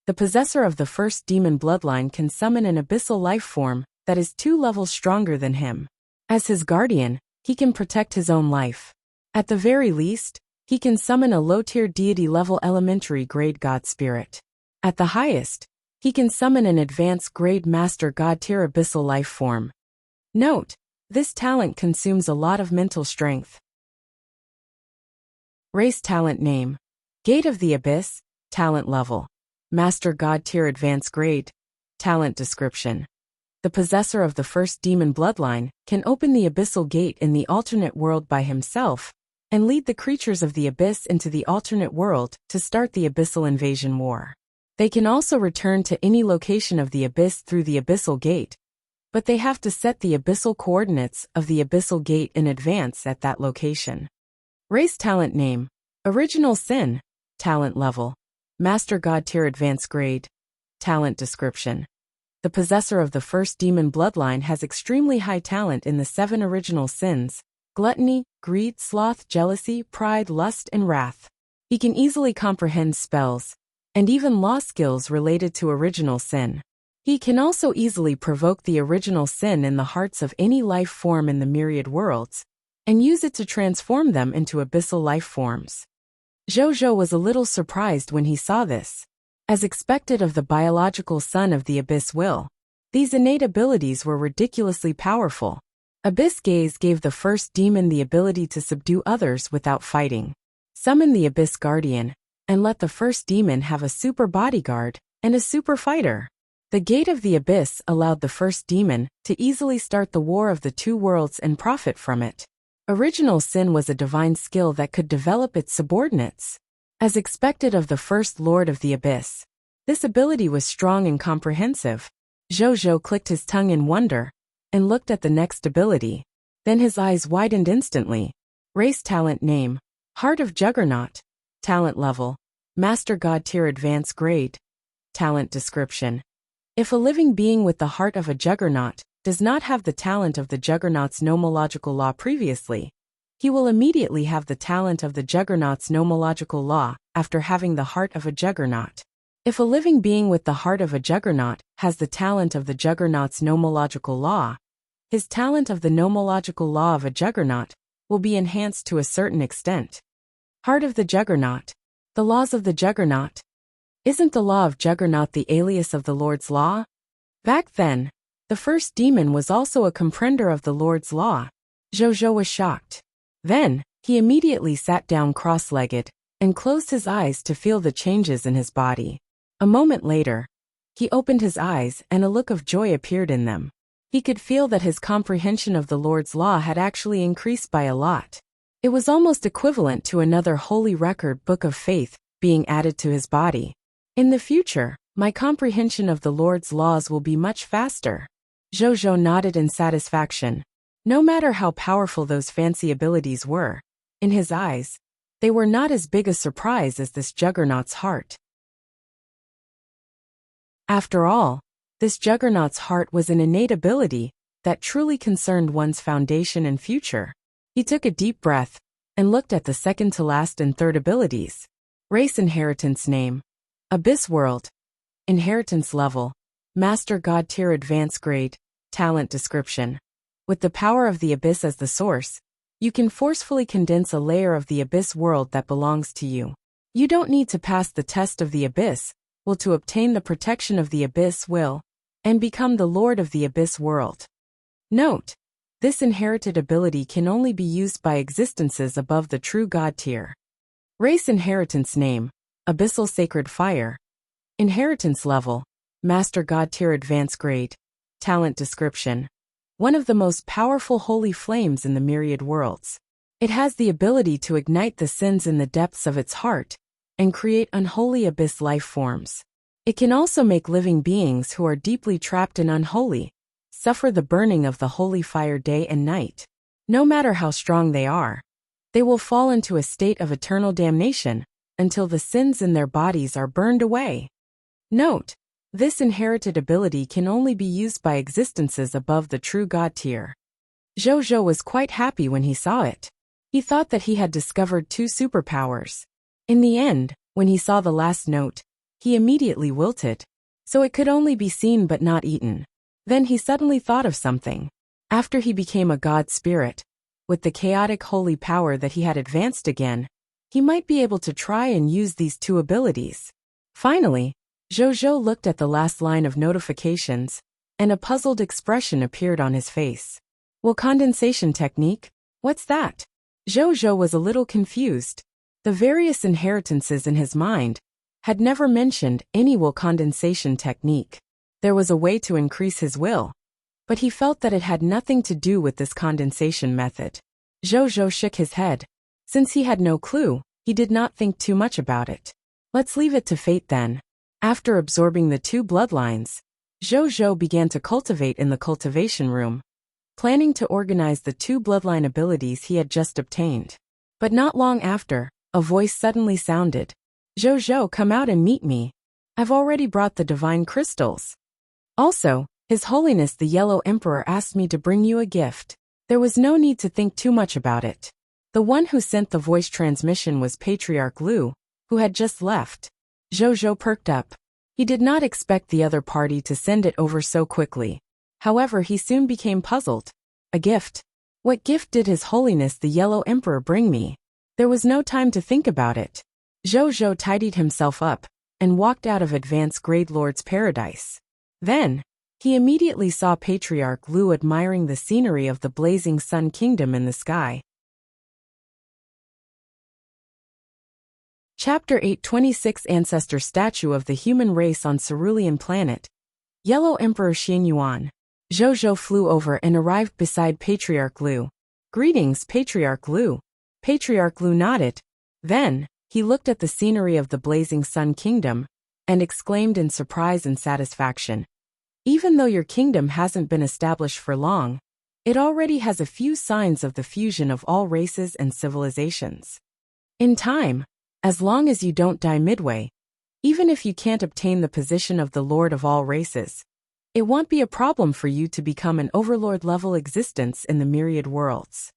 The possessor of the first demon bloodline can summon an abyssal life form that is 2 levels stronger than him. As his guardian, he can protect his own life. At the very least, he can summon a low-tier deity-level elementary grade god spirit. At the highest, he can summon an advanced grade master god tier abyssal life form. Note: this talent consumes a lot of mental strength. Race talent name: Gate of the Abyss, talent level, Master God tier advanced grade, talent description. The possessor of the first demon bloodline can open the abyssal gate in the alternate world by himself and lead the creatures of the abyss into the alternate world to start the abyssal invasion war. They can also return to any location of the abyss through the abyssal gate, but they have to set the abyssal coordinates of the abyssal gate in advance at that location. Race talent name: Original Sin, talent level, Master God tier advanced grade, talent description. The possessor of the first demon bloodline has extremely high talent in the 7 original sins: gluttony, greed, sloth, jealousy, pride, lust, and wrath. He can easily comprehend spells and even law skills related to original sin. He can also easily provoke the original sin in the hearts of any life form in the myriad worlds and use it to transform them into abyssal life forms. Zhou was a little surprised when he saw this. As expected of the biological son of the Abyss Will, these innate abilities were ridiculously powerful. Abyss Gaze gave the first demon the ability to subdue others without fighting, summon the Abyss Guardian, and let the first demon have a super bodyguard and a super fighter. The Gate of the Abyss allowed the first demon to easily start the War of the Two Worlds and profit from it. Original Sin was a divine skill that could develop its subordinates. As expected of the first Lord of the Abyss, this ability was strong and comprehensive. Zhou clicked his tongue in wonder and looked at the next ability. Then his eyes widened instantly. Race talent name: Heart of Juggernaut, talent level, Master God tier advanced grade, talent description. If a living being with the heart of a juggernaut does not have the talent of the Juggernaut's nomological law previously, he will immediately have the talent of the Juggernaut's nomological law after having the heart of a Juggernaut. If a living being with the heart of a Juggernaut has the talent of the Juggernaut's nomological law, his talent of the nomological law of a Juggernaut will be enhanced to a certain extent. Heart of the Juggernaut. The laws of the Juggernaut. Isn't the law of Juggernaut the alias of the Lord's law? Back then, the first demon was also a comprender of the Lord's law. Zhou was shocked. Then, he immediately sat down cross-legged and closed his eyes to feel the changes in his body. A moment later, he opened his eyes and a look of joy appeared in them. He could feel that his comprehension of the Lord's law had actually increased by a lot. It was almost equivalent to another holy record book of faith being added to his body. In the future, my comprehension of the Lord's laws will be much faster. Zhou nodded in satisfaction. No matter how powerful those fancy abilities were, in his eyes, they were not as big a surprise as this Juggernaut's heart. After all, this Juggernaut's heart was an innate ability that truly concerned one's foundation and future. He took a deep breath and looked at the second to last and third abilities. Race inheritance name: Abyss World. Inheritance level: Master God tier advanced grade, talent description. With the power of the Abyss as the source, you can forcefully condense a layer of the Abyss world that belongs to you. You don't need to pass the test of the Abyss will to obtain the protection of the Abyss will and become the Lord of the Abyss world. Note: this inherited ability can only be used by existences above the true God tier. Race inheritance name: Abyssal Sacred Fire. Inheritance level: Master God tier advanced grade, talent description. One of the most powerful holy flames in the myriad worlds. It has the ability to ignite the sins in the depths of its heart and create unholy abyss life forms. It can also make living beings who are deeply trapped in unholy suffer the burning of the holy fire day and night. No matter how strong they are, they will fall into a state of eternal damnation until the sins in their bodies are burned away. Note: this inherited ability can only be used by existences above the true God tier. Zhou was quite happy when he saw it. He thought that he had discovered 2 superpowers. In the end, when he saw the last note, he immediately wilted. So it could only be seen but not eaten. Then he suddenly thought of something. After he became a god spirit, with the chaotic holy power that he had advanced again, he might be able to try and use these 2 abilities. Finally, Zhou looked at the last line of notifications, and a puzzled expression appeared on his face. Will condensation technique? What's that? Zhou was a little confused. The various inheritances in his mind had never mentioned any will condensation technique. There was a way to increase his will, but he felt that it had nothing to do with this condensation method. Zhou shook his head. Since he had no clue, he did not think too much about it. Let's leave it to fate then. After absorbing the 2 bloodlines, Zhou began to cultivate in the cultivation room, planning to organize the 2 bloodline abilities he had just obtained. But not long after, a voice suddenly sounded. Zhou, come out and meet me. I've already brought the divine crystals. Also, His Holiness the Yellow Emperor asked me to bring you a gift. There was no need to think too much about it. The one who sent the voice transmission was Patriarch Lu, who had just left. Zhou perked up. He did not expect the other party to send it over so quickly. However, he soon became puzzled. A gift? What gift did His Holiness the Yellow Emperor bring me? There was no time to think about it. Zhou tidied himself up and walked out of Advanced Grade Lord's Paradise. Then, he immediately saw Patriarch Lu admiring the scenery of the blazing Sun Kingdom in the sky. Chapter 826 Ancestor Statue of the Human Race on Cerulean Planet. Yellow Emperor Xianyuan. Zhou flew over and arrived beside Patriarch Lu. Greetings, Patriarch Lu. Patriarch Lu nodded. Then, he looked at the scenery of the blazing Sun Kingdom and exclaimed in surprise and satisfaction. Even though your kingdom hasn't been established for long, it already has a few signs of the fusion of all races and civilizations. In time, as long as you don't die midway, even if you can't obtain the position of the Lord of all races, it won't be a problem for you to become an overlord-level existence in the myriad worlds.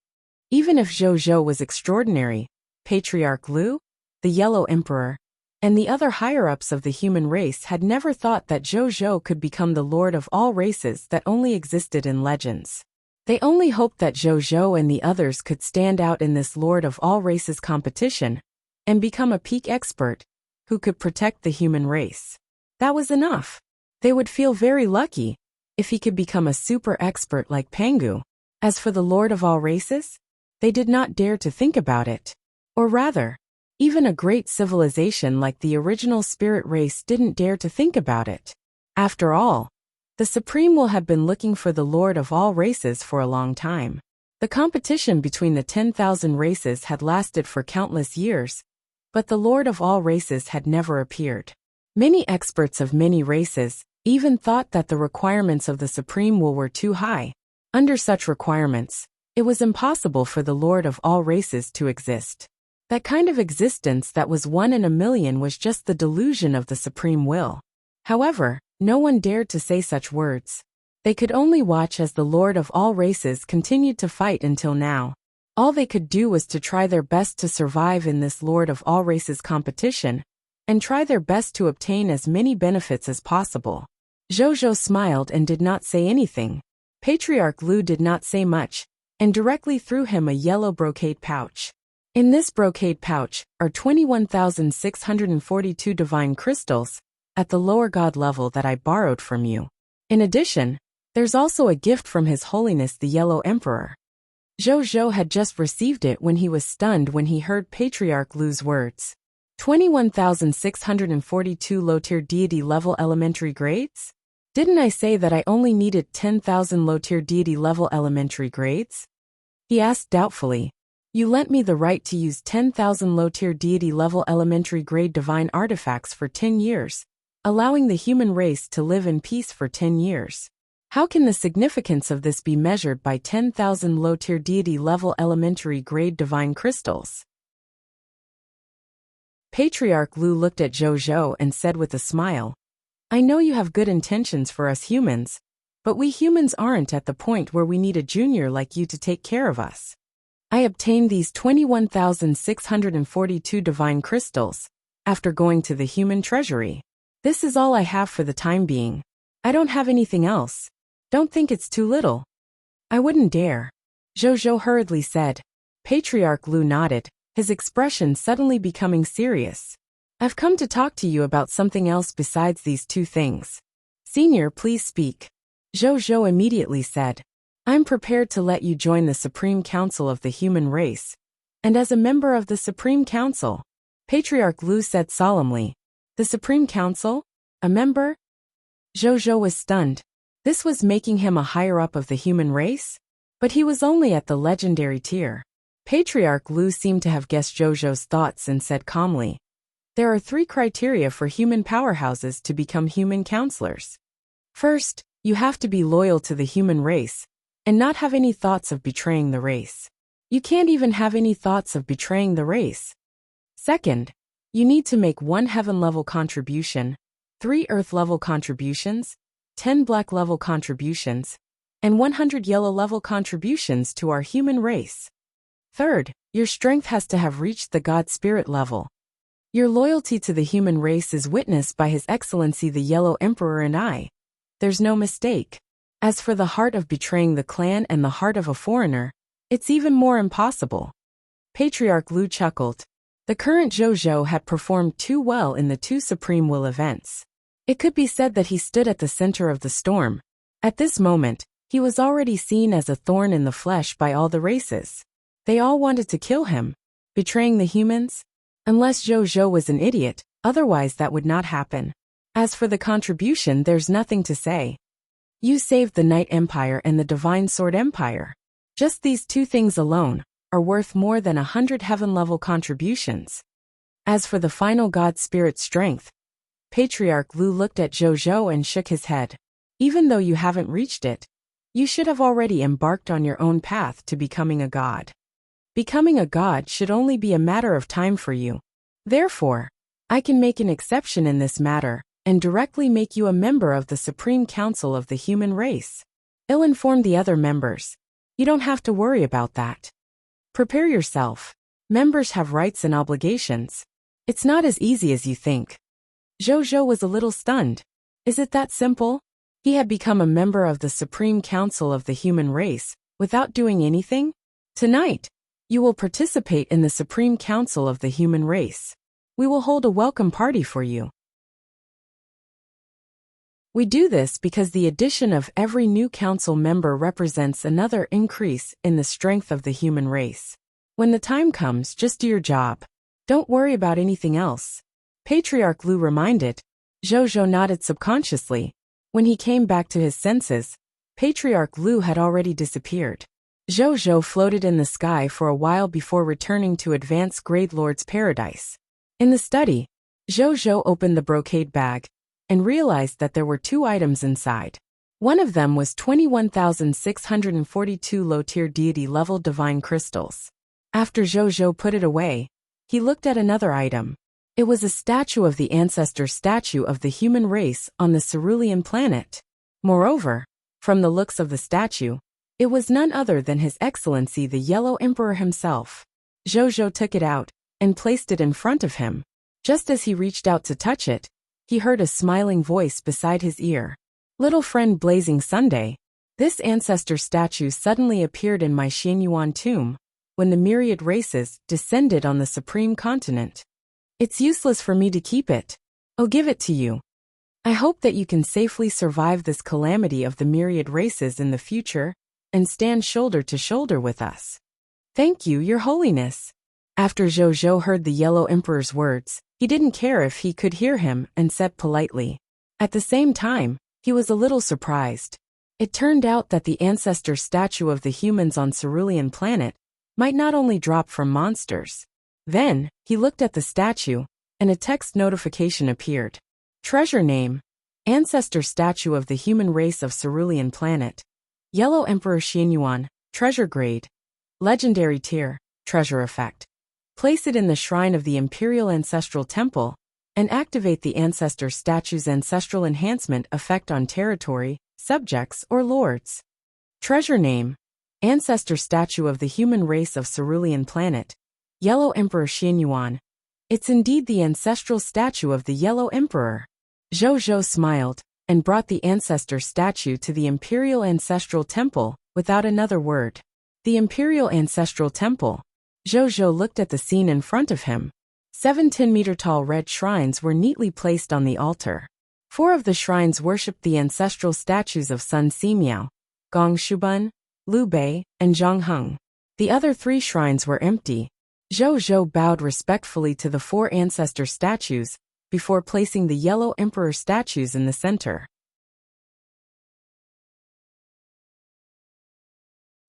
Even if Zhou was extraordinary, Patriarch Lu, the Yellow Emperor, and the other higher-ups of the human race had never thought that Zhou could become the Lord of all races that only existed in legends. They only hoped that Zhou and the others could stand out in this Lord of all races competition and become a peak expert who could protect the human race. That was enough. They would feel very lucky if he could become a super expert like Pangu. As for the Lord of all races, they did not dare to think about it. Or rather, even a great civilization like the original spirit race didn't dare to think about it. After all, the Supreme will have been looking for the Lord of all races for a long time. The competition between the 10,000 races had lasted for countless years, but the Lord of all races had never appeared. Many experts of many races even thought that the requirements of the Supreme will were too high. Under such requirements, it was impossible for the Lord of all races to exist. That kind of existence that was 1 in a million was just the delusion of the supreme will. However, no one dared to say such words. They could only watch as the Lord of all races continued to fight until now. All they could do was to try their best to survive in this Lord of all races competition, and try their best to obtain as many benefits as possible. Zhou smiled and did not say anything. Patriarch Lu did not say much, and directly threw him a yellow brocade pouch. In this brocade pouch are 21,642 divine crystals, at the lower god level that I borrowed from you. In addition, there's also a gift from His Holiness the Yellow Emperor. Zhou had just received it when he was stunned when he heard Patriarch Lu's words. 21,642 low-tier deity level elementary grades? Didn't I say that I only needed 10,000 low-tier deity level elementary grades? He asked doubtfully. You lent me the right to use 10,000 low-tier deity-level elementary-grade divine artifacts for 10 years, allowing the human race to live in peace for 10 years. How can the significance of this be measured by 10,000 low-tier deity-level elementary-grade divine crystals? Patriarch Lu looked at Zhou and said with a smile, I know you have good intentions for us humans, but we humans aren't at the point where we need a junior like you to take care of us. I obtained these 21,642 divine crystals after going to the human treasury. This is all I have for the time being. I don't have anything else. Don't think it's too little. I wouldn't dare. Zhou hurriedly said. Patriarch Lu nodded, his expression suddenly becoming serious. I've come to talk to you about something else besides these two things. Senior, please speak. Zhou immediately said. I'm prepared to let you join the Supreme Council of the human race. And as a member of the Supreme Council, Patriarch Lu said solemnly. The Supreme Council? A member? Zhou was stunned. This was making him a higher-up of the human race? But he was only at the legendary tier. Patriarch Lu seemed to have guessed Zhou's thoughts and said calmly, there are 3 criteria for human powerhouses to become human counselors. First, you have to be loyal to the human race, and not have any thoughts of betraying the race. You can't even have any thoughts of betraying the race. Second, you need to make 1 heaven-level contribution, 3 earth-level contributions, 10 black-level contributions, and 100 yellow-level contributions to our human race. Third, your strength has to have reached the God Spirit level. Your loyalty to the human race is witnessed by His Excellency the Yellow Emperor and I. There's no mistake. As for the heart of betraying the clan and the heart of a foreigner, it's even more impossible. Patriarch Lu chuckled. The current Zhou had performed too well in the 2 Supreme Will events. It could be said that he stood at the center of the storm. At this moment, he was already seen as a thorn in the flesh by all the races. They all wanted to kill him. Betraying the humans? Unless Zhou was an idiot, otherwise that would not happen. As for the contribution, there's nothing to say. You saved the Night Empire and the Divine Sword Empire. Just these 2 things alone are worth more than 100 heaven-level contributions. As for the final God Spirit strength, Patriarch Lu looked at Zhou and shook his head. Even though you haven't reached it, you should have already embarked on your own path to becoming a god. Becoming a god should only be a matter of time for you. Therefore, I can make an exception in this matter and directly make you a member of the Supreme Council of the human race. I'll inform the other members. You don't have to worry about that. Prepare yourself. Members have rights and obligations. It's not as easy as you think. Zhou was a little stunned. Is it that simple? He had become a member of the Supreme Council of the human race without doing anything? Tonight, you will participate in the Supreme Council of the human race. We will hold a welcome party for you. We do this because the addition of every new council member represents another increase in the strength of the human race. When the time comes, just do your job. Don't worry about anything else. Patriarch Lu reminded. Zhou nodded subconsciously. When he came back to his senses, Patriarch Lu had already disappeared. Zhou floated in the sky for a while before returning to Advanced Grade Lord's Paradise. In the study, Zhou opened the brocade bag and realized that there were 2 items inside. One of them was 21,642 low-tier deity-level divine crystals. After Zhou put it away, he looked at another item. It was a statue of the ancestor statue of the human race on the cerulean planet. Moreover, from the looks of the statue, it was none other than His Excellency the Yellow Emperor himself. Zhou took it out and placed it in front of him. Just as he reached out to touch it, he heard a smiling voice beside his ear. Little friend Blazing Sunday, this ancestor statue suddenly appeared in my Xianyuan tomb when the myriad races descended on the supreme continent. It's useless for me to keep it. I'll give it to you. I hope that you can safely survive this calamity of the myriad races in the future and stand shoulder to shoulder with us. Thank you, Your Holiness. After Zhou heard the Yellow Emperor's words, he didn't care if he could hear him and said politely. At the same time, he was a little surprised. It turned out that the ancestor statue of the humans on Cerulean planet might not only drop from monsters. Then, he looked at the statue, and a text notification appeared. Treasure name: Ancestor statue of the human race of Cerulean planet. Yellow Emperor Xianyuan, treasure grade. Legendary tier, treasure effect. Place it in the shrine of the Imperial Ancestral Temple, and activate the ancestor statue's ancestral enhancement effect on territory, subjects, or lords. Treasure name: Ancestor statue of the human race of Cerulean planet. Yellow Emperor Xianyuan. It's indeed the ancestral statue of the Yellow Emperor. Zhou smiled, and brought the ancestor statue to the Imperial Ancestral Temple, without another word. The Imperial Ancestral Temple. Zhou looked at the scene in front of him. 7 10-meter-tall red shrines were neatly placed on the altar. 4 of the shrines worshipped the ancestral statues of Sun Simiao, Gong Shubun, Liu Bei, and Zhang Heng. The other 3 shrines were empty. Zhou bowed respectfully to the 4 ancestor statues, before placing the Yellow Emperor statues in the center.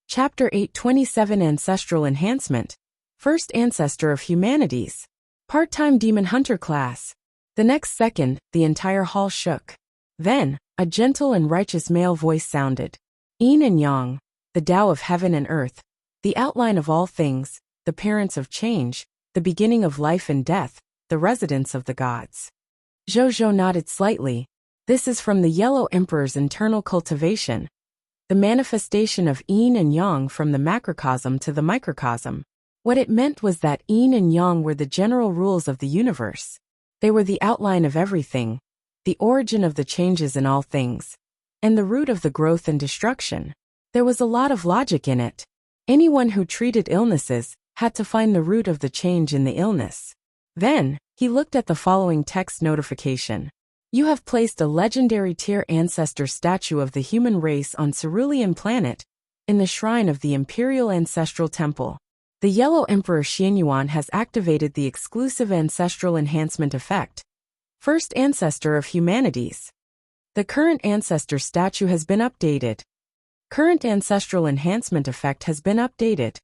Chapter 827 Ancestral Enhancement. First Ancestor of Humanities. Part-time Demon Hunter class. The next second, the entire hall shook. Then, a gentle and righteous male voice sounded. Yin and Yang, the Tao of heaven and earth, the outline of all things, the parents of change, the beginning of life and death, the residence of the gods. Zhou nodded slightly. This is from the Yellow Emperor's internal cultivation. The manifestation of Yin and Yang from the macrocosm to the microcosm. What it meant was that Yin and Yang were the general rules of the universe. They were the outline of everything, the origin of the changes in all things, and the root of the growth and destruction. There was a lot of logic in it. Anyone who treated illnesses had to find the root of the change in the illness. Then, he looked at the following text notification. You have placed a legendary tier ancestor statue of the human race on Cerulean planet, in the shrine of the Imperial Ancestral Temple. The Yellow Emperor Xianyuan has activated the exclusive ancestral enhancement effect. First Ancestor of Humanities. The current ancestor statue has been updated. Current ancestral enhancement effect has been updated.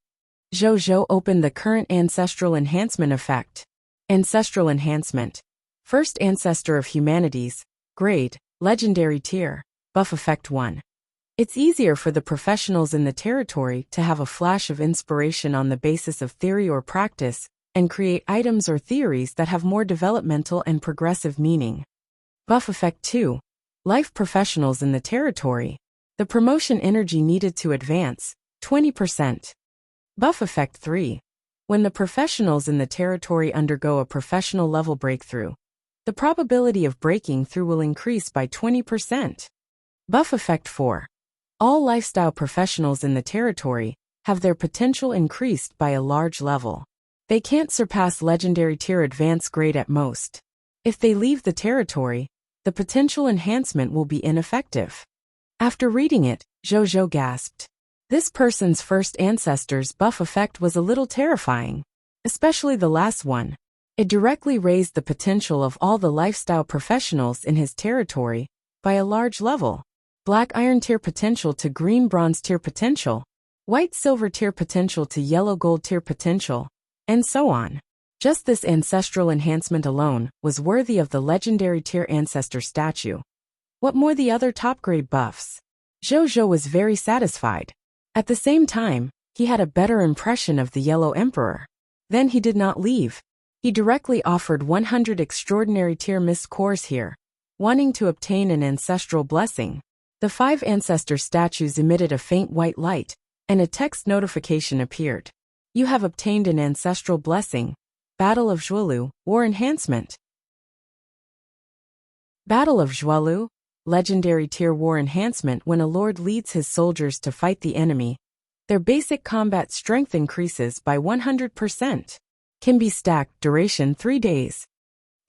Zhou opened the current ancestral enhancement effect. Ancestral enhancement. First Ancestor of Humanities. Grade, Legendary tier. Buff effect 1. It's easier for the professionals in the territory to have a flash of inspiration on the basis of theory or practice, and create items or theories that have more developmental and progressive meaning. Buff effect 2. Life professionals in the territory. The promotion energy needed to advance, 20%. Buff effect 3. When the professionals in the territory undergo a professional level breakthrough, the probability of breaking through will increase by 20%. Buff effect 4. All lifestyle professionals in the territory have their potential increased by a large level. They can't surpass legendary tier advanced grade at most. If they leave the territory, the potential enhancement will be ineffective. After reading it, Zhou gasped. This person's first ancestor's buff effect was a little terrifying, especially the last one. It directly raised the potential of all the lifestyle professionals in his territory by a large level. Black iron tier potential to green bronze tier potential, white silver tier potential to yellow gold tier potential, and so on. Just this ancestral enhancement alone was worthy of the legendary tier ancestor statue. What more the other top grade buffs? Zhou was very satisfied. At the same time, he had a better impression of the Yellow Emperor. Then he did not leave. He directly offered 100 extraordinary tier missed cores here, wanting to obtain an ancestral blessing. The 5 ancestor statues emitted a faint white light, and a text notification appeared. You have obtained an ancestral blessing. Battle of Zhualu, War Enhancement. Battle of Zhualu, Legendary tier war enhancement. When a lord leads his soldiers to fight the enemy, their basic combat strength increases by 100%. Can be stacked, duration 3 days.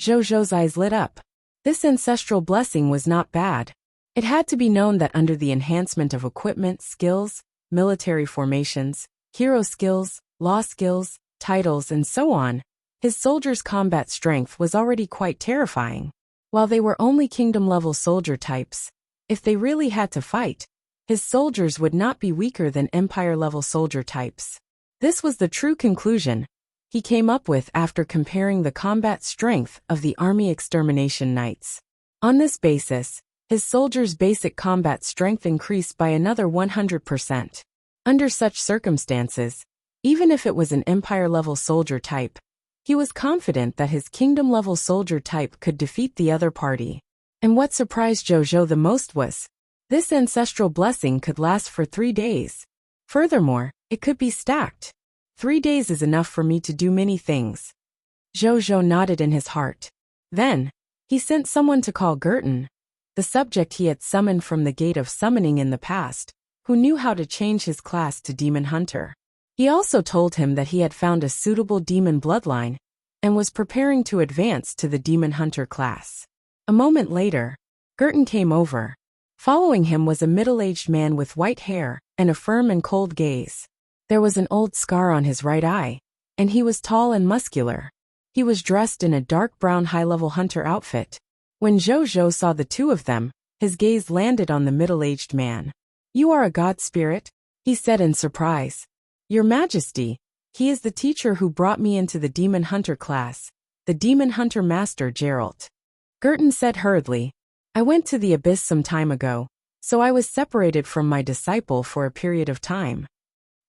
Zhou's eyes lit up. This ancestral blessing was not bad. It had to be known that under the enhancement of equipment, skills, military formations, hero skills, law skills, titles, and so on, his soldiers' combat strength was already quite terrifying. While they were only kingdom-level soldier types, if they really had to fight, his soldiers would not be weaker than empire-level soldier types. This was the true conclusion he came up with after comparing the combat strength of the Army Extermination Knights. On this basis, his soldiers' basic combat strength increased by another 100%. Under such circumstances, even if it was an Empire-level soldier type, he was confident that his Kingdom-level soldier type could defeat the other party. And what surprised Zhou the most was, this ancestral blessing could last for 3 days. Furthermore, it could be stacked. 3 days is enough for me to do many things. Zhou nodded in his heart. Then, he sent someone to call Gerton, the subject he had summoned from the Gate of Summoning in the past, who knew how to change his class to Demon Hunter. He also told him that he had found a suitable demon bloodline, and was preparing to advance to the Demon Hunter class. A moment later, Gerton came over. Following him was a middle-aged man with white hair and a firm and cold gaze. There was an old scar on his right eye, and he was tall and muscular. He was dressed in a dark brown high-level hunter outfit. When Zhou saw the two of them, his gaze landed on the middle-aged man. "You are a god spirit?" he said in surprise. "Your Majesty, he is the teacher who brought me into the Demon Hunter class, the Demon Hunter Master Geralt." Gerton said hurriedly, "I went to the abyss some time ago, so I was separated from my disciple for a period of time."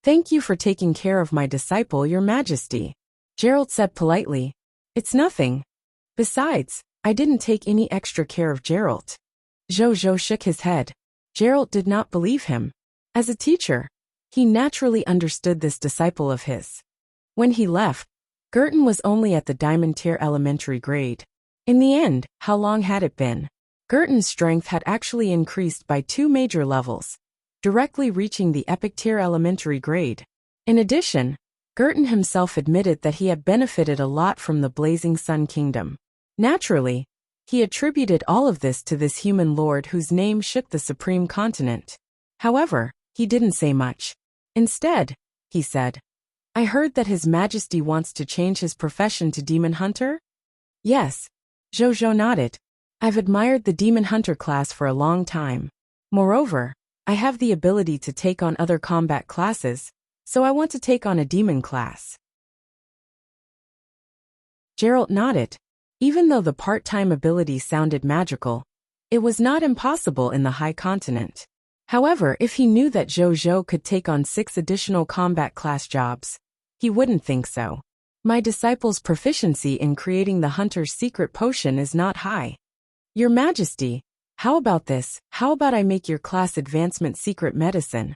"Thank you for taking care of my disciple, Your Majesty," Geralt said politely. "It's nothing. Besides, I didn't take any extra care of Geralt." Zhou shook his head. Geralt did not believe him. As a teacher, he naturally understood this disciple of his. When he left, Gerton was only at the Diamond Tier elementary grade. In the end, how long had it been? Gerton's strength had actually increased by 2 major levels, directly reaching the Epic Tier elementary grade. In addition, Gerton himself admitted that he had benefited a lot from the Blazing Sun Kingdom. Naturally, he attributed all of this to this human lord whose name shook the supreme continent. However, he didn't say much. Instead, he said, "I heard that His Majesty wants to change his profession to Demon Hunter?" "Yes," Zhou nodded. "I've admired the Demon Hunter class for a long time. Moreover, I have the ability to take on other combat classes, so I want to take on a demon class." Geralt nodded. Even though the part-time ability sounded magical, it was not impossible in the High Continent. However, if he knew that Zhou could take on 6 additional combat class jobs, he wouldn't think so. "My disciple's proficiency in creating the hunter's secret potion is not high. Your Majesty, how about this? How about I make your class advancement secret medicine?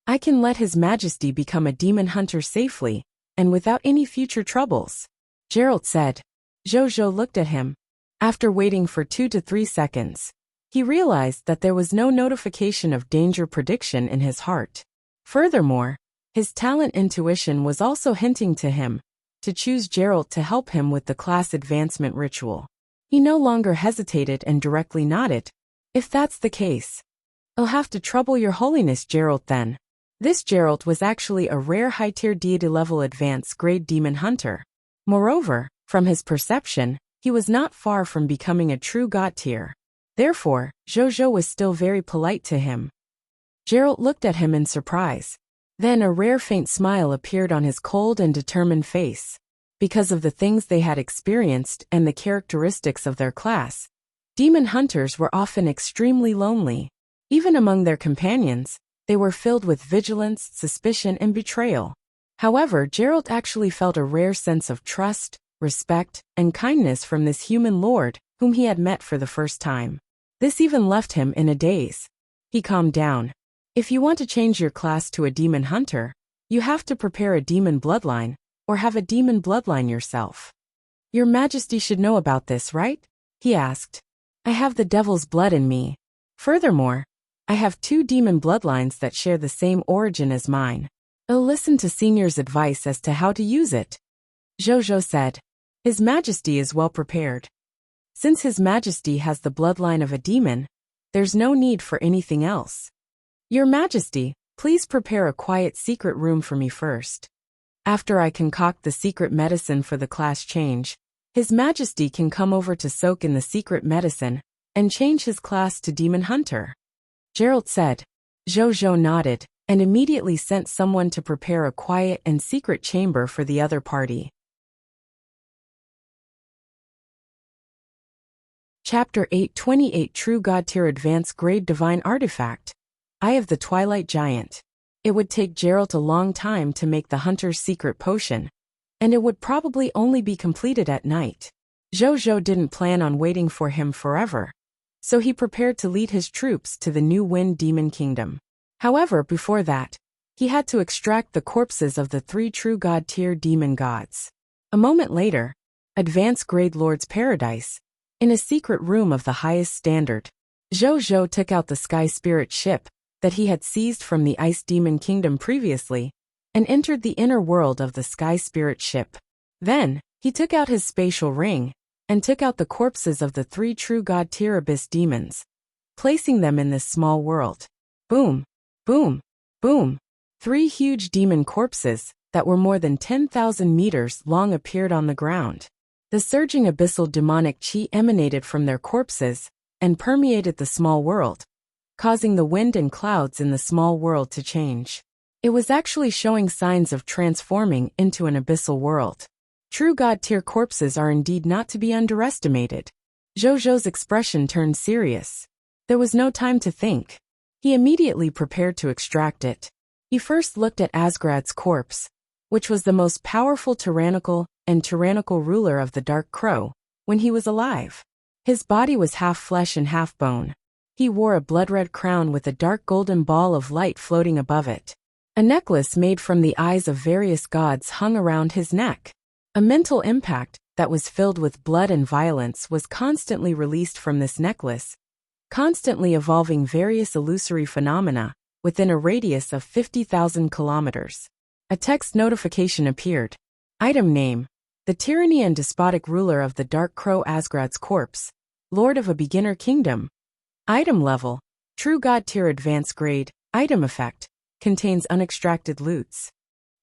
I can let His Majesty become a demon hunter safely, and without any future troubles," Geralt said. Zhou looked at him. After waiting for 2 to 3 seconds, he realized that there was no notification of danger prediction in his heart. Furthermore, his talent intuition was also hinting to him to choose Geralt to help him with the class advancement ritual. He no longer hesitated and directly nodded. "If that's the case, I'll have to trouble Your Holiness Geralt then." This Geralt was actually a rare high-tier deity-level advanced grade demon hunter. Moreover, from his perception, he was not far from becoming a true god tier. Therefore, Zhou was still very polite to him. Geralt looked at him in surprise. Then a rare faint smile appeared on his cold and determined face. Because of the things they had experienced and the characteristics of their class, demon hunters were often extremely lonely. Even among their companions, they were filled with vigilance, suspicion, and betrayal. However, Geralt actually felt a rare sense of trust, respect, and kindness from this human lord, whom he had met for the first time. This even left him in a daze. He calmed down. "If you want to change your class to a demon hunter, you have to prepare a demon bloodline, or have a demon bloodline yourself. Your Majesty should know about this, right?" he asked. "I have the devil's blood in me. Furthermore, I have 2 demon bloodlines that share the same origin as mine. I'll listen to Senior's advice as to how to use it," Zhou said. "His Majesty is well prepared. Since His Majesty has the bloodline of a demon, there's no need for anything else. Your Majesty, please prepare a quiet secret room for me first. After I concoct the secret medicine for the class change, His Majesty can come over to soak in the secret medicine and change his class to Demon Hunter," Geralt said. Zhou nodded. and immediately sent someone to prepare a quiet and secret chamber for the other party. Chapter 8:28 True God Tier Advanced Grade Divine Artifact. Eye of the Twilight Giant. It would take Geralt a long time to make the hunter's secret potion, and it would probably only be completed at night. Jojo didn't plan on waiting for him forever, so he prepared to lead his troops to the new Wind Demon Kingdom. However, before that, he had to extract the corpses of the 3 true God tier demon gods. A moment later, Advanced Grade Lord's Paradise. In a secret room of the highest standard, Jojo took out the Sky Spirit ship that he had seized from the Ice Demon Kingdom previously and entered the inner world of the Sky Spirit ship. Then, he took out his spatial ring and took out the corpses of the 3 true God tier abyss demons, placing them in this small world. Boom, boom, boom. 3 huge demon corpses that were more than 10,000 meters long appeared on the ground. The surging abyssal demonic chi emanated from their corpses and permeated the small world, causing the wind and clouds in the small world to change. It was actually showing signs of transforming into an abyssal world. True God tier corpses are indeed not to be underestimated. Jojo's expression turned serious. There was no time to think. He immediately prepared to extract it. He first looked at Asgrad's corpse, which was the most powerful tyrannical ruler of the Dark Crow when he was alive. His body was half flesh and half bone. He wore a blood-red crown with a dark golden ball of light floating above it. A necklace made from the eyes of various gods hung around his neck. A mental impact that was filled with blood and violence was constantly released from this necklace, constantly evolving various illusory phenomena within a radius of 50,000 kilometers. A text notification appeared. Item name: the tyranny and despotic ruler of the Dark Crow Asgrad's corpse, Lord of a beginner kingdom. Item level: True God tier advanced grade. Item effect: contains unextracted loots.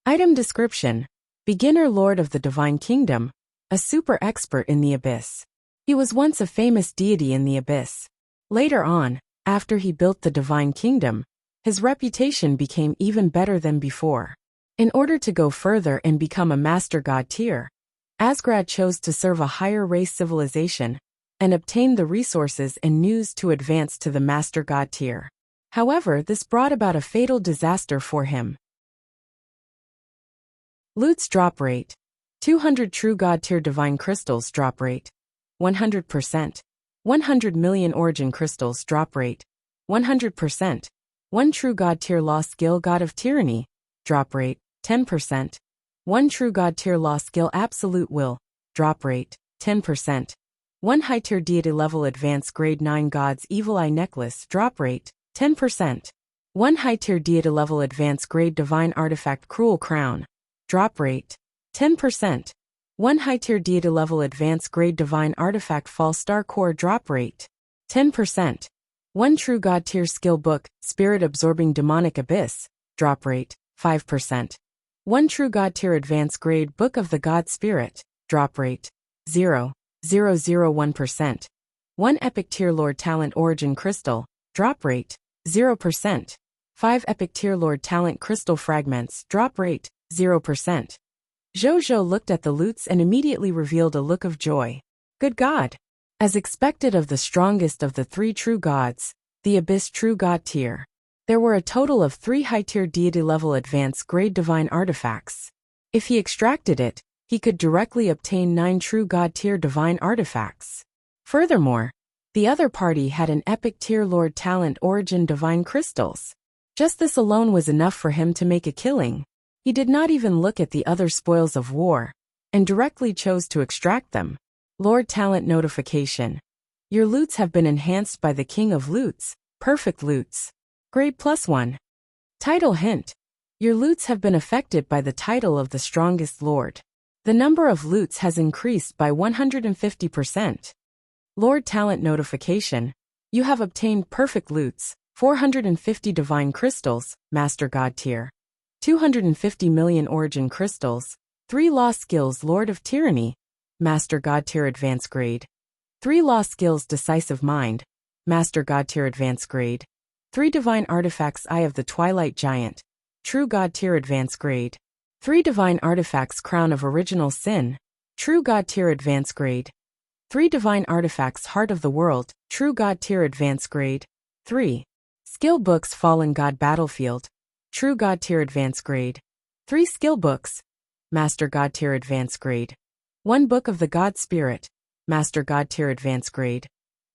Item description: beginner lord of the divine kingdom, a super expert in the abyss. He was once a famous deity in the abyss. Later on, after he built the divine kingdom, his reputation became even better than before. In order to go further and become a master god tier, Asgrad chose to serve a higher race civilization and obtain the resources and news to advance to the master god tier. However, this brought about a fatal disaster for him. Loot's drop rate: 200 true god tier divine crystals drop rate 100%. 100 million origin crystals drop rate 100%. 1 true god tier lost skill God of Tyranny drop rate 10%. 1 true god tier lost skill Absolute Will drop rate 10%. 1 high tier deity level advanced grade 9 God's Evil Eye necklace drop rate 10%. 1 high tier deity level advanced grade divine artifact Cruel Crown drop rate 10%. 1 high tier deity level advanced grade divine artifact False Star Core drop rate 10%. 1 true god tier skill book Spirit Absorbing Demonic Abyss drop rate 5%. 1 true god tier advanced grade Book of the God Spirit drop rate 0.001%. 1 epic tier Lord Talent Origin Crystal drop rate 0%. 5 epic tier Lord Talent Crystal Fragments drop rate 0%. Jojo looked at the loots and immediately revealed a look of joy. Good God! As expected of the strongest of the 3 true gods, the Abyss True God tier, there were a total of 3 high-tier deity-level advanced grade divine artifacts. If he extracted it, he could directly obtain 9 true god tier divine artifacts. Furthermore, the other party had an epic tier Lord Talent Origin divine crystals. Just this alone was enough for him to make a killing. He did not even look at the other spoils of war, and directly chose to extract them. Lord Talent notification: your loots have been enhanced by the King of Loots, Perfect Loots. Grade +1. Title hint: your loots have been affected by the title of the strongest lord. The number of loots has increased by 150%. Lord Talent notification: you have obtained Perfect Loots, 450 divine crystals, Master God tier. 250 million origin crystals, 3 lost skills Lord of Tyranny, Master God tier advanced grade. 3 lost skills Decisive Mind, Master God tier advanced grade. 3 Divine Artifacts Eye of the Twilight Giant, True God Tier Advanced Grade. 3 Divine Artifacts Crown of Original Sin, True God Tier Advanced Grade. 3 Divine Artifacts Heart of the World, True God Tier Advanced Grade. 3 Skill Books Fallen God Battlefield, True God Tier Advanced Grade. 3 Skill Books, Master God Tier Advanced Grade. 1 Book of the God Spirit, Master God Tier Advanced Grade.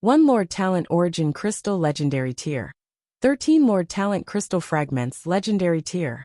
1 Lord Talent Origin Crystal Legendary Tier. 13 Lord Talent Crystal Fragments Legendary Tier.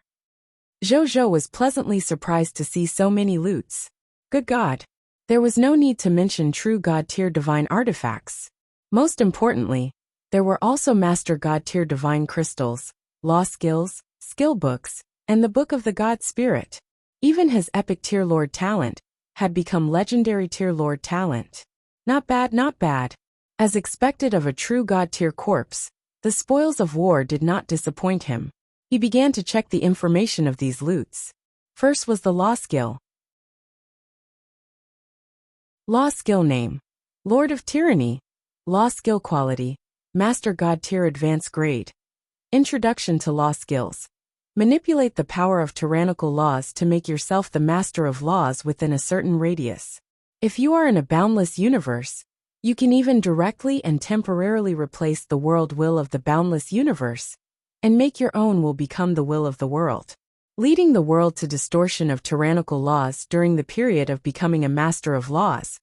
Zhou was pleasantly surprised to see so many loots. Good God! There was no need to mention True God Tier Divine Artifacts. Most importantly, there were also Master God Tier Divine Crystals, Law Skills, Skill Books, and the Book of the God Spirit. Even his Epic Tier Lord Talent had become Legendary Tier Lord Talent. Not bad, not bad. As expected of a true God Tier corpse, the spoils of war did not disappoint him. He began to check the information of these loots. First was the Law Skill. Law Skill Name: Lord of Tyranny. Law Skill Quality: Master God Tier Advanced Grade. Introduction to Law Skills. Manipulate the power of tyrannical laws to make yourself the master of laws within a certain radius. If you are in a boundless universe, you can even directly and temporarily replace the world will of the boundless universe, and make your own will become the will of the world, leading the world to distortion of tyrannical laws during the period of becoming a master of laws.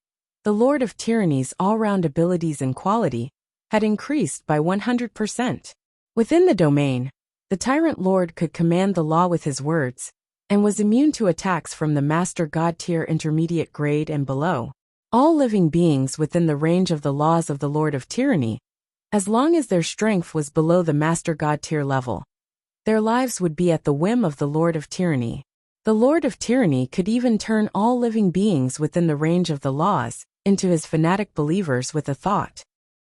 The Lord of Tyranny's all-round abilities and quality had increased by 100%. Within the domain, the Tyrant Lord could command the law with his words, and was immune to attacks from the Master God Tier Intermediate Grade and below. All living beings within the range of the laws of the Lord of Tyranny, as long as their strength was below the Master God Tier level, their lives would be at the whim of the Lord of Tyranny. The Lord of Tyranny could even turn all living beings within the range of the laws into his fanatic believers with a thought.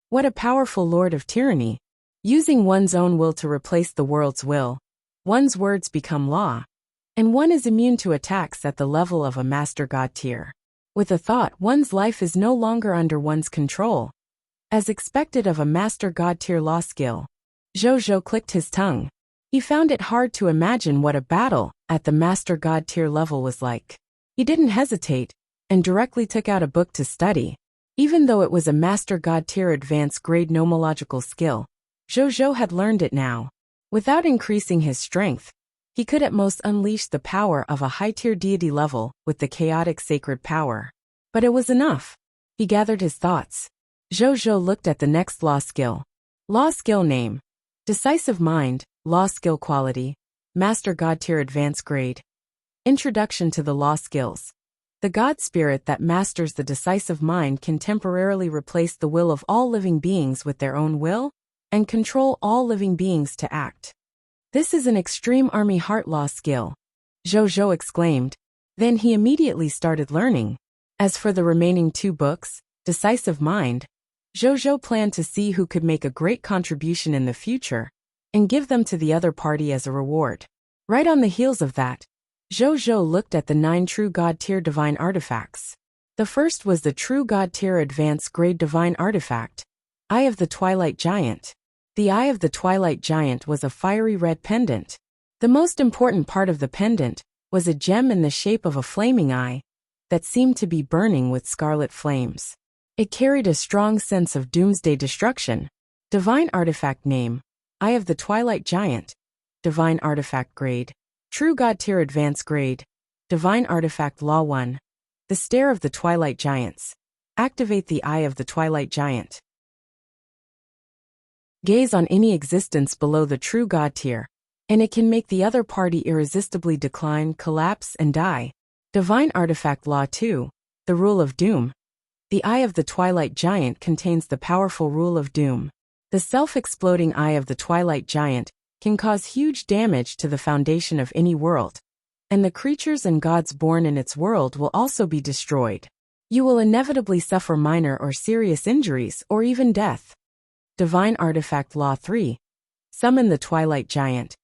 What a powerful Lord of Tyranny! Using one's own will to replace the world's will, one's words become law, and one is immune to attacks at the level of a Master God Tier. With a thought, one's life is no longer under one's control. As expected of a Master God Tier Law Skill, Zhou clicked his tongue. He found it hard to imagine what a battle at the Master God Tier level was like. He didn't hesitate, and directly took out a book to study. Even though it was a Master God Tier Advanced Grade Nomological skill, Zhou had learned it now. Without increasing his strength, he could at most unleash the power of a high-tier deity level with the chaotic sacred power. But it was enough. He gathered his thoughts. Zhou looked at the next law skill. Law Skill Name: Decisive Mind. Law Skill Quality: Master God Tier Advanced Grade. Introduction to the Law Skills. The God Spirit that masters the decisive mind can temporarily replace the will of all living beings with their own will, and control all living beings to act. This is an extreme army heart law skill, Zhou exclaimed. Then he immediately started learning. As for the remaining 2 books, Decisive Mind, Zhou planned to see who could make a great contribution in the future, and give them to the other party as a reward. Right on the heels of that, Zhou looked at the 9 True God Tier Divine Artifacts. The first was the True God Tier Advanced Grade Divine Artifact, Eye of the Twilight Giant. The Eye of the Twilight Giant was a fiery red pendant. The most important part of the pendant was a gem in the shape of a flaming eye that seemed to be burning with scarlet flames. It carried a strong sense of doomsday destruction. Divine Artifact Name: Eye of the Twilight Giant. Divine Artifact Grade: True God Tier Advanced Grade. Divine Artifact Law 1. The Stare of the Twilight Giants. Activate the Eye of the Twilight Giant. Gaze on any existence below the True God Tier, and it can make the other party irresistibly decline, collapse, and die. Divine Artifact Law 2. The Rule of Doom. The Eye of the Twilight Giant contains the powerful Rule of Doom. The self-exploding Eye of the Twilight Giant can cause huge damage to the foundation of any world, and the creatures and gods born in its world will also be destroyed. You will inevitably suffer minor or serious injuries or even death. Divine Artifact Law 3. Summon the Twilight Giant.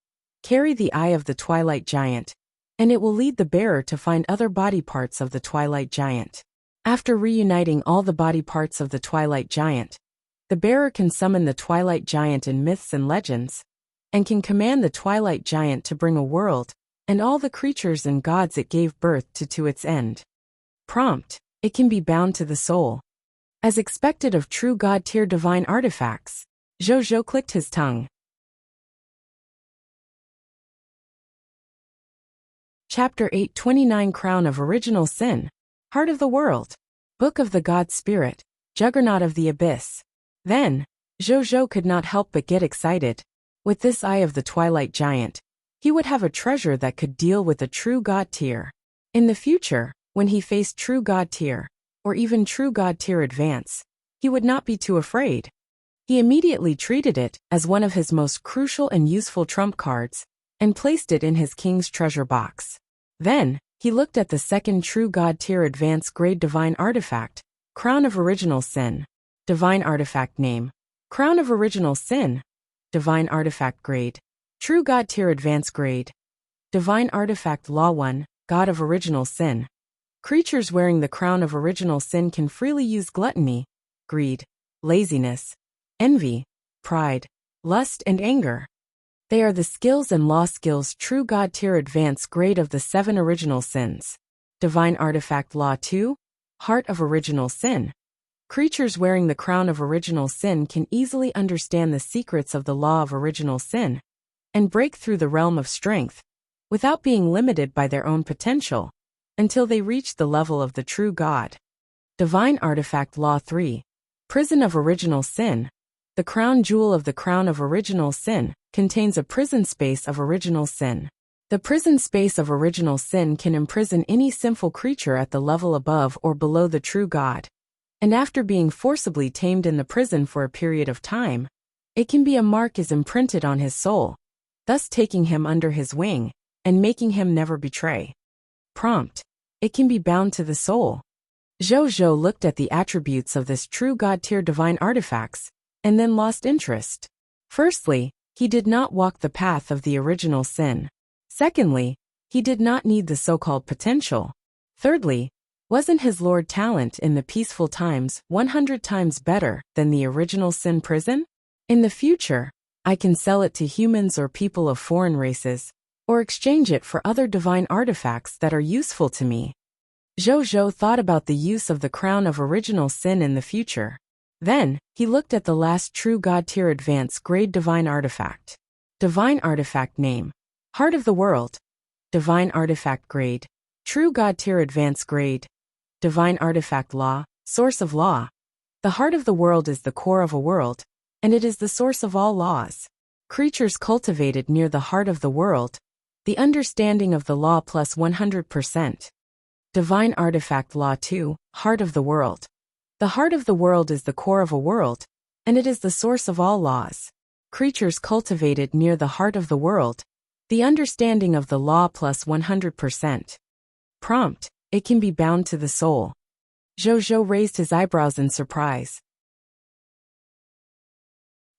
Carry the Eye of the Twilight Giant, and it will lead the bearer to find other body parts of the Twilight Giant. After reuniting all the body parts of the Twilight Giant, The bearer can summon the Twilight Giant in myths and legends, and can command the Twilight Giant to bring a world, and all the creatures and gods it gave birth to its end. Prompt: it can be bound to the soul. As expected of true God-tier divine artifacts, Zhou clicked his tongue. Chapter 829 Crown of Original Sin. Heart of the World. Book of the God Spirit. Juggernaut of the Abyss. Then, Zhou could not help but get excited. With this eye of the Twilight Giant, he would have a treasure that could deal with a true God tier. In the future, when he faced true God tier, or even true God tier advance, he would not be too afraid. He immediately treated it as one of his most crucial and useful trump cards, and placed it in his king's treasure box. Then, he looked at the second true God tier advance grade divine artifact, Crown of Original Sin. Divine artifact name: Crown of Original Sin. Divine artifact grade: True God tier advance grade. Divine artifact Law 1, God of Original Sin. Creatures wearing the Crown of Original Sin can freely use gluttony, greed, laziness, envy, pride, lust, and anger. They are the skills and law skills true God tier advance grade of the 7 original sins. Divine artifact Law 2, Heart of Original Sin. Creatures wearing the Crown of Original Sin can easily understand the secrets of the Law of Original Sin and break through the realm of strength without being limited by their own potential until they reach the level of the true God. Divine artifact Law 3, Prison of Original Sin. The crown jewel of the Crown of Original Sin contains a prison space of original sin. The prison space of original sin can imprison any sinful creature at the level above or below the true God. And after being forcibly tamed in the prison for a period of time, it can be a mark is imprinted on his soul, thus taking him under his wing and making him never betray. Prompt: it can be bound to the soul. Zhou looked at the attributes of this true God tier divine artifacts, and then lost interest. Firstly, he did not walk the path of the original sin. Secondly, he did not need the so-called potential. Thirdly, wasn't his Lord talent in the peaceful times 100 times better than the original sin prison? In the future, I can sell it to humans or people of foreign races, or exchange it for other divine artifacts that are useful to me. Zhou thought about the use of the Crown of Original Sin in the future. Then, he looked at the last true God tier advance grade divine artifact. Divine artifact name: Heart of the World. Divine artifact grade: True God tier advance grade. Divine artifact Law, Source of Law. The heart of the world is the core of a world, and it is the source of all laws. Creatures cultivated near the heart of the world, the understanding of the law plus 100%. Divine artifact Law 2, Heart of the World. The heart of the world is the core of a world, and it is the source of all laws. Creatures cultivated near the heart of the world, the understanding of the law plus 100%. Prompt: it can be bound to the soul. Zhou raised his eyebrows in surprise.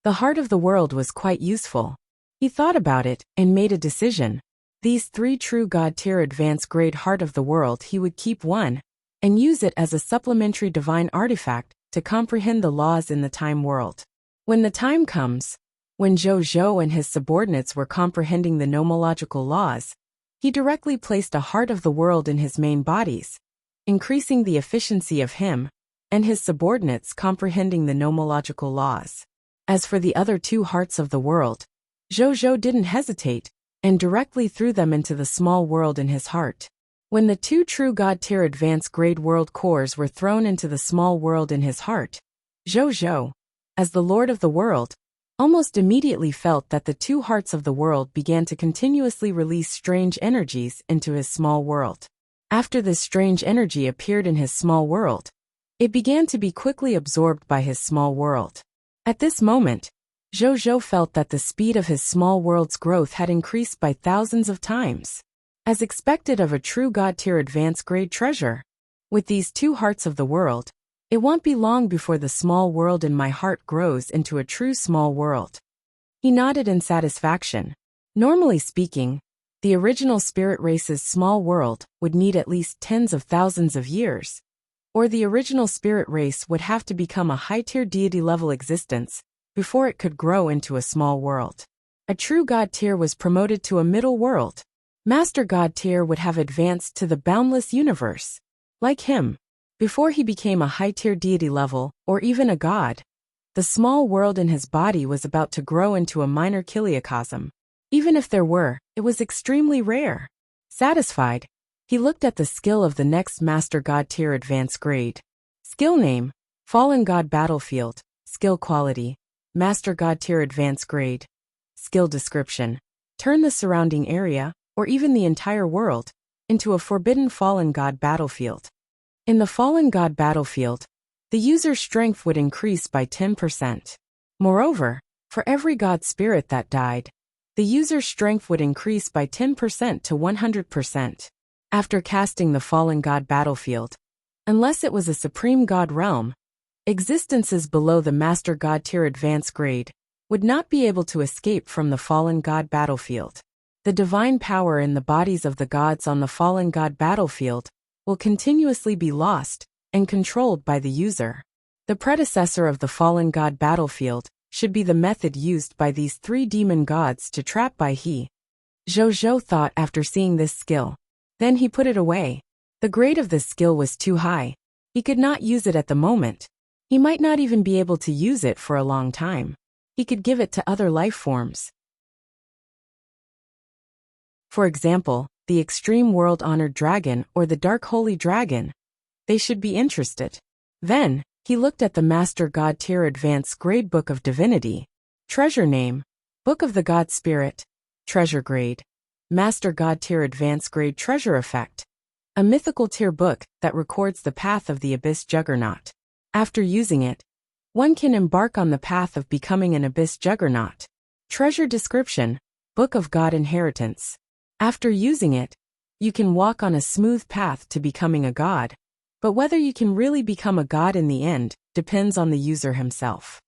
The heart of the world was quite useful. He thought about it and made a decision. These 3 true God tier advance grade Heart of the World he would keep one, and use it as a supplementary divine artifact to comprehend the laws in the time world. When the time comes, when Zhou and his subordinates were comprehending the nomological laws, he directly placed a Heart of the World in his main bodies, increasing the efficiency of him and his subordinates comprehending the nomological laws. As for the other 2 hearts of the world, Zhou didn't hesitate and directly threw them into the small world in his heart. When the 2 true God tier advance grade world cores were thrown into the small world in his heart, Zhou, as the Lord of the world, almost immediately felt that the 2 hearts of the world began to continuously release strange energies into his small world. After this strange energy appeared in his small world, it began to be quickly absorbed by his small world. At this moment, Zhou felt that the speed of his small world's growth had increased by thousands of times. As expected of a true God tier advance grade treasure. With these 2 hearts of the world, it won't be long before the small world in my heart grows into a true small world. He nodded in satisfaction. Normally speaking, the original spirit race's small world would need at least tens of thousands of years. or the original spirit race would have to become a high-tier deity-level existence before it could grow into a small world. A true god tier was promoted to a middle world. Master god tier would have advanced to the boundless universe. Like him, before he became a high-tier deity level, or even a god, the small world in his body was about to grow into a minor chiliocosm. Even if there were, it was extremely rare. Satisfied, he looked at the skill of the next Master God tier advanced grade. Skill name, Fallen God Battlefield. Skill quality, Master God tier advanced grade. Skill description, turn the surrounding area, or even the entire world, into a forbidden fallen god battlefield. In the fallen god battlefield, the user's strength would increase by 10%. Moreover, for every god spirit that died, the user's strength would increase by 10% to 100%. After casting the fallen god battlefield, unless it was a supreme god realm, existences below the master god tier advanced grade would not be able to escape from the fallen god battlefield. The divine power in the bodies of the gods on the fallen god battlefield will continuously be lost and controlled by the user. The predecessor of the fallen god battlefield should be the method used by these three demon gods to trap by he. Zhou thought after seeing this skill. Then he put it away. The grade of this skill was too high. He could not use it at the moment. He might not even be able to use it for a long time. He could give it to other life forms. For example, the extreme world-honored dragon or the dark holy dragon. They should be interested. Then, he looked at the Master God tier advanced grade Book of Divinity. Treasure name, Book of the God Spirit. Treasure grade, Master God tier advanced grade treasure effect. A mythical tier book that records the path of the Abyss Juggernaut. After using it, one can embark on the path of becoming an Abyss Juggernaut. Treasure description, Book of God Inheritance. After using it, you can walk on a smooth path to becoming a god. But whether you can really become a god in the end depends on the user himself.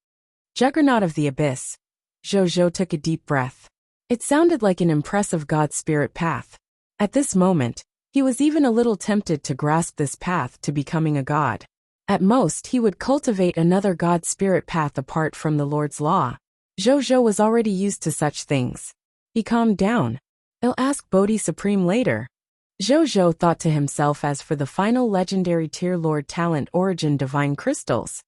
Juggernaut of the Abyss. Zhou took a deep breath. It sounded like an impressive god spirit path. At this moment, he was even a little tempted to grasp this path to becoming a god. At most, he would cultivate another god spirit path apart from the Lord's law. Zhou was already used to such things. He calmed down. I'll ask Bodhi Supreme later. Zhou thought to himself as for the final legendary tier Lord Talent Origin Divine Crystals.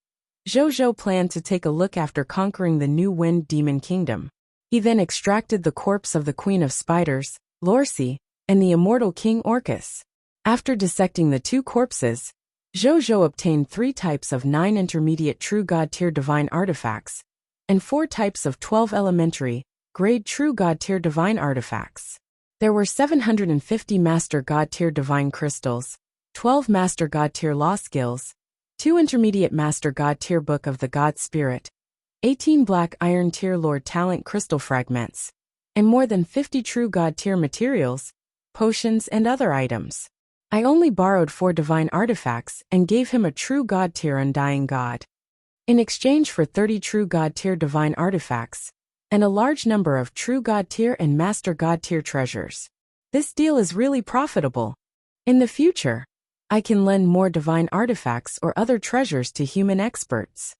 Zhou planned to take a look after conquering the New Wind Demon Kingdom. He then extracted the corpse of the Queen of Spiders, Lorsi, and the immortal King Orcus. After dissecting the two corpses, Zhou obtained 3 types of 9 intermediate true god tier divine artifacts, and 4 types of 12 elementary, grade true god tier divine artifacts. There were 750 Master God tier divine crystals, 12 Master God tier law skills, 2 intermediate Master God tier Book of the God Spirit, 18 Black Iron tier Lord Talent crystal fragments, and more than 50 true God tier materials, potions and other items. I only borrowed 4 divine artifacts and gave him a true God tier Undying God. In exchange for 30 true God tier divine artifacts, and a large number of true God tier and Master God tier treasures. This deal is really profitable. In the future, I can lend more divine artifacts or other treasures to human experts.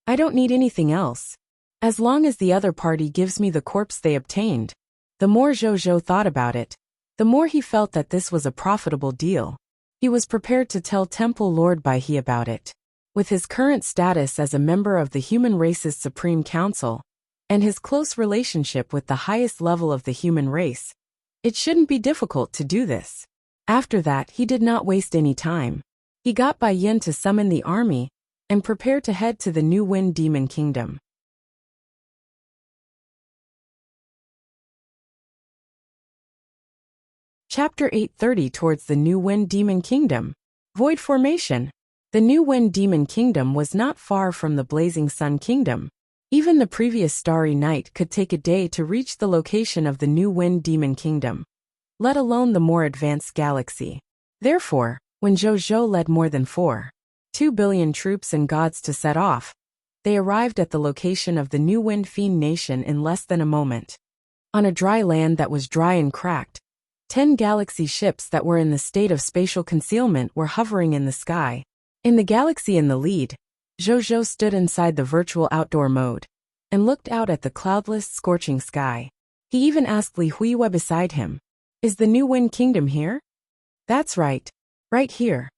I don't need anything else. As long as the other party gives me the corpse they obtained. The more Zhou thought about it, the more he felt that this was a profitable deal. He was prepared to tell Temple Lord Baihe about it. With his current status as a member of the human race's Supreme Council, and his close relationship with the highest level of the human race, it shouldn't be difficult to do this. After that, he did not waste any time. He got Bai Yin to summon the army and prepare to head to the New Wind Demon Kingdom. Chapter 830 Towards the New Wind Demon Kingdom. Void Formation. The New Wind Demon Kingdom was not far from the Blazing Sun Kingdom. Even the previous Starry Night could take a day to reach the location of the New Wind Demon Kingdom, let alone the more advanced galaxy. Therefore, when Zhou led more than 2 billion troops and gods to set off, they arrived at the location of the New Wind Fiend Nation in less than a moment. On a dry land that was dry and cracked, 10 galaxy ships that were in the state of spatial concealment were hovering in the sky. In the galaxy in the lead, Zhou stood inside the virtual outdoor mode and looked out at the cloudless, scorching sky. He even asked Li Huiyue beside him, "Is the New Wind Kingdom here?" "That's right. Right here."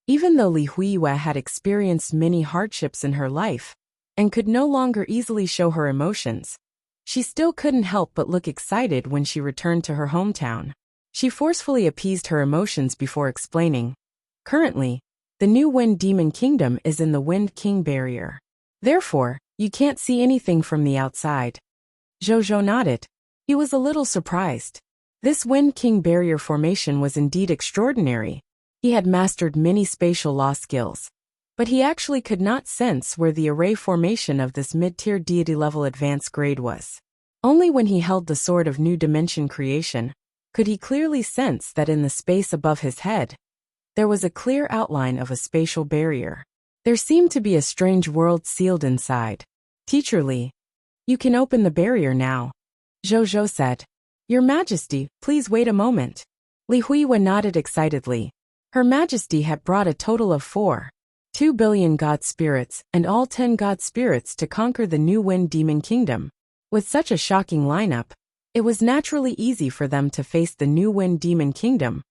Even though Li Huiyue had experienced many hardships in her life and could no longer easily show her emotions, she still couldn't help but look excited when she returned to her hometown. She forcefully appeased her emotions before explaining, "Currently, the New Wind Demon Kingdom is in the Wind King barrier. Therefore, you can't see anything from the outside." Zhou nodded. He was a little surprised. This Wind King barrier formation was indeed extraordinary. He had mastered many spatial law skills, but he actually could not sense where the array formation of this mid-tier deity-level advanced grade was. Only when he held the Sword of New Dimension Creation could he clearly sense that in the space above his head, there was a clear outline of a spatial barrier. There seemed to be a strange world sealed inside. "Teacher Li, you can open the barrier now," Zhou said. "Your Majesty, please wait a moment." Li Huiyue nodded excitedly. Her Majesty had brought a total of 2 billion god spirits and all 10 god spirits to conquer the New Wind Demon Kingdom. With such a shocking lineup, it was naturally easy for them to face the New Wind Demon Kingdom,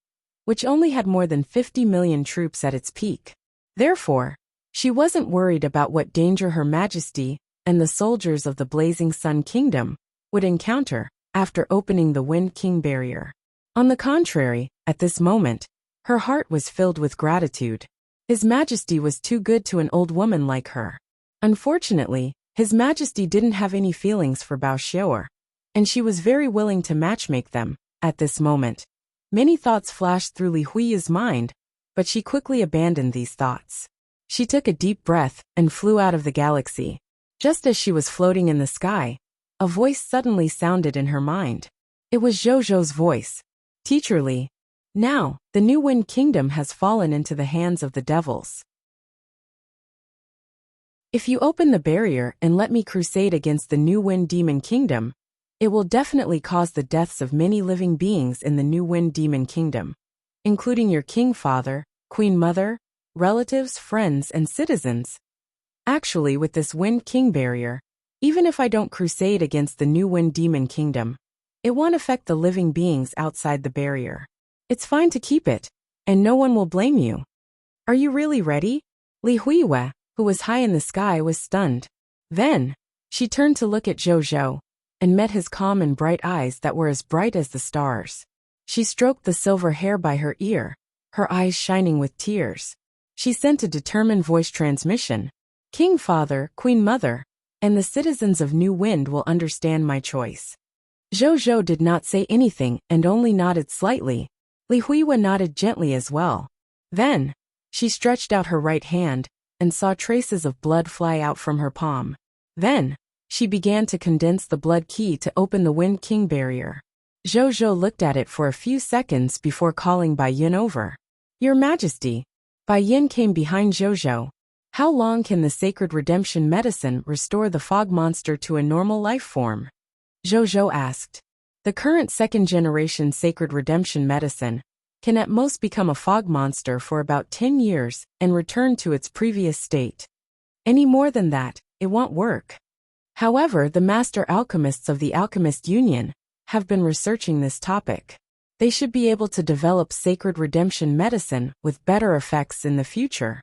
which only had more than 50 million troops at its peak. Therefore, she wasn't worried about what danger Her Majesty and the soldiers of the Blazing Sun Kingdom would encounter after opening the Wind King barrier. On the contrary, at this moment, her heart was filled with gratitude. His Majesty was too good to an old woman like her. Unfortunately, His Majesty didn't have any feelings for Bao Xiaoer, and she was very willing to matchmake them. At this moment, many thoughts flashed through Li Huiyue's mind, but she quickly abandoned these thoughts. She took a deep breath and flew out of the galaxy. Just as she was floating in the sky, a voice suddenly sounded in her mind. It was Zhou's voice. "Teacher Li, now, the New Wind Kingdom has fallen into the hands of the devils. If you open the barrier and let me crusade against the New Wind Demon Kingdom, it will definitely cause the deaths of many living beings in the New Wind Demon Kingdom, including your King Father, Queen Mother, relatives, friends, and citizens. Actually, with this Wind King barrier, even if I don't crusade against the New Wind Demon Kingdom, it won't affect the living beings outside the barrier. It's fine to keep it, and no one will blame you. Are you really ready?" Li Huiyue, who was high in the sky, was stunned. Then, she turned to look at Zhou and met his calm and bright eyes that were as bright as the stars. She stroked the silver hair by her ear, her eyes shining with tears. She sent a determined voice transmission. "King Father, Queen Mother, and the citizens of New Wind will understand my choice." Zhou did not say anything and only nodded slightly. Li Huiyue nodded gently as well. Then, she stretched out her right hand and saw traces of blood fly out from her palm. Then, she began to condense the blood key to open the Wind King barrier. Zhou looked at it for a few seconds before calling Bai Yin over. "Your Majesty." Bai Yin came behind Zhou. "How long can the Sacred Redemption Medicine restore the fog monster to a normal life form?" Zhou asked. "The current second-generation Sacred Redemption Medicine can at most become a fog monster for about 10 years and return to its previous state. Any more than that, it won't work. However, the Master Alchemists of the Alchemist Union have been researching this topic. They should be able to develop Sacred Redemption Medicine with better effects in the future."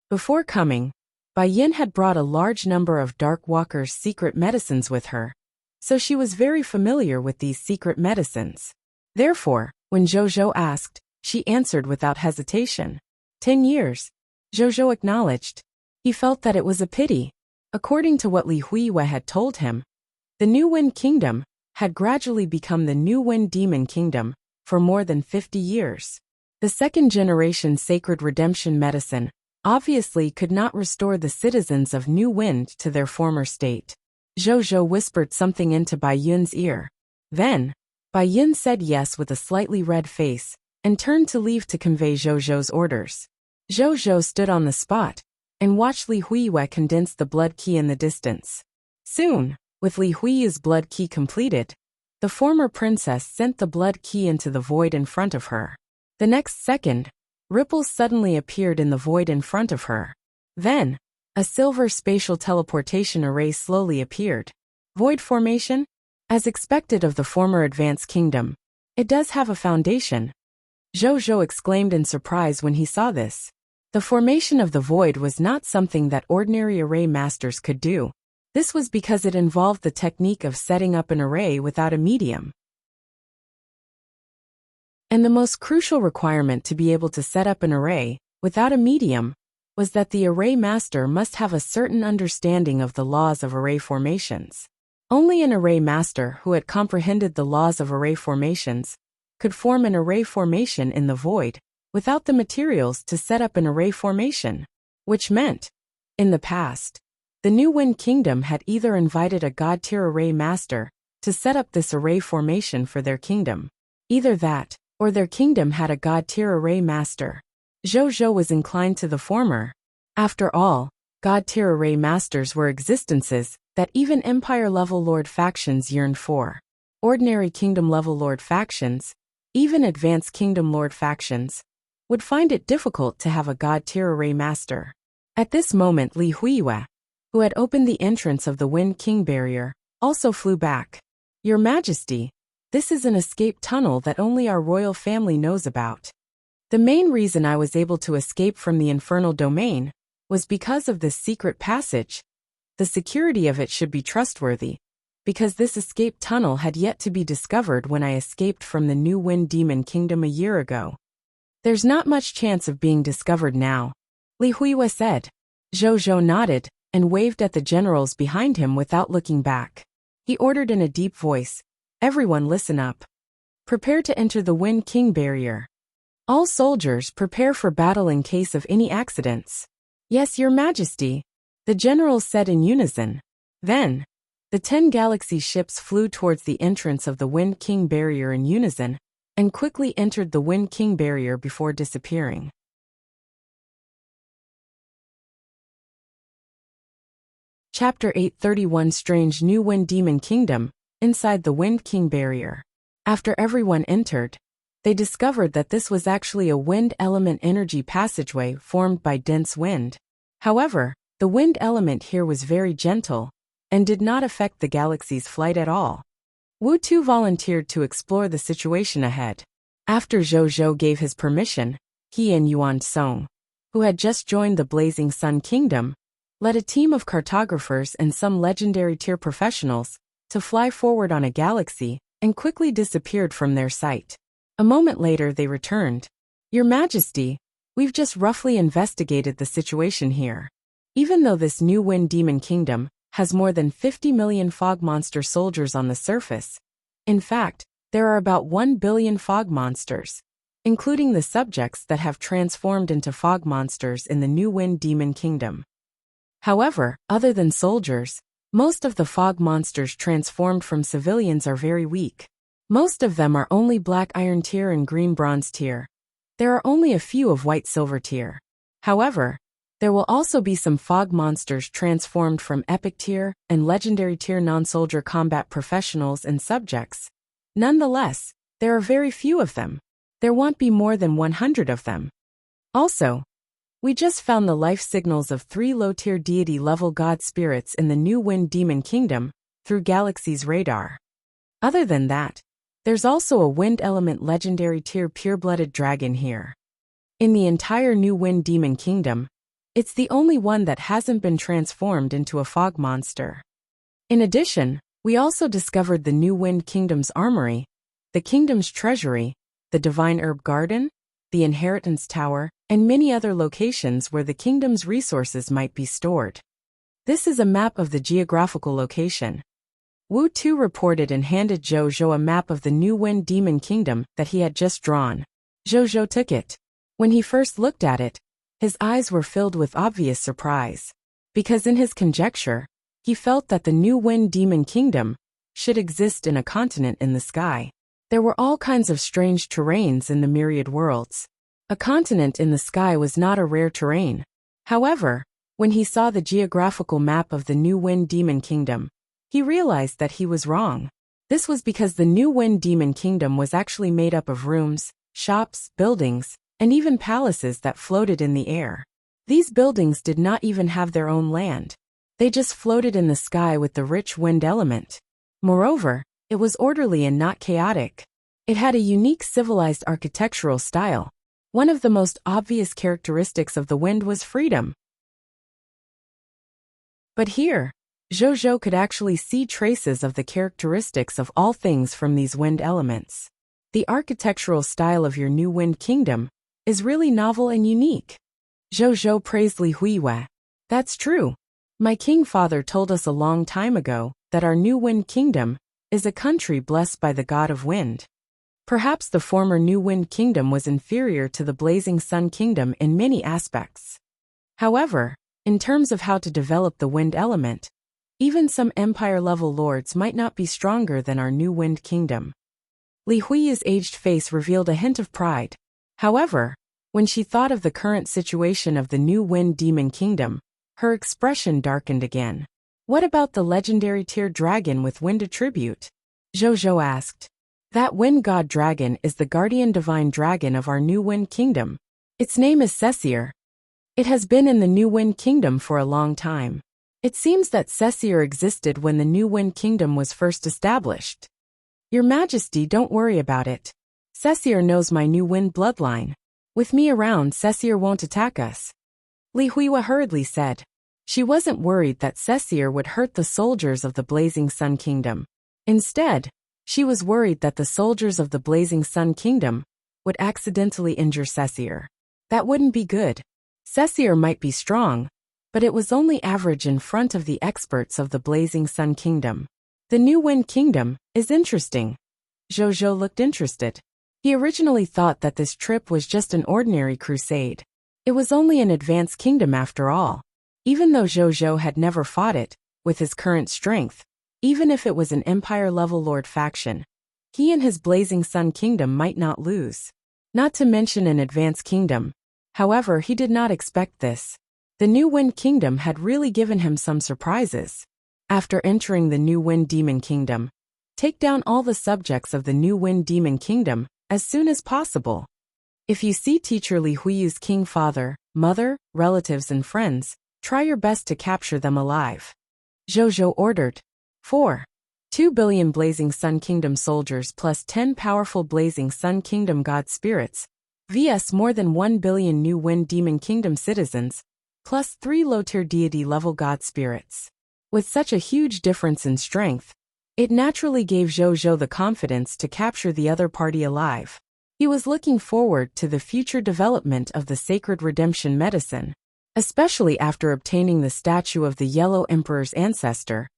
Before coming, Bai Yin had brought a large number of Dark Walker's secret medicines with her, so she was very familiar with these secret medicines. Therefore, when Zhou asked, she answered without hesitation. 10 years. Zhou acknowledged. He felt that it was a pity. According to what Li Huiyue had told him, the New Wind Kingdom had gradually become the New Wind Demon Kingdom for more than 50 years. The second-generation Sacred Redemption Medicine obviously could not restore the citizens of New Wind to their former state. Zhou whispered something into Bai Yun's ear. Then, Bai Yun said yes with a slightly red face and turned to leave to convey Zhou's orders. Zhou stood on the spot and watched Li Huiyue condense the blood key in the distance. Soon, with Li Huiyue's blood key completed, the former princess sent the blood key into the void in front of her. The next second, Ripples suddenly appeared in the void in front of her. Then, a silver spatial teleportation array slowly appeared. Void formation? As expected of the former advanced kingdom. It does have a foundation. Zhou exclaimed in surprise when he saw this. The formation of the void was not something that ordinary array masters could do. This was because it involved the technique of setting up an array without a medium. And the most crucial requirement to be able to set up an array, without a medium, was that the array master must have a certain understanding of the laws of array formations. Only an array master who had comprehended the laws of array formations could form an array formation in the void, without the materials to set up an array formation. Which meant, in the past, the New Wind Kingdom had either invited a god-tier array master to set up this array formation for their kingdom. Either that, or their kingdom had a god-tier array master. Zhou was inclined to the former. After all, god-tier array masters were existences that even empire-level lord factions yearned for. Ordinary kingdom-level lord factions, even advanced kingdom lord factions, would find it difficult to have a god-tier array master. At this moment Li Huiyue, who had opened the entrance of the Wind King barrier, also flew back. Your Majesty, this is an escape tunnel that only our royal family knows about. The main reason I was able to escape from the infernal domain was because of this secret passage. The security of it should be trustworthy, because this escape tunnel had yet to be discovered when I escaped from the New Wind Demon Kingdom a year ago. There's not much chance of being discovered now, Li Huiyue said. Zhou nodded and waved at the generals behind him without looking back. He ordered in a deep voice, "Everyone listen up. Prepare to enter the Wind King barrier. All soldiers prepare for battle in case of any accidents." "Yes, Your Majesty," the generals said in unison. Then, the 10 galaxy ships flew towards the entrance of the Wind King barrier in unison, and quickly entered the Wind King barrier before disappearing. Chapter 831 Strange New Wind Demon Kingdom, inside the Wind King barrier. After everyone entered, they discovered that this was actually a wind element energy passageway formed by dense wind. However, the wind element here was very gentle, and did not affect the galaxy's flight at all. Wu Tu volunteered to explore the situation ahead. After Zhou gave his permission, he and Yuan Song, who had just joined the Blazing Sun Kingdom, led a team of cartographers and some legendary tier professionals to fly forward on a galaxy and quickly disappeared from their sight. A moment later they returned. "Your Majesty, we've just roughly investigated the situation here. Even though this New Wind Demon Kingdom has more than 50 million fog monster soldiers on the surface, in fact, there are about 1 billion fog monsters, including the subjects that have transformed into fog monsters in the New Wind Demon Kingdom. However, other than soldiers, most of the fog monsters transformed from civilians are very weak. Most of them are only black iron tier and green bronze tier. There are only a few of white silver tier. However, there will also be some fog monsters transformed from epic tier and legendary tier non-soldier combat professionals and subjects. Nonetheless, there are very few of them. There won't be more than 100 of them. Also, we just found the life signals of 3 low-tier deity-level god spirits in the New Wind Demon Kingdom through Galaxy's radar. Other than that, there's also a wind element legendary tier pure-blooded dragon here. In the entire New Wind Demon Kingdom, it's the only one that hasn't been transformed into a fog monster. In addition, we also discovered the New Wind Kingdom's armory, the kingdom's treasury, the Divine Herb Garden, the Inheritance Tower, and many other locations where the kingdom's resources might be stored. This is a map of the geographical location. Wu Tu reported and handed Zhou a map of the New Wind Demon Kingdom that he had just drawn. Zhou took it. When he first looked at it, his eyes were filled with obvious surprise, because in his conjecture, he felt that the New Wind Demon Kingdom should exist in a continent in the sky. There were all kinds of strange terrains in the myriad worlds. A continent in the sky was not a rare terrain. However, when he saw the geographical map of the New Wind Demon Kingdom, he realized that he was wrong. This was because the New Wind Demon Kingdom was actually made up of rooms, shops, buildings, and even palaces that floated in the air. These buildings did not even have their own land. They just floated in the sky with the rich wind element. Moreover, it was orderly and not chaotic. It had a unique civilized architectural style. One of the most obvious characteristics of the wind was freedom. But here, Zhou could actually see traces of the characteristics of all things from these wind elements. The architectural style of your new wind kingdom is really novel and unique. Zhou praised Li Huiyue. That's true. My king father told us a long time ago that our new wind kingdom is a country blessed by the god of wind. Perhaps the former New Wind Kingdom was inferior to the Blazing Sun Kingdom in many aspects. However, in terms of how to develop the wind element, even some empire-level lords might not be stronger than our New Wind Kingdom. Li Hui's aged face revealed a hint of pride. However, when she thought of the current situation of the New Wind Demon Kingdom, her expression darkened again. What about the legendary tier dragon with wind attribute? Zhou asked. That wind god dragon is the guardian divine dragon of our New Wind Kingdom. Its name is Cessier. It has been in the New Wind Kingdom for a long time. It seems that Cessier existed when the New Wind Kingdom was first established. Your Majesty, don't worry about it. Cessier knows my New Wind bloodline. With me around, Cessier won't attack us. Li Huiyue hurriedly said. She wasn't worried that Cessier would hurt the soldiers of the Blazing Sun Kingdom. Instead, she was worried that the soldiers of the Blazing Sun Kingdom would accidentally injure Cessier. That wouldn't be good. Cessier might be strong, but it was only average in front of the experts of the Blazing Sun Kingdom. The New Wind Kingdom is interesting. Zhou looked interested. He originally thought that this trip was just an ordinary crusade. It was only an advanced kingdom after all. Even though Zhou had never fought it, with his current strength, even if it was an empire-level lord faction, he and his Blazing Sun Kingdom might not lose. Not to mention an advanced kingdom. However, he did not expect this. The New Wind Kingdom had really given him some surprises. After entering the New Wind Demon Kingdom, take down all the subjects of the New Wind Demon Kingdom as soon as possible. If you see Teacher Li Huiyu's king father, mother, relatives and friends, try your best to capture them alive. Zhou ordered. 2 billion Blazing Sun Kingdom soldiers plus 10 powerful Blazing Sun Kingdom god spirits, vs more than 1 billion New Wind Demon Kingdom citizens, plus 3 low-tier deity-level god spirits. With such a huge difference in strength, it naturally gave Zhou the confidence to capture the other party alive. He was looking forward to the future development of the sacred redemption medicine, especially after obtaining the statue of the Yellow Emperor's ancestor.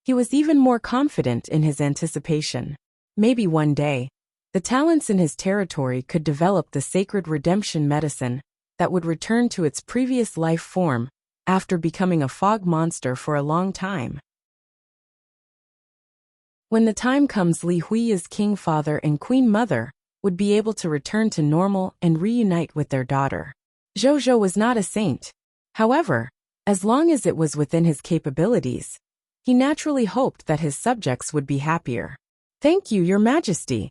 He was even more confident in his anticipation. Maybe one day, the talents in his territory could develop the sacred redemption medicine that would return to its previous life form after becoming a fog monster for a long time. When the time comes, Li Huiyu's king father and queen mother would be able to return to normal and reunite with their daughter. Zhou was not a saint. However, as long as it was within his capabilities, he naturally hoped that his subjects would be happier. Thank you, Your Majesty.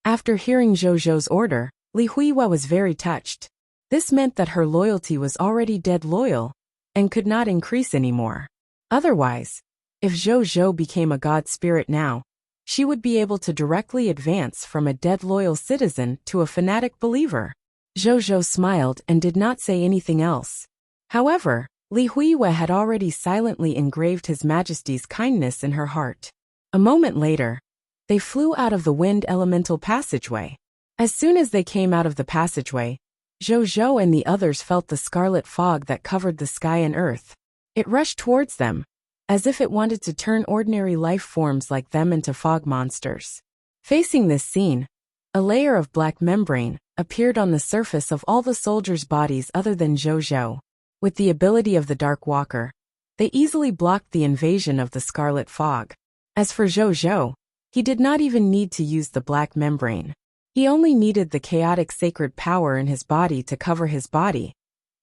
After hearing Zhou's order, Li Huiyue was very touched. This meant that her loyalty was already dead loyal and could not increase anymore. Otherwise, if Zhou became a god spirit now, she would be able to directly advance from a dead loyal citizen to a fanatic believer. Zhou smiled and did not say anything else. However, Li Huiyue had already silently engraved His Majesty's kindness in her heart. A moment later, they flew out of the wind elemental passageway. As soon as they came out of the passageway, Zhou and the others felt the scarlet fog that covered the sky and earth. It rushed towards them, as if it wanted to turn ordinary life forms like them into fog monsters. Facing this scene, a layer of black membrane appeared on the surface of all the soldiers' bodies other than Zhou. With the ability of the Dark Walker, they easily blocked the invasion of the scarlet fog. As for Zhou, he did not even need to use the black membrane. He only needed the chaotic sacred power in his body to cover his body,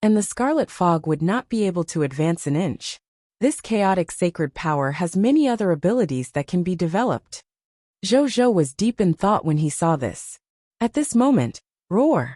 and the scarlet fog would not be able to advance an inch. This chaotic sacred power has many other abilities that can be developed. Zhou was deep in thought when he saw this. At this moment, roar!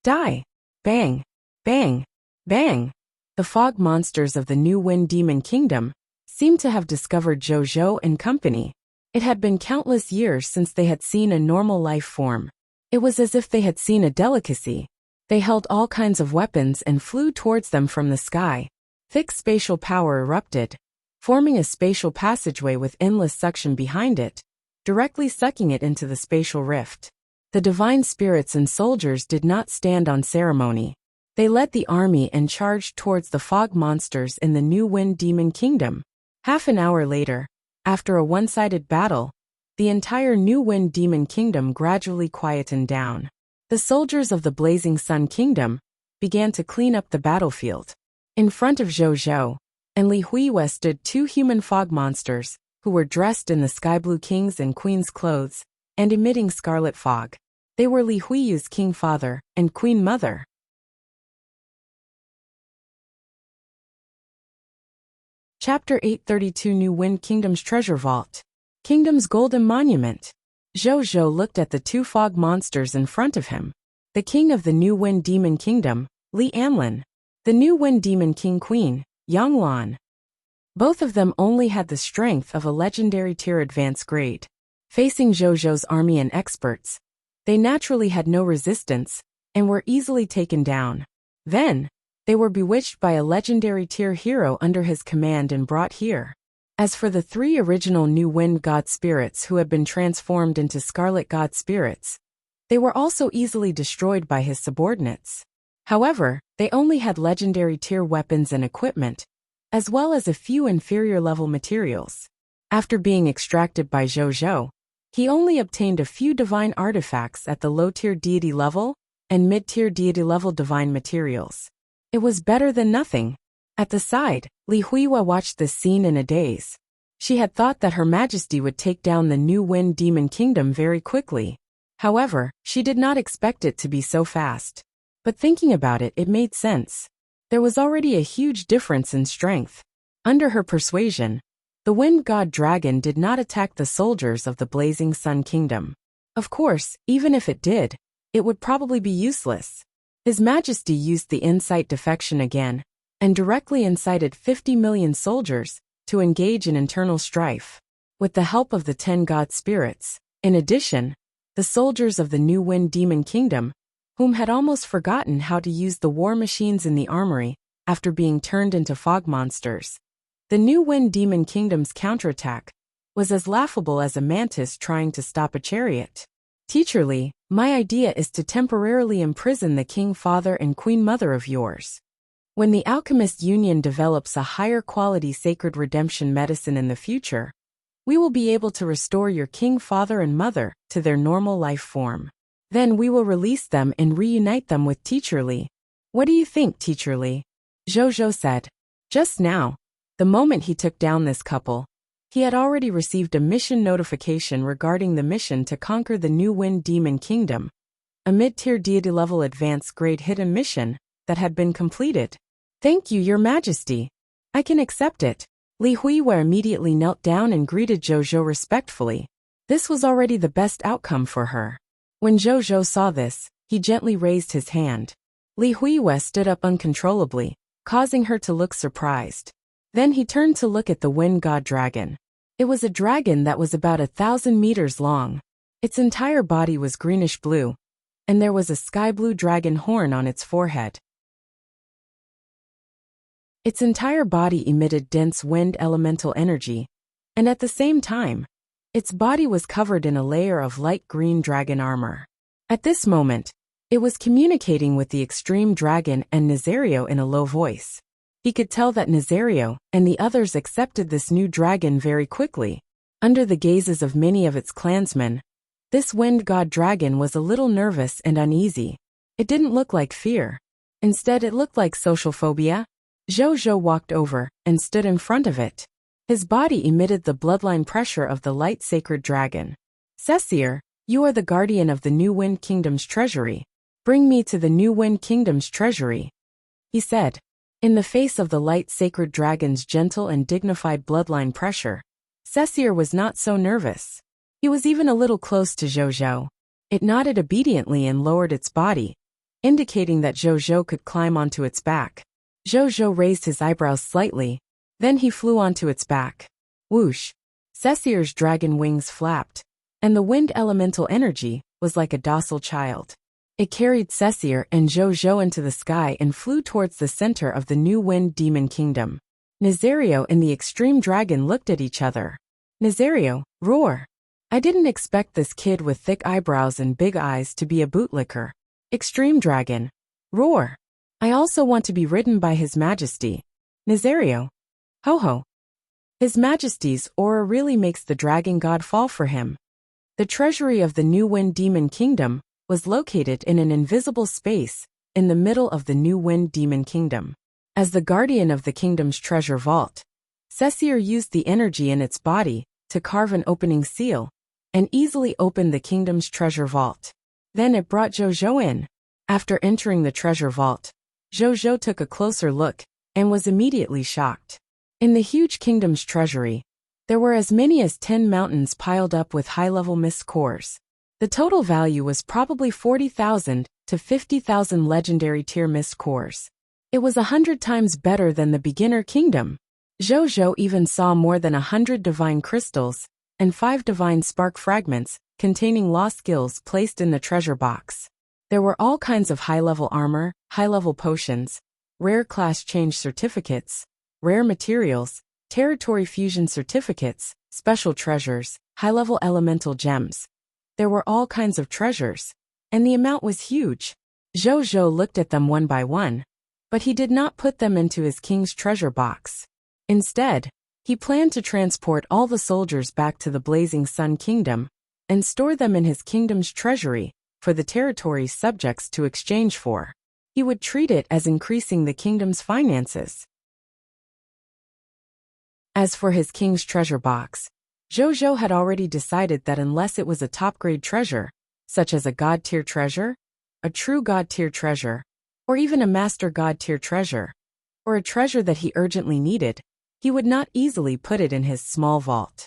Die! Bang! Bang! Bang! The fog monsters of the new Wind Demon Kingdom seemed to have discovered Zhou and company. It had been countless years since they had seen a normal life form. It was as if they had seen a delicacy. They held all kinds of weapons and flew towards them from the sky. Thick spatial power erupted, forming a spatial passageway with endless suction behind it, directly sucking it into the spatial rift. The divine spirits and soldiers did not stand on ceremony. They led the army and charged towards the fog monsters in the new Wind Demon Kingdom. Half an hour later, after a one-sided battle, the entire new Wind Demon Kingdom gradually quietened down. The soldiers of the Blazing Sun Kingdom began to clean up the battlefield. In front of Zhou and Li Huiyue stood two human fog monsters, who were dressed in the Sky Blue King's and Queen's clothes, and emitting scarlet fog. They were Li Huiyue's King Father and Queen Mother. Chapter 832 New Wind Kingdom's Treasure Vault. Kingdom's Golden Monument. Zhou looked at the two fog monsters in front of him. The king of the new Wind Demon Kingdom, Li Anlin. The new Wind Demon King Queen, Yang Lan. Both of them only had the strength of a legendary tier advanced grade. Facing Zhou's army and experts, they naturally had no resistance and were easily taken down. Then, they were bewitched by a legendary tier hero under his command and brought here. As for the three original New Wind God Spirits who had been transformed into Scarlet God Spirits, they were also easily destroyed by his subordinates. However, they only had legendary tier weapons and equipment, as well as a few inferior level materials. After being extracted by Zhou, he only obtained a few divine artifacts at the low-tier deity level and mid-tier deity level divine materials. It was better than nothing. At the side, Li Huiyue watched this scene in a daze. She had thought that Her Majesty would take down the new Wind Demon Kingdom very quickly. However, she did not expect it to be so fast. But thinking about it, it made sense. There was already a huge difference in strength. Under her persuasion, the Wind God Dragon did not attack the soldiers of the Blazing Sun Kingdom. Of course, even if it did, it would probably be useless. His Majesty used the insight defection again, and directly incited 50 million soldiers to engage in internal strife. With the help of the 10 God Spirits, in addition, the soldiers of the new Wind Demon Kingdom, whom had almost forgotten how to use the war machines in the armory after being turned into fog monsters. The new Wind Demon Kingdom's counterattack was as laughable as a mantis trying to stop a chariot. Teacher Li, my idea is to temporarily imprison the King Father and Queen Mother of yours. When the Alchemist Union develops a higher quality sacred redemption medicine in the future, we will be able to restore your King Father and Mother to their normal life form. Then we will release them and reunite them with Teacher Li. What do you think, Teacher Li? Zhou said. Just now, the moment he took down this couple, he had already received a mission notification regarding the mission to conquer the new Wind Demon Kingdom, a mid-tier deity level advanced grade hidden mission that had been completed. Thank you, Your Majesty. I can accept it. Li Huiyue immediately knelt down and greeted Zhou respectfully. This was already the best outcome for her. When Zhou saw this, he gently raised his hand. Li Huiyue stood up uncontrollably, causing her to look surprised. Then he turned to look at the Wind God Dragon. It was a dragon that was about 1,000 meters long. Its entire body was greenish blue, and there was a sky blue dragon horn on its forehead. Its entire body emitted dense wind elemental energy, and at the same time, its body was covered in a layer of light green dragon armor. At this moment, it was communicating with the extreme dragon and Nazario in a low voice. He could tell that Nazario and the others accepted this new dragon very quickly. Under the gazes of many of its clansmen, this Wind God Dragon was a little nervous and uneasy. It didn't look like fear. Instead, it looked like social phobia. Zhou walked over and stood in front of it. His body emitted the bloodline pressure of the light sacred dragon. Cecir, you are the guardian of the New Wind Kingdom's treasury. Bring me to the New Wind Kingdom's treasury, he said. In the face of the light sacred dragon's gentle and dignified bloodline pressure, Cecir was not so nervous. He was even a little close to Zhou. It nodded obediently and lowered its body, indicating that Zhou could climb onto its back. Zhou raised his eyebrows slightly, then he flew onto its back. Whoosh! Cecier's dragon wings flapped, and the wind elemental energy was like a docile child. It carried Cecier and Zhou into the sky and flew towards the center of the new wind demon kingdom. Nazario and the extreme dragon looked at each other. Nazario, roar! I didn't expect this kid with thick eyebrows and big eyes to be a bootlicker. Extreme dragon, roar! I also want to be ridden by His Majesty. Nazario, ho ho! His Majesty's aura really makes the dragon god fall for him. The treasury of the new wind demon kingdom was located in an invisible space in the middle of the new wind demon kingdom. As the guardian of the kingdom's treasure vault, Cecier used the energy in its body to carve an opening seal and easily opened the kingdom's treasure vault. Then it brought Zhou in. After entering the treasure vault, Zhou took a closer look and was immediately shocked. In the huge kingdom's treasury, there were as many as 10 mountains piled up with high-level mist cores. The total value was probably 40,000 to 50,000 legendary tier mist cores. It was 100 times better than the beginner kingdom. Zhou even saw more than 100 divine crystals and 5 divine spark fragments containing law skills placed in the treasure box. There were all kinds of high-level armor, high-level potions, rare class change certificates, rare materials, territory fusion certificates, special treasures, high-level elemental gems. There were all kinds of treasures, and the amount was huge. Zhou looked at them one by one, but he did not put them into his king's treasure box. Instead, he planned to transport all the soldiers back to the Blazing Sun Kingdom and store them in his kingdom's treasury for the territory's subjects to exchange for. He would treat it as increasing the kingdom's finances. As for his king's treasure box, Zhou had already decided that unless it was a top-grade treasure, such as a god-tier treasure, a true god-tier treasure, or even a master god-tier treasure, or a treasure that he urgently needed, he would not easily put it in his small vault.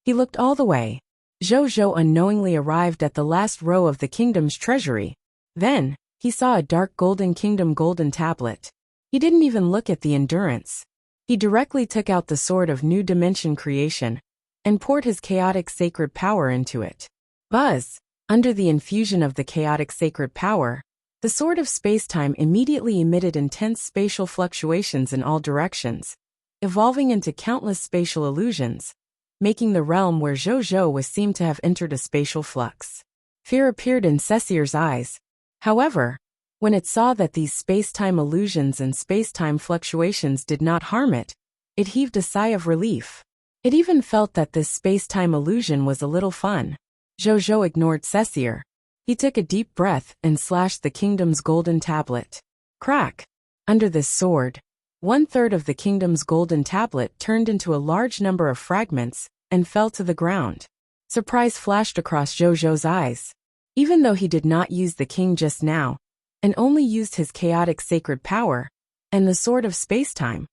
He looked all the way. Zhou unknowingly arrived at the last row of the kingdom's treasury. Then, he saw a dark golden kingdom golden tablet. He didn't even look at the endurance. He directly took out the sword of new dimension creation and poured his chaotic sacred power into it. Buzz! Under the infusion of the chaotic sacred power, the sword of spacetime immediately emitted intense spatial fluctuations in all directions, evolving into countless spatial illusions, making the realm where Zhou was seemed to have entered a spatial flux. Fear appeared in Cecier's eyes. However, when it saw that these space-time illusions and space-time fluctuations did not harm it, it heaved a sigh of relief. It even felt that this space-time illusion was a little fun. Zhou ignored Cecier. He took a deep breath and slashed the kingdom's golden tablet. Crack! Under this sword, 1/3 of the kingdom's golden tablet turned into a large number of fragments and fell to the ground. Surprise flashed across Zhou's eyes. Even though he did not use the king just now, and only used his chaotic sacred power and the sword of spacetime,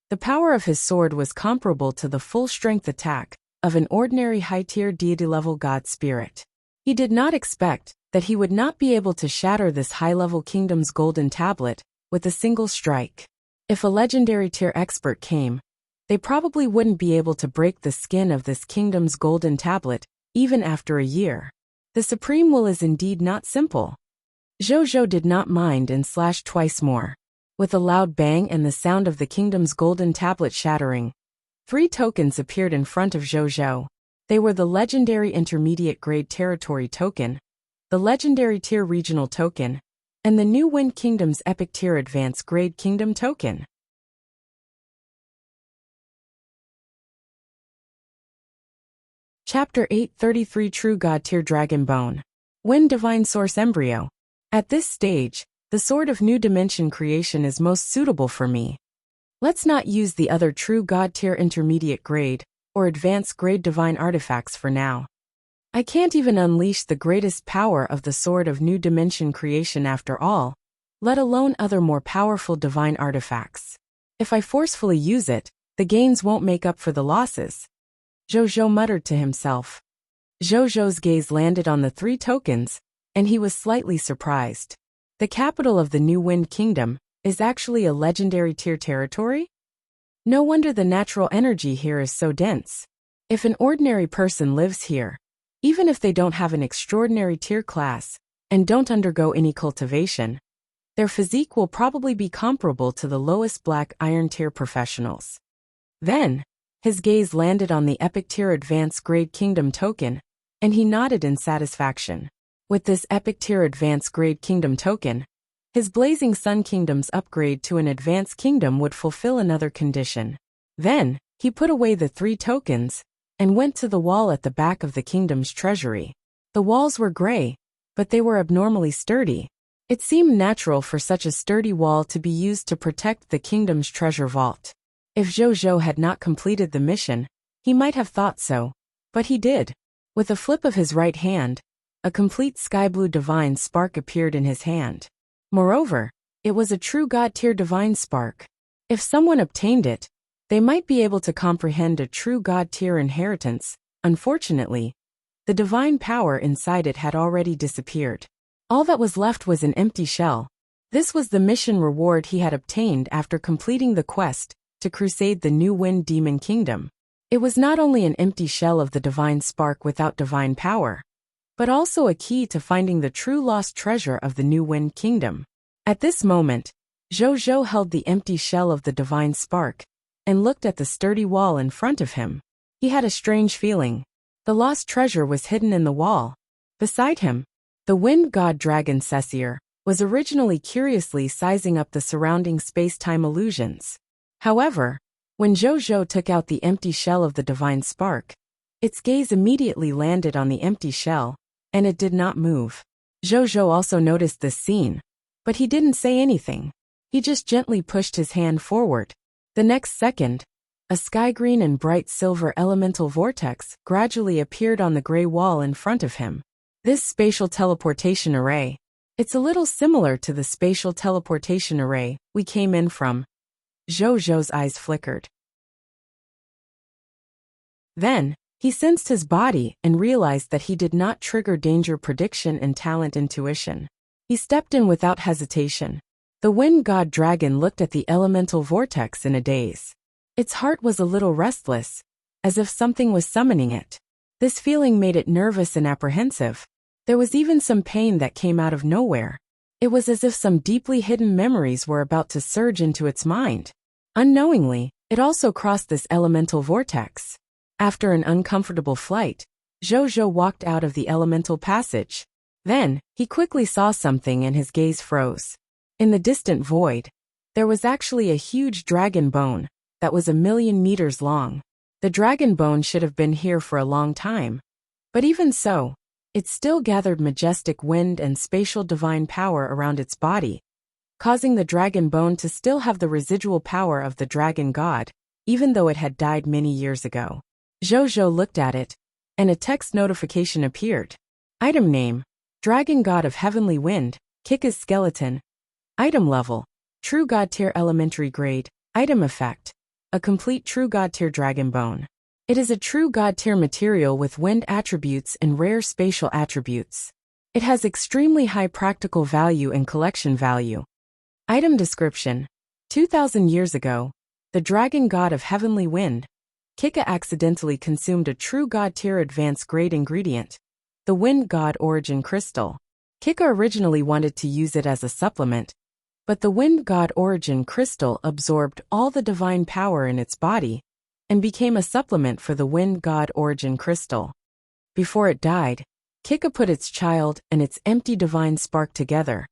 the power of his sword was comparable to the full strength attack of an ordinary high-tier deity-level god spirit. He did not expect that he would not be able to shatter this high-level kingdom's golden tablet with a single strike. If a legendary tier expert came, they probably wouldn't be able to break the skin of this kingdom's golden tablet, even after a year. The supreme will is indeed not simple. Zhou did not mind and slashed twice more. With a loud bang and the sound of the kingdom's golden tablet shattering, 3 tokens appeared in front of Zhou. They were the legendary intermediate grade territory token, the legendary tier regional token, and the new Wind Kingdom's epic tier advanced grade kingdom token. Chapter 833 True God Tier Dragon Bone. Wind Divine Source Embryo. At this stage, the sword of new dimension creation is most suitable for me. Let's not use the other true God tier intermediate grade or advanced grade divine artifacts for now. I can't even unleash the greatest power of the sword of new dimension creation after all, let alone other more powerful divine artifacts. If I forcefully use it, the gains won't make up for the losses. Zhou muttered to himself. Zhou's gaze landed on the 3 tokens, and he was slightly surprised. The capital of the New Wind Kingdom is actually a legendary tier territory? No wonder the natural energy here is so dense. If an ordinary person lives here, even if they don't have an extraordinary tier class and don't undergo any cultivation, their physique will probably be comparable to the lowest black iron tier professionals. Then, his gaze landed on the epic tier advanced grade kingdom token, and he nodded in satisfaction. With this epic tier advanced grade kingdom token, his Blazing Sun Kingdom's upgrade to an advanced kingdom would fulfill another condition. Then, he put away the 3 tokens and went to the wall at the back of the kingdom's treasury. The walls were gray, but they were abnormally sturdy. It seemed natural for such a sturdy wall to be used to protect the kingdom's treasure vault. If Zhou had not completed the mission, he might have thought so, but he did. With a flip of his right hand, a complete sky blue divine spark appeared in his hand. Moreover, it was a true god-tier divine spark. If someone obtained it, they might be able to comprehend a true god-tier inheritance. Unfortunately, the divine power inside it had already disappeared. All that was left was an empty shell. This was the mission reward he had obtained after completing the quest to crusade the New Wind Demon Kingdom. It was not only an empty shell of the divine spark without divine power, but also a key to finding the true lost treasure of the New Wind Kingdom. At this moment, Zhou held the empty shell of the divine spark and looked at the sturdy wall in front of him. He had a strange feeling. The lost treasure was hidden in the wall. Beside him, the wind god dragon Cessier was originally curiously sizing up the surrounding space-time illusions. However, when Zhou took out the empty shell of the divine spark, its gaze immediately landed on the empty shell, and it did not move. Zhou also noticed this scene, but he didn't say anything. He just gently pushed his hand forward. The next second, a sky green and bright silver elemental vortex gradually appeared on the gray wall in front of him. This spatial teleportation array, it's a little similar to the spatial teleportation array we came in from. Zhou's eyes flickered. Then, he sensed his body and realized that he did not trigger danger prediction and talent intuition. He stepped in without hesitation. The wind god dragon looked at the elemental vortex in a daze. Its heart was a little restless, as if something was summoning it. This feeling made it nervous and apprehensive. There was even some pain that came out of nowhere. It was as if some deeply hidden memories were about to surge into its mind. Unknowingly, it also crossed this elemental vortex. After an uncomfortable flight, Zhou walked out of the elemental passage. Then, he quickly saw something and his gaze froze. In the distant void, there was actually a huge dragon bone that was 1,000,000 meters long. The dragon bone should have been here for a long time. But even so, it still gathered majestic wind and spatial divine power around its body, causing the dragon bone to still have the residual power of the dragon god, even though it had died many years ago. Zhou looked at it, and a text notification appeared. Item name: Dragon God of Heavenly Wind, Kika's Skeleton. Item level: True God Tier Elementary Grade. Item effect: a complete True God Tier Dragon Bone. It is a True God Tier material with wind attributes and rare spatial attributes. It has extremely high practical value and collection value. Item description: 2,000 years ago, the dragon god of heavenly wind, Kika accidentally consumed a true god tier advanced grade ingredient, the wind god origin crystal. Kika originally wanted to use it as a supplement, but the wind god origin crystal absorbed all the divine power in its body and became a supplement for the wind god origin crystal. Before it died, Kika put its child and its empty divine spark together,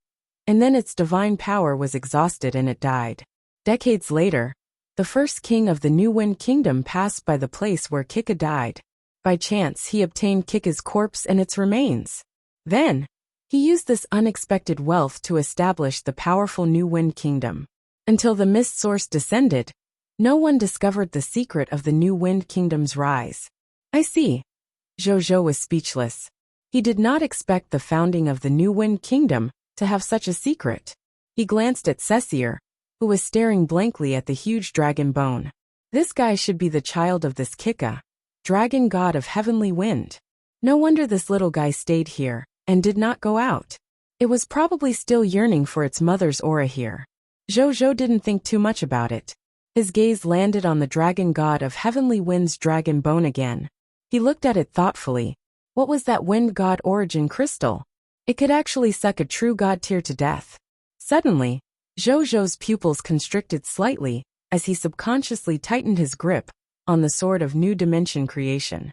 and then its divine power was exhausted and it died. Decades later, the first king of the New Wind Kingdom passed by the place where Kika died. By chance, he obtained Kika's corpse and its remains. Then, he used this unexpected wealth to establish the powerful New Wind Kingdom. Until the mist source descended, no one discovered the secret of the New Wind Kingdom's rise. I see. Zhou was speechless. He did not expect the founding of the New Wind Kingdom to have such a secret. He glanced at Cessier, who was staring blankly at the huge dragon bone. This guy should be the child of this Kika, dragon god of heavenly wind. No wonder this little guy stayed here and did not go out. It was probably still yearning for its mother's aura here. Zhou didn't think too much about it. His gaze landed on the dragon god of heavenly wind's dragon bone again. He looked at it thoughtfully. What was that wind god origin crystal? It could actually suck a true god tier to death. Suddenly, Zhou's pupils constricted slightly as he subconsciously tightened his grip on the sword of new dimension creation.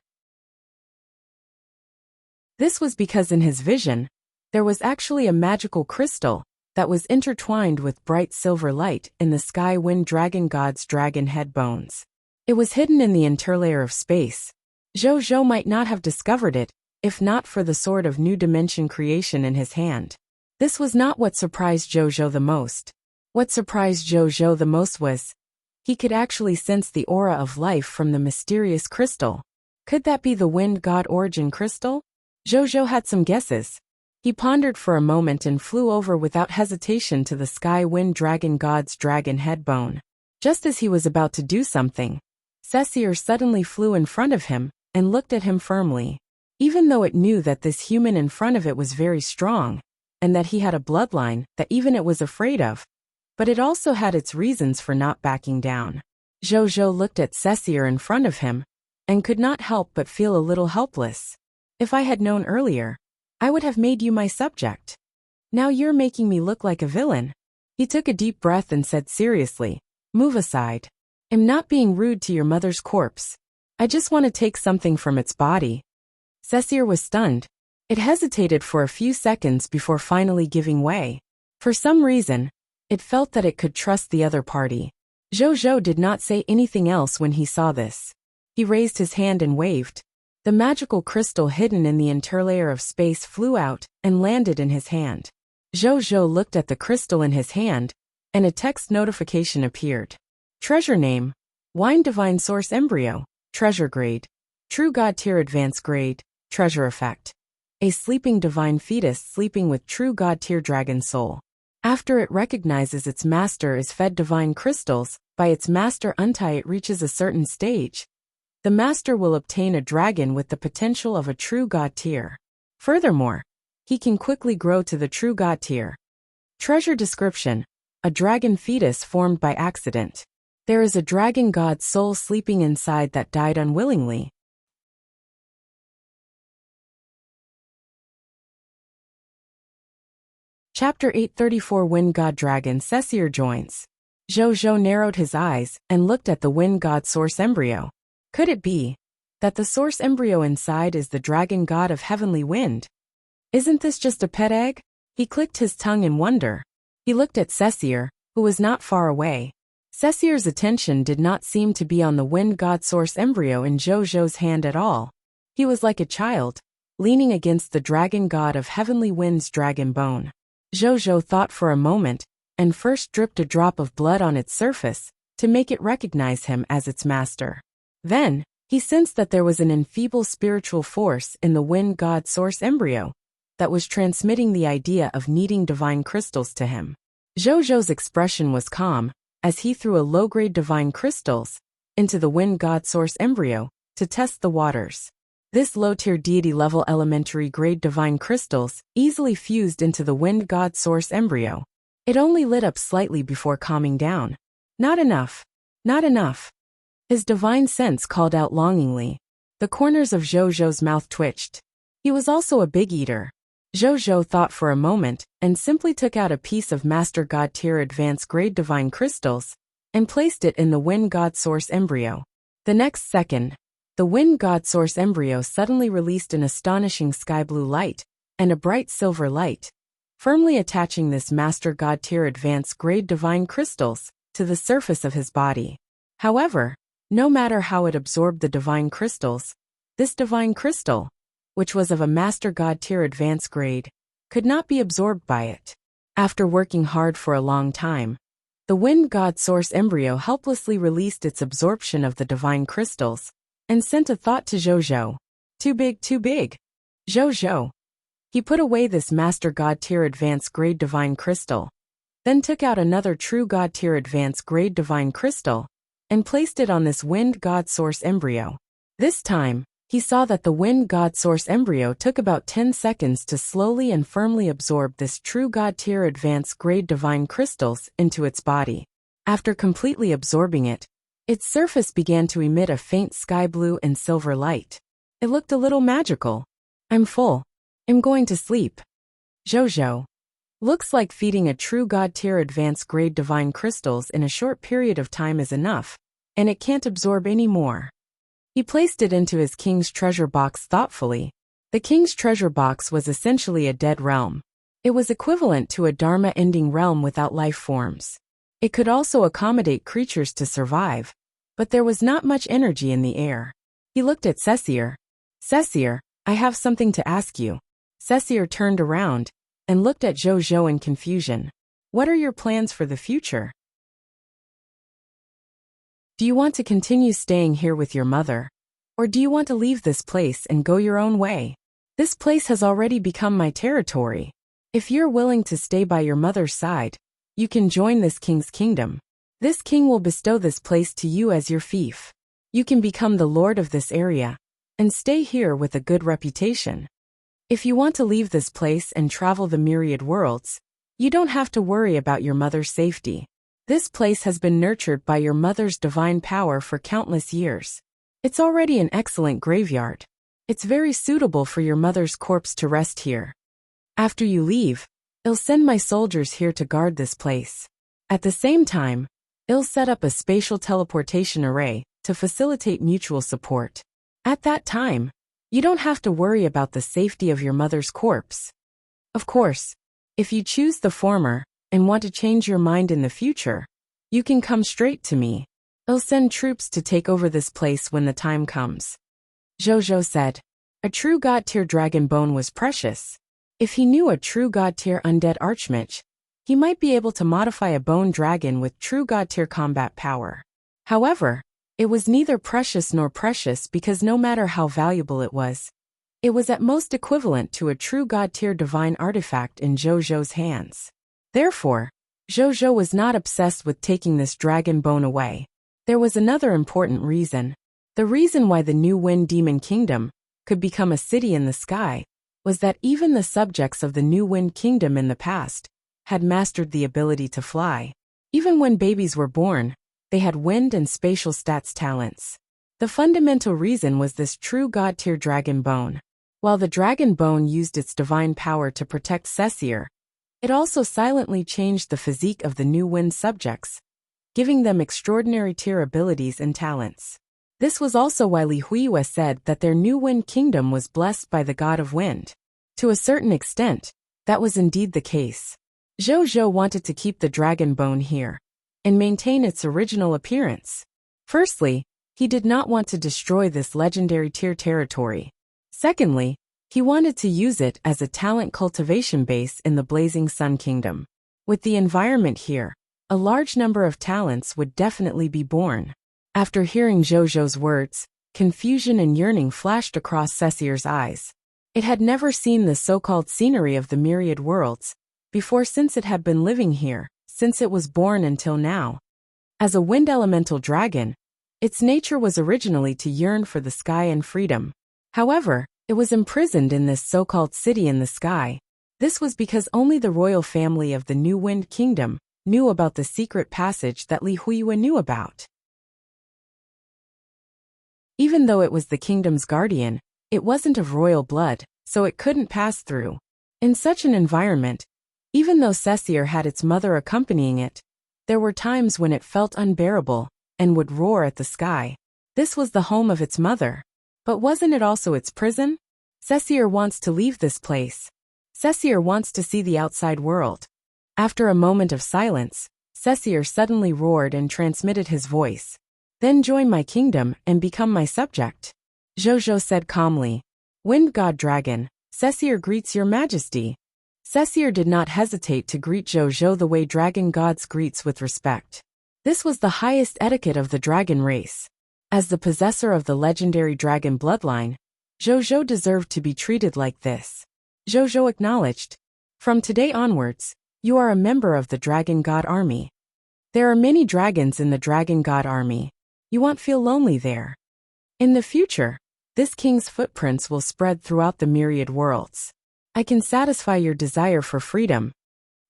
This was because in his vision, there was actually a magical crystal that was intertwined with bright silver light in the sky wind dragon god's dragon head bones. It was hidden in the interlayer of space. Zhou might not have discovered it if not for the sword of new dimension creation in his hand. This was not what surprised Zhou the most. What surprised Zhou the most was he could actually sense the aura of life from the mysterious crystal. Could that be the wind god origin crystal? Zhou had some guesses. He pondered for a moment and flew over without hesitation to the sky wind dragon god's dragon head bone. Just as he was about to do something, Cecier suddenly flew in front of him and looked at him firmly. Even though it knew that this human in front of it was very strong, and that he had a bloodline that even it was afraid of, but it also had its reasons for not backing down. Zhou looked at Cecier in front of him and could not help but feel a little helpless. If I had known earlier, I would have made you my subject. Now you're making me look like a villain. He took a deep breath and said seriously, "Move aside. I'm not being rude to your mother's corpse. I just want to take something from its body." Cecier was stunned. It hesitated for a few seconds before finally giving way. For some reason, it felt that it could trust the other party. Zhou did not say anything else when he saw this. He raised his hand and waved. The magical crystal hidden in the interlayer of space flew out and landed in his hand. Zhou looked at the crystal in his hand, and a text notification appeared. Treasure name: Wine Divine Source Embryo, Treasure Grade, True God Tier Advanced Grade, Treasure Effect. A sleeping divine fetus sleeping with true God Tier dragon soul. After it recognizes its master is fed divine crystals by its master until it reaches a certain stage, the master will obtain a dragon with the potential of a true god tier. Furthermore, he can quickly grow to the true god tier. Treasure description: a dragon fetus formed by accident. There is a dragon god soul sleeping inside that died unwillingly. Chapter 834 Wind God Dragon Cecier joins. Zhou narrowed his eyes and looked at the wind god source embryo. Could it be that the source embryo inside is the dragon god of heavenly wind? Isn't this just a pet egg? He clicked his tongue in wonder. He looked at Cecier, who was not far away. Cecier's attention did not seem to be on the wind god source embryo in Zhou's hand at all. He was like a child, leaning against the dragon god of heavenly wind's dragon bone. Zhou thought for a moment, and first dripped a drop of blood on its surface, to make it recognize him as its master. Then, he sensed that there was an enfeebled spiritual force in the wind god source embryo that was transmitting the idea of needing divine crystals to him. Zhou's expression was calm, as he threw a low-grade divine crystals into the wind god source embryo to test the waters. This low-tier deity-level elementary-grade divine crystals easily fused into the wind god source embryo. It only lit up slightly before calming down. Not enough. Not enough. His divine sense called out longingly. The corners of Zhou's mouth twitched. He was also a big eater. Zhou thought for a moment and simply took out a piece of Master God Tier Advanced Grade Divine Crystals and placed it in the Wind God Source embryo. The next second, the Wind God Source embryo suddenly released an astonishing sky blue light and a bright silver light, firmly attaching this Master God Tier Advanced Grade Divine Crystals to the surface of his body. However, no matter how it absorbed the divine crystals, this divine crystal, which was of a Master God Tier Advanced Grade, could not be absorbed by it. After working hard for a long time, the Wind God Source embryo helplessly released its absorption of the divine crystals and sent a thought to Zhou. Too big, too big. Zhou. He put away this Master God Tier Advanced Grade Divine Crystal, then took out another True God Tier Advanced Grade Divine Crystal and placed it on this Wind God Source embryo. This time, He saw that the wind god source embryo took about 10 seconds to slowly and firmly absorb this true god tier advanced grade divine crystals into its body. After completely absorbing it, its surface began to emit a faint sky blue and silver light. It looked a little magical. I'm full. I'm going to sleep. Zhou. Looks like feeding a true god tier advanced grade divine crystals in a short period of time is enough, and it can't absorb any more. He placed it into his king's treasure box thoughtfully. The king's treasure box was essentially a dead realm. It was equivalent to a dharma-ending realm without life forms. It could also accommodate creatures to survive, but there was not much energy in the air. He looked at Cecir. Cecir, I have something to ask you. Cecir turned around and looked at Zhou in confusion. What are your plans for the future? Do you want to continue staying here with your mother? Or do you want to leave this place and go your own way? This place has already become my territory. If you're willing to stay by your mother's side, you can join this king's kingdom. This king will bestow this place to you as your fief. You can become the lord of this area and stay here with a good reputation. If you want to leave this place and travel the myriad worlds, you don't have to worry about your mother's safety. This place has been nurtured by your mother's divine power for countless years. It's already an excellent graveyard. It's very suitable for your mother's corpse to rest here. After you leave, I'll send my soldiers here to guard this place. At the same time, I'll set up a spatial teleportation array to facilitate mutual support. At that time, you don't have to worry about the safety of your mother's corpse. Of course, if you choose the former and want to change your mind in the future, you can come straight to me. I'll send troops to take over this place when the time comes. Zhou said. A true god tier dragon bone was precious. If he knew a true god tier undead archmage, he might be able to modify a bone dragon with true god tier combat power. However, it was neither precious nor precious because no matter how valuable it was at most equivalent to a true god tier divine artifact in Zhou's hands. Therefore, Zhou was not obsessed with taking this dragon bone away. There was another important reason. The reason why the new Wind Demon Kingdom could become a city in the sky was that even the subjects of the new Wind Kingdom in the past had mastered the ability to fly. Even when babies were born, they had wind and spatial stats talents. The fundamental reason was this true god tier dragon bone. While the dragon bone used its divine power to protect Cecir, it also silently changed the physique of the new wind subjects, giving them extraordinary tier abilities and talents. This was also why Li Huiyue said that their new wind kingdom was blessed by the god of wind. To a certain extent, that was indeed the case. Zhou wanted to keep the dragon bone here and maintain its original appearance. Firstly, he did not want to destroy this legendary tier territory. Secondly, he wanted to use it as a talent cultivation base in the Blazing Sun Kingdom. With the environment here, a large number of talents would definitely be born. After hearing Zhou's words, confusion and yearning flashed across Cecir's eyes. It had never seen the so-called scenery of the myriad worlds before since it had been living here, since it was born until now. As a wind elemental dragon, its nature was originally to yearn for the sky and freedom. However, it was imprisoned in this so-called city in the sky. This was because only the royal family of the New Wind Kingdom knew about the secret passage that Li Huiyue knew about. Even though it was the kingdom's guardian, it wasn't of royal blood, so it couldn't pass through. In such an environment, even though Cecir had its mother accompanying it, there were times when it felt unbearable and would roar at the sky. This was the home of its mother. But wasn't it also its prison? Cecir wants to leave this place. Cecir wants to see the outside world. After a moment of silence, Cecir suddenly roared and transmitted his voice. Then join my kingdom and become my subject. Zhou said calmly. Wind God Dragon, Cecir greets your majesty. Cecir did not hesitate to greet Zhou the way dragon gods greets with respect. This was the highest etiquette of the dragon race. As the possessor of the legendary dragon bloodline, Zhou deserved to be treated like this. Zhou acknowledged. From today onwards, you are a member of the Dragon God Army. There are many dragons in the Dragon God Army. You won't feel lonely there. In the future, This king's footprints will spread throughout the myriad worlds. I can satisfy your desire for freedom."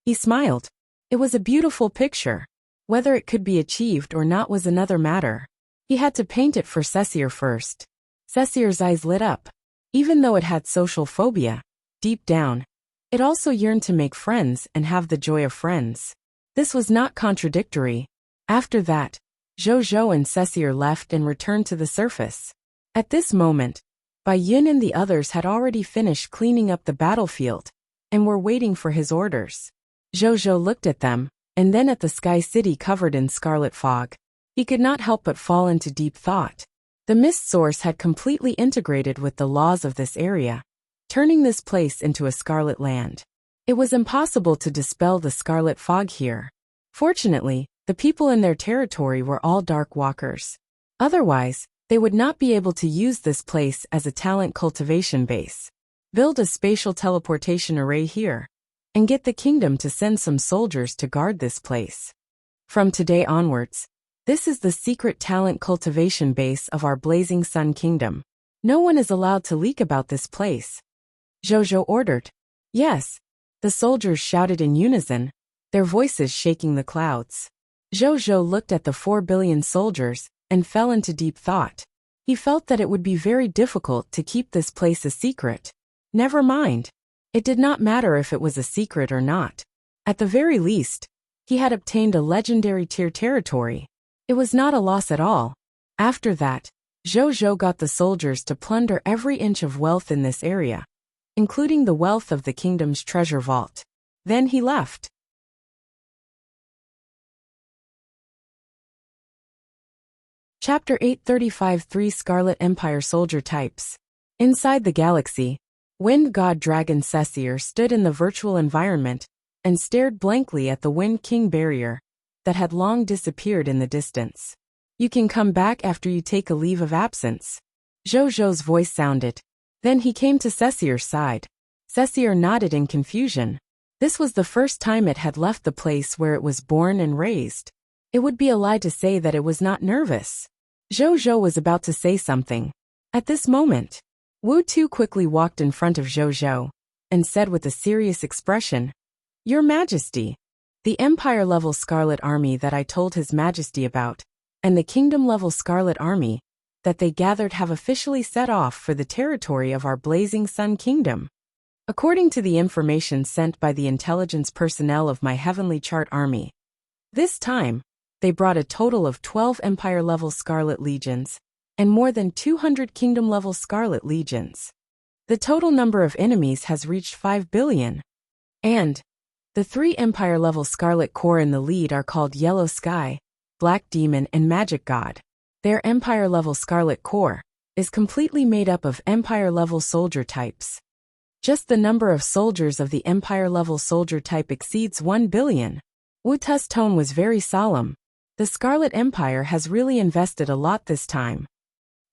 He smiled. It was a beautiful picture. Whether it could be achieved or not was another matter. He had to paint it for Cecile first. Cecile's eyes lit up. Even though it had social phobia, deep down, it also yearned to make friends and have the joy of friends. This was not contradictory. After that, Jojo and Cecile left and returned to the surface. At this moment, Bai Yun and the others had already finished cleaning up the battlefield and were waiting for his orders. Jojo looked at them, and then at the sky city covered in scarlet fog. He could not help but fall into deep thought. The mist source had completely integrated with the laws of this area, turning this place into a scarlet land. It was impossible to dispel the scarlet fog here. Fortunately, the people in their territory were all dark walkers. Otherwise, they would not be able to use this place as a talent cultivation base. Build a spatial teleportation array here, and get the kingdom to send some soldiers to guard this place. From today onwards, this is the secret talent cultivation base of our Blazing Sun Kingdom. No one is allowed to leak about this place. Jojo ordered. Yes. The soldiers shouted in unison, their voices shaking the clouds. Jojo looked at the 4 billion soldiers and fell into deep thought. He felt that it would be very difficult to keep this place a secret. Never mind. It did not matter if it was a secret or not. At the very least, he had obtained a legendary tier territory. It was not a loss at all. After that, Jojo got the soldiers to plunder every inch of wealth in this area, including the wealth of the kingdom's treasure vault. Then he left. Chapter 835 3 Scarlet Empire Soldier Types. Inside the galaxy, Wind God Dragon Cecile stood in the virtual environment and stared blankly at the Wind King barrier that had long disappeared in the distance. "You can come back after you take a leave of absence." Jojo's voice sounded. Then he came to Cecile's side. Cecile nodded in confusion. This was the first time it had left the place where it was born and raised. It would be a lie to say that it was not nervous. Jojo was about to say something. At this moment, Wu Tu quickly walked in front of Jojo and said with a serious expression, "Your Majesty, the Empire-level Scarlet Army that I told His Majesty about, and the Kingdom-level Scarlet Army that they gathered have officially set off for the territory of our Blazing Sun Kingdom. According to the information sent by the intelligence personnel of my Heavenly Chart Army, this time, they brought a total of 12 Empire-level Scarlet Legions and more than 200 Kingdom-level Scarlet Legions. The total number of enemies has reached 5 billion. And the 3 Empire-level Scarlet Corps in the lead are called Yellow Sky, Black Demon and Magic God. Their Empire-level Scarlet Corps is completely made up of Empire-level soldier types. Just the number of soldiers of the Empire-level soldier type exceeds 1 billion. Wu Tu's tone was very solemn. The Scarlet Empire has really invested a lot this time.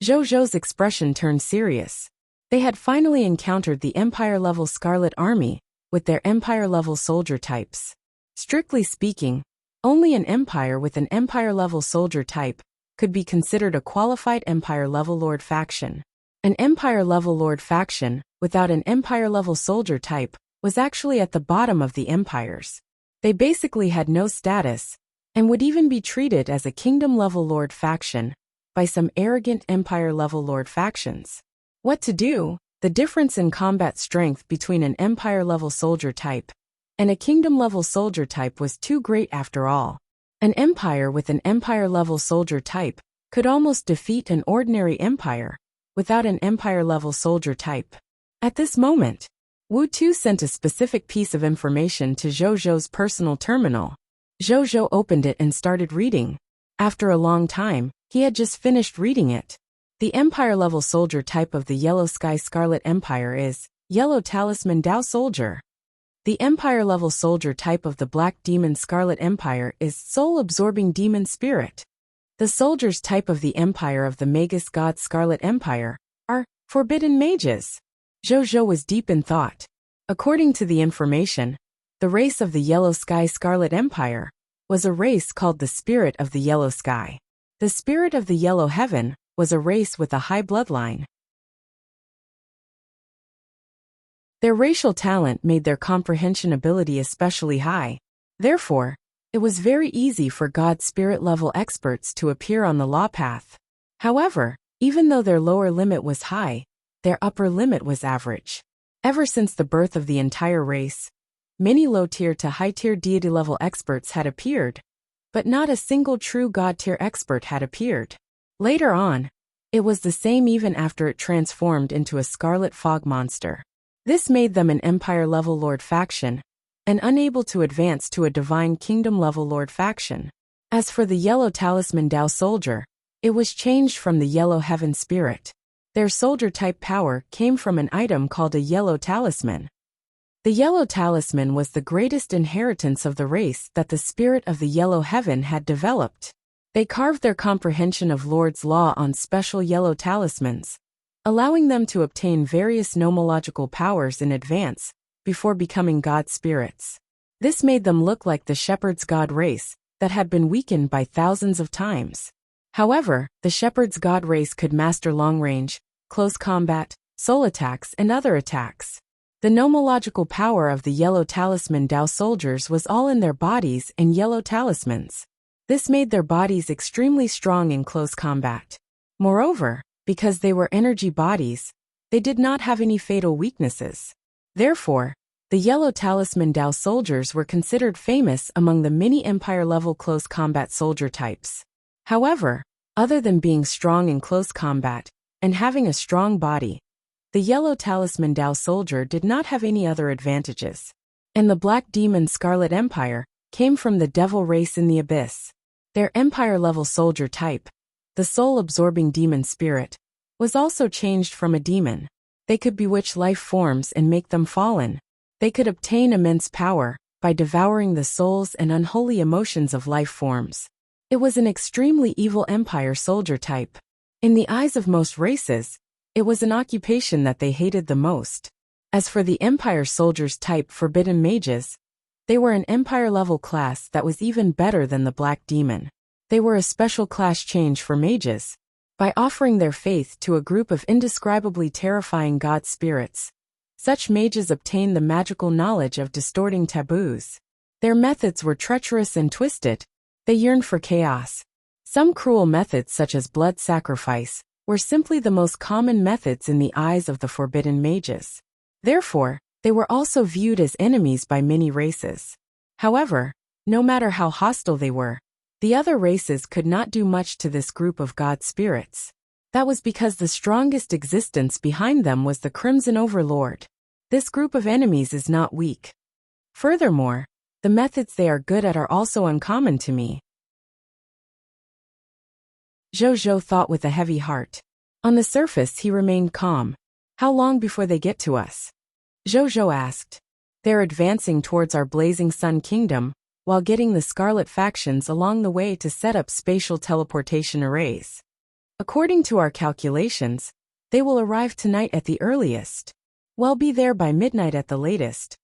Jojo's expression turned serious. They had finally encountered the Empire-level Scarlet Army with their Empire-level soldier types. Strictly speaking, only an Empire with an Empire-level soldier type could be considered a qualified Empire-level Lord faction. An Empire-level Lord faction without an Empire-level soldier type was actually at the bottom of the empires. They basically had no status and would even be treated as a Kingdom-level Lord faction by some arrogant Empire-level Lord factions. What to do? The difference in combat strength between an Empire-level soldier type and a Kingdom-level soldier type was too great after all. An empire with an Empire-level soldier type could almost defeat an ordinary empire without an Empire-level soldier type. At this moment, Wu Tu sent a specific piece of information to Jojo's personal terminal. Jojo opened it and started reading. After a long time, he had just finished reading it. The Empire-level soldier type of the Yellow Sky Scarlet Empire is Yellow Talisman Dao Soldier. The Empire-level soldier type of the Black Demon Scarlet Empire is Soul-Absorbing Demon Spirit. The soldiers type of the Empire of the Magus God Scarlet Empire are Forbidden Mages. Jojo was deep in thought. According to the information, the race of the Yellow Sky Scarlet Empire was a race called the Spirit of the Yellow Sky. The Spirit of the Yellow Heaven was a race with a high bloodline. Their racial talent made their comprehension ability especially high. Therefore, it was very easy for God's spirit-level experts to appear on the law path. However, even though their lower limit was high, their upper limit was average. Ever since the birth of the entire race, many low-tier to high-tier deity-level experts had appeared, but not a single true God-tier expert had appeared. Later on, it was the same even after it transformed into a scarlet fog monster. This made them an Empire-level Lord faction, and unable to advance to a Divine Kingdom-level Lord faction. As for the Yellow Talisman Dao Soldier, it was changed from the Yellow Heaven Spirit. Their soldier-type power came from an item called a Yellow Talisman. The Yellow Talisman was the greatest inheritance of the race that the Spirit of the Yellow Heaven had developed. They carved their comprehension of Lord's Law on special yellow talismans, allowing them to obtain various nomological powers in advance before becoming God spirits. This made them look like the Shepherd's God race that had been weakened by thousands of times. However, the Shepherd's God race could master long-range, close combat, soul attacks, and other attacks. The nomological power of the Yellow Talisman Dao soldiers was all in their bodies and yellow talismans. This made their bodies extremely strong in close combat. Moreover, because they were energy bodies, they did not have any fatal weaknesses. Therefore, the Yellow Talisman Dao soldiers were considered famous among the many Empire-level close combat soldier types. However, other than being strong in close combat and having a strong body, the Yellow Talisman Dao soldier did not have any other advantages. And the Black Demon Scarlet Empire came from the Devil race in the Abyss. Their Empire-level soldier type, the soul-absorbing demon spirit, was also changed from a demon. They could bewitch life forms and make them fallen. They could obtain immense power by devouring the souls and unholy emotions of life forms. It was an extremely evil Empire soldier type. In the eyes of most races, it was an occupation that they hated the most. As for the Empire soldiers type Forbidden Mages, they were an Empire-level class that was even better than the Black Demon. They were a special class change for mages. By offering their faith to a group of indescribably terrifying god spirits, such mages obtained the magical knowledge of distorting taboos. Their methods were treacherous and twisted. They yearned for chaos. Some cruel methods such as blood sacrifice were simply the most common methods in the eyes of the forbidden mages. Therefore, they were also viewed as enemies by many races. However, no matter how hostile they were, the other races could not do much to this group of god spirits. That was because the strongest existence behind them was the Crimson Overlord. This group of enemies is not weak. Furthermore, the methods they are good at are also uncommon to me. Zhou thought with a heavy heart. On the surface he remained calm. How long before they get to us? Zhou asked. They're advancing towards our blazing sun kingdom, while getting the scarlet factions along the way to set up spatial teleportation arrays. According to our calculations, they will arrive tonight at the earliest. We'll be there by midnight at the latest.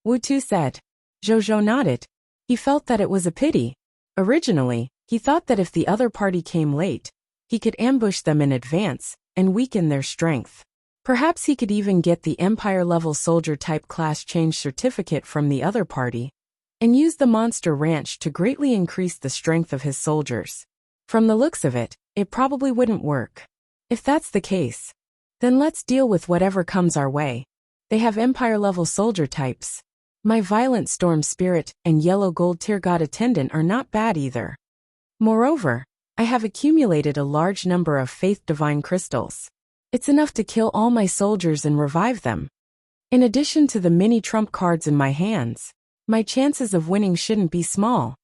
Wu Tu said. Zhou nodded. He felt that it was a pity. Originally, he thought that if the other party came late, he could ambush them in advance and weaken their strength. Perhaps he could even get the Empire-level soldier-type class change certificate from the other party, and use the Monster Ranch to greatly increase the strength of his soldiers. From the looks of it, it probably wouldn't work. If that's the case, then let's deal with whatever comes our way. They have Empire-level soldier types. My Violent Storm Spirit and Yellow Gold Tier God Attendant are not bad either. Moreover, I have accumulated a large number of Faith Divine Crystals. It's enough to kill all my soldiers and revive them. In addition to the many trump cards in my hands, my chances of winning shouldn't be small.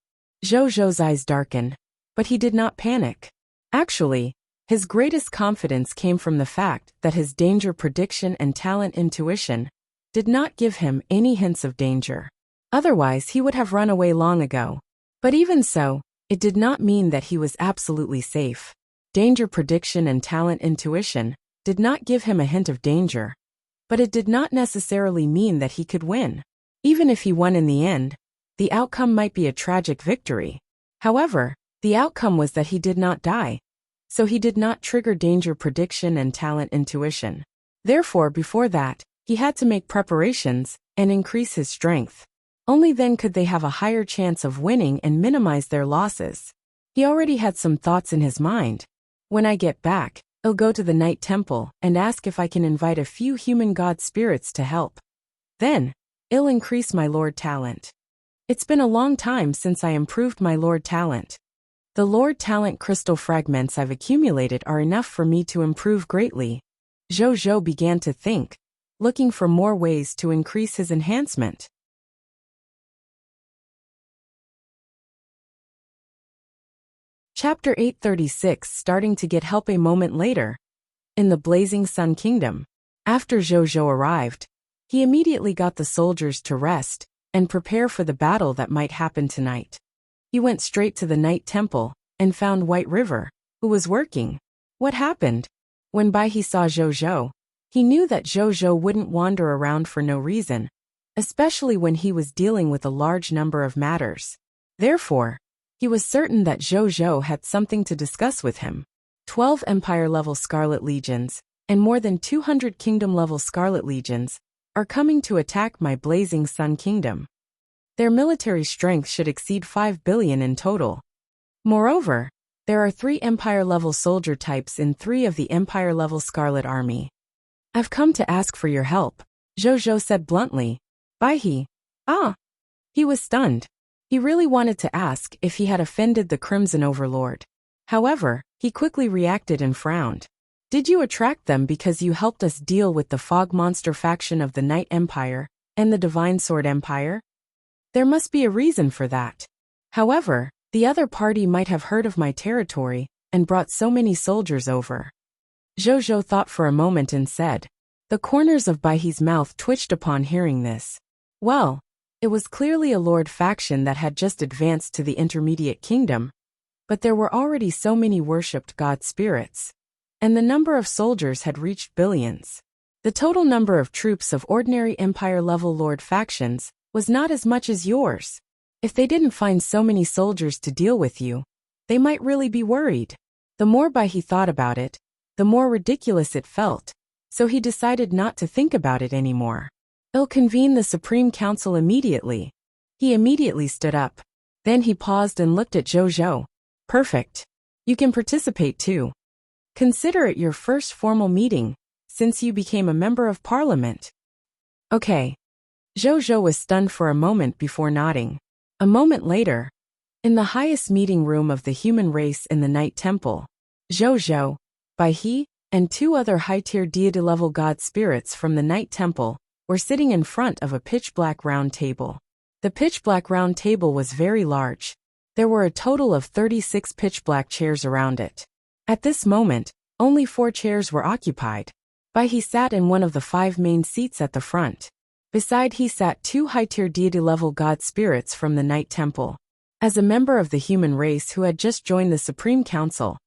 Zhou's eyes darkened, but he did not panic. Actually, his greatest confidence came from the fact that his danger prediction and talent intuition did not give him any hints of danger. Otherwise, he would have run away long ago. But even so, it did not mean that he was absolutely safe. Danger prediction and talent intuition did not give him a hint of danger, but it did not necessarily mean that he could win. Even if he won in the end, the outcome might be a tragic victory. However, the outcome was that he did not die, so he did not trigger danger prediction and talent intuition. Therefore, before that, He had to make preparations and increase his strength. Only then could they have a higher chance of winning and minimize their losses. He already had some thoughts in his mind. When I get back, I'll go to the Night Temple and ask if I can invite a few human god spirits to help. Then, I'll increase my Lord talent. It's been a long time since I improved my Lord talent. The Lord talent crystal fragments I've accumulated are enough for me to improve greatly. Zhou began to think, looking for more ways to increase his enhancement. Chapter 836 Starting to get help. A moment later, in the Blazing Sun Kingdom, after Zhou arrived, he immediately got the soldiers to rest and prepare for the battle that might happen tonight. He went straight to the Night Temple and found White River, who was working. What happened? When he saw Zhou, he knew that Zhou wouldn't wander around for no reason, especially when he was dealing with a large number of matters. Therefore, he was certain that Zhou had something to discuss with him. 12 Empire-level Scarlet Legions and more than 200 Kingdom-level Scarlet Legions are coming to attack my Blazing Sun Kingdom. Their military strength should exceed 5 billion in total. Moreover, there are 3 Empire-level soldier types in 3 of the Empire-level Scarlet Army. I've come to ask for your help, Zhou said bluntly. He was stunned. He really wanted to ask if he had offended the Crimson Overlord. However, he quickly reacted and frowned. Did you attract them because you helped us deal with the Fog Monster faction of the Night Empire and the Divine Sword Empire? There must be a reason for that. However, the other party might have heard of my territory and brought so many soldiers over. Zhou thought for a moment and said. The corners of Baihe's mouth twitched upon hearing this. Well, it was clearly a lord faction that had just advanced to the intermediate kingdom, but there were already so many worshipped god spirits, and the number of soldiers had reached billions. The total number of troops of ordinary empire-level lord factions was not as much as yours. If they didn't find so many soldiers to deal with you, they might really be worried. The more Baihe thought about it, the more ridiculous it felt, so he decided not to think about it anymore. He'll convene the Supreme Council immediately. He immediately stood up. Then he paused and looked at Zhou. Perfect. You can participate too. Consider it your first formal meeting, since you became a member of parliament. Okay. Zhou was stunned for a moment before nodding. A moment later, in the highest meeting room of the human race in the Night Temple, Zhou, Baihe, and 2 other high-tier deity-level god spirits from the Night Temple were sitting in front of a pitch-black round table. The pitch-black round table was very large. There were a total of 36 pitch-black chairs around it. At this moment, only 4 chairs were occupied. Baihe sat in one of the 5 main seats at the front. Beside he sat 2 high-tier deity-level god spirits from the Night Temple. As a member of the human race who had just joined the Supreme Council,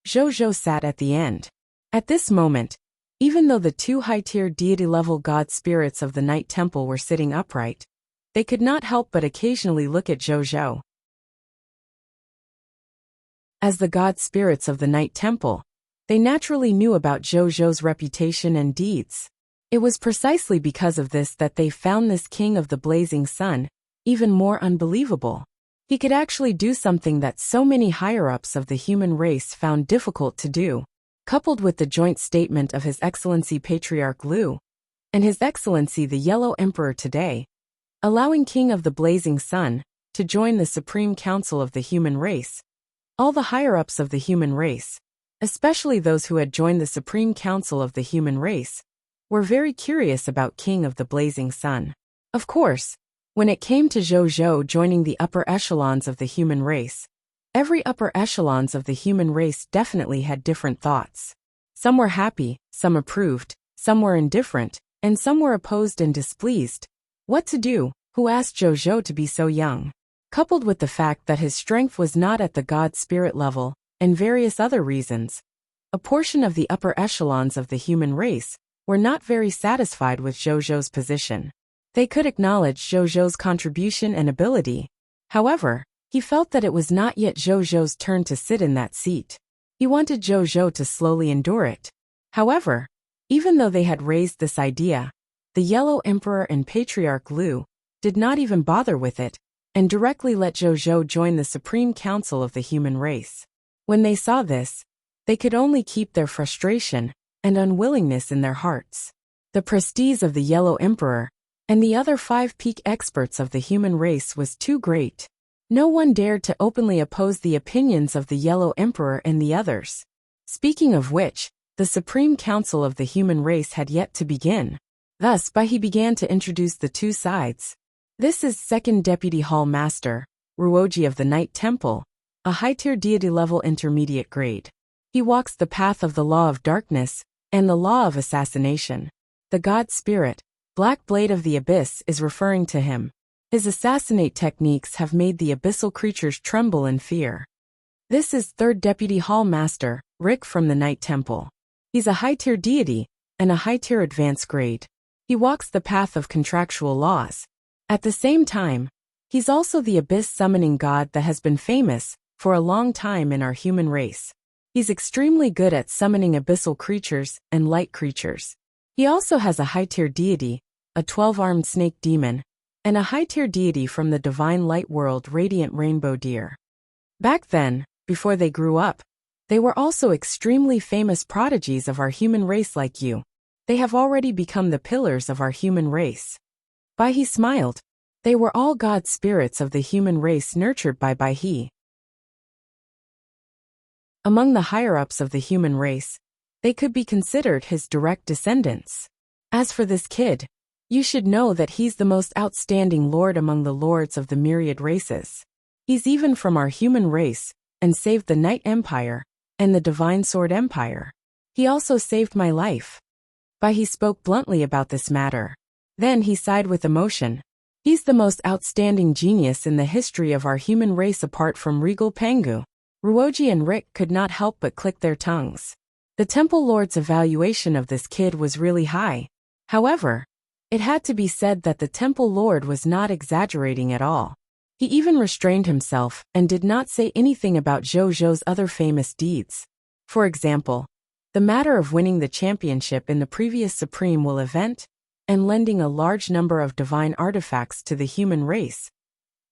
Zhou sat at the end. At this moment, even though the 2 high-tier deity-level god spirits of the Night Temple were sitting upright, they could not help but occasionally look at Zhou. As the god spirits of the Night Temple, they naturally knew about Zhou's reputation and deeds. It was precisely because of this that they found this king of the Blazing Sun even more unbelievable. He could actually do something that so many higher-ups of the human race found difficult to do. Coupled with the joint statement of His Excellency Patriarch Liu and His Excellency the Yellow Emperor today, allowing King of the Blazing Sun to join the Supreme Council of the human race. All the higher-ups of the human race, especially those who had joined the Supreme Council of the human race, were very curious about King of the Blazing Sun. Of course, when it came to Zhou joining the upper echelons of the human race, every upper echelons of the human race definitely had different thoughts. Some were happy, some approved, some were indifferent, and some were opposed and displeased. What to do? Who asked Zhou to be so young? Coupled with the fact that his strength was not at the god spirit level, and various other reasons, a portion of the upper echelons of the human race were not very satisfied with Zhou's position. They could acknowledge Zhou's contribution and ability. However, he felt that it was not yet Zhou's turn to sit in that seat. He wanted Zhou to slowly endure it. However, even though they had raised this idea, the Yellow Emperor and Patriarch Lu did not even bother with it, and directly let Zhou join the Supreme Council of the human race. When they saw this, they could only keep their frustration and unwillingness in their hearts. The prestige of the Yellow Emperor and the other 5 peak experts of the human race was too great. No one dared to openly oppose the opinions of the Yellow Emperor and the others. Speaking of which, the Supreme Council of the human race had yet to begin. Thus, he began to introduce the 2 sides. This is Second Deputy Hall Master, Ruoji of the Night Temple, a high-tier deity-level intermediate grade. He walks the path of the law of darkness and the law of assassination. The God Spirit, Black Blade of the Abyss, is referring to him. His assassinate techniques have made the abyssal creatures tremble in fear. This is Third Deputy Hall Master, Rick from the Night Temple. He's a high-tier deity and a high-tier advanced grade. He walks the path of contractual laws. At the same time, he's also the abyss summoning god that has been famous for a long time in our human race. He's extremely good at summoning abyssal creatures and light creatures. He also has a high-tier deity, a 12-armed snake demon, and a high-tier deity from the divine light world, Radiant Rainbow Deer. Back then, before they grew up, they were also extremely famous prodigies of our human race like you. They have already become the pillars of our human race. He smiled. They were all god spirits of the human race nurtured by he. Among the higher-ups of the human race, they could be considered his direct descendants. As for this kid, you should know that he's the most outstanding lord among the lords of the myriad races. He's even from our human race, and saved the Night Empire and the Divine Sword Empire. He also saved my life. He spoke bluntly about this matter. Then he sighed with emotion. He's the most outstanding genius in the history of our human race apart from Regal Pengu. Ruoji and Rick could not help but click their tongues. The Temple Lord's evaluation of this kid was really high. However, it had to be said that the Temple Lord was not exaggerating at all. He even restrained himself and did not say anything about Zhou's other famous deeds. For example, the matter of winning the championship in the previous Supreme Will event, and lending a large number of divine artifacts to the human race.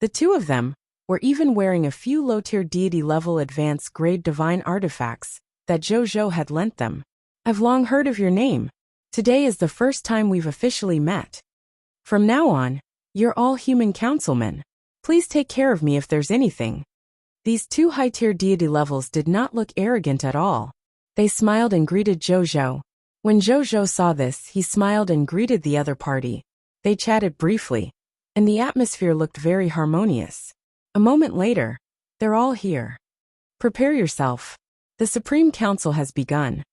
The 2 of them were even wearing a few low-tier deity-level advanced grade divine artifacts that Zhou had lent them. I've long heard of your name. Today is the first time we've officially met. From now on, you're all human councilmen. Please take care of me if there's anything. These 2 high-tier deity levels did not look arrogant at all. They smiled and greeted Zhou. When Zhou saw this, he smiled and greeted the other party. They chatted briefly, and the atmosphere looked very harmonious. A moment later, they're all here. Prepare yourself. The Supreme Council has begun.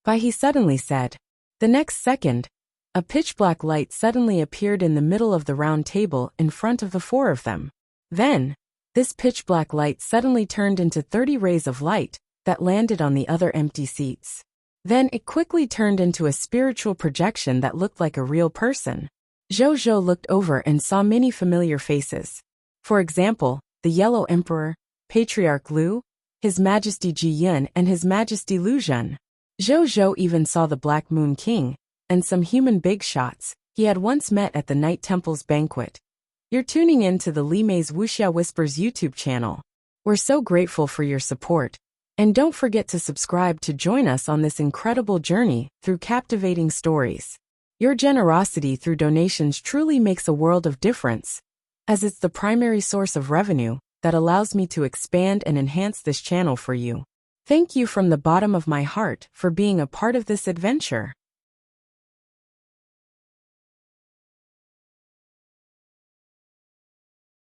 He suddenly said. The next second, a pitch-black light suddenly appeared in the middle of the round table in front of the 4 of them. Then, this pitch-black light suddenly turned into 30 rays of light that landed on the other empty seats. Then it quickly turned into a spiritual projection that looked like a real person. Zhou looked over and saw many familiar faces. For example, the Yellow Emperor, Patriarch Lu, His Majesty Ji Yun and His Majesty Lu Zhen. Zhou even saw the Black Moon King, and some human big shots he had once met at the Night Temple's banquet. You're tuning in to the Li Mei's Wuxia Whispers YouTube channel. We're so grateful for your support, and don't forget to subscribe to join us on this incredible journey through captivating stories. Your generosity through donations truly makes a world of difference, as it's the primary source of revenue that allows me to expand and enhance this channel for you. Thank you from the bottom of my heart for being a part of this adventure.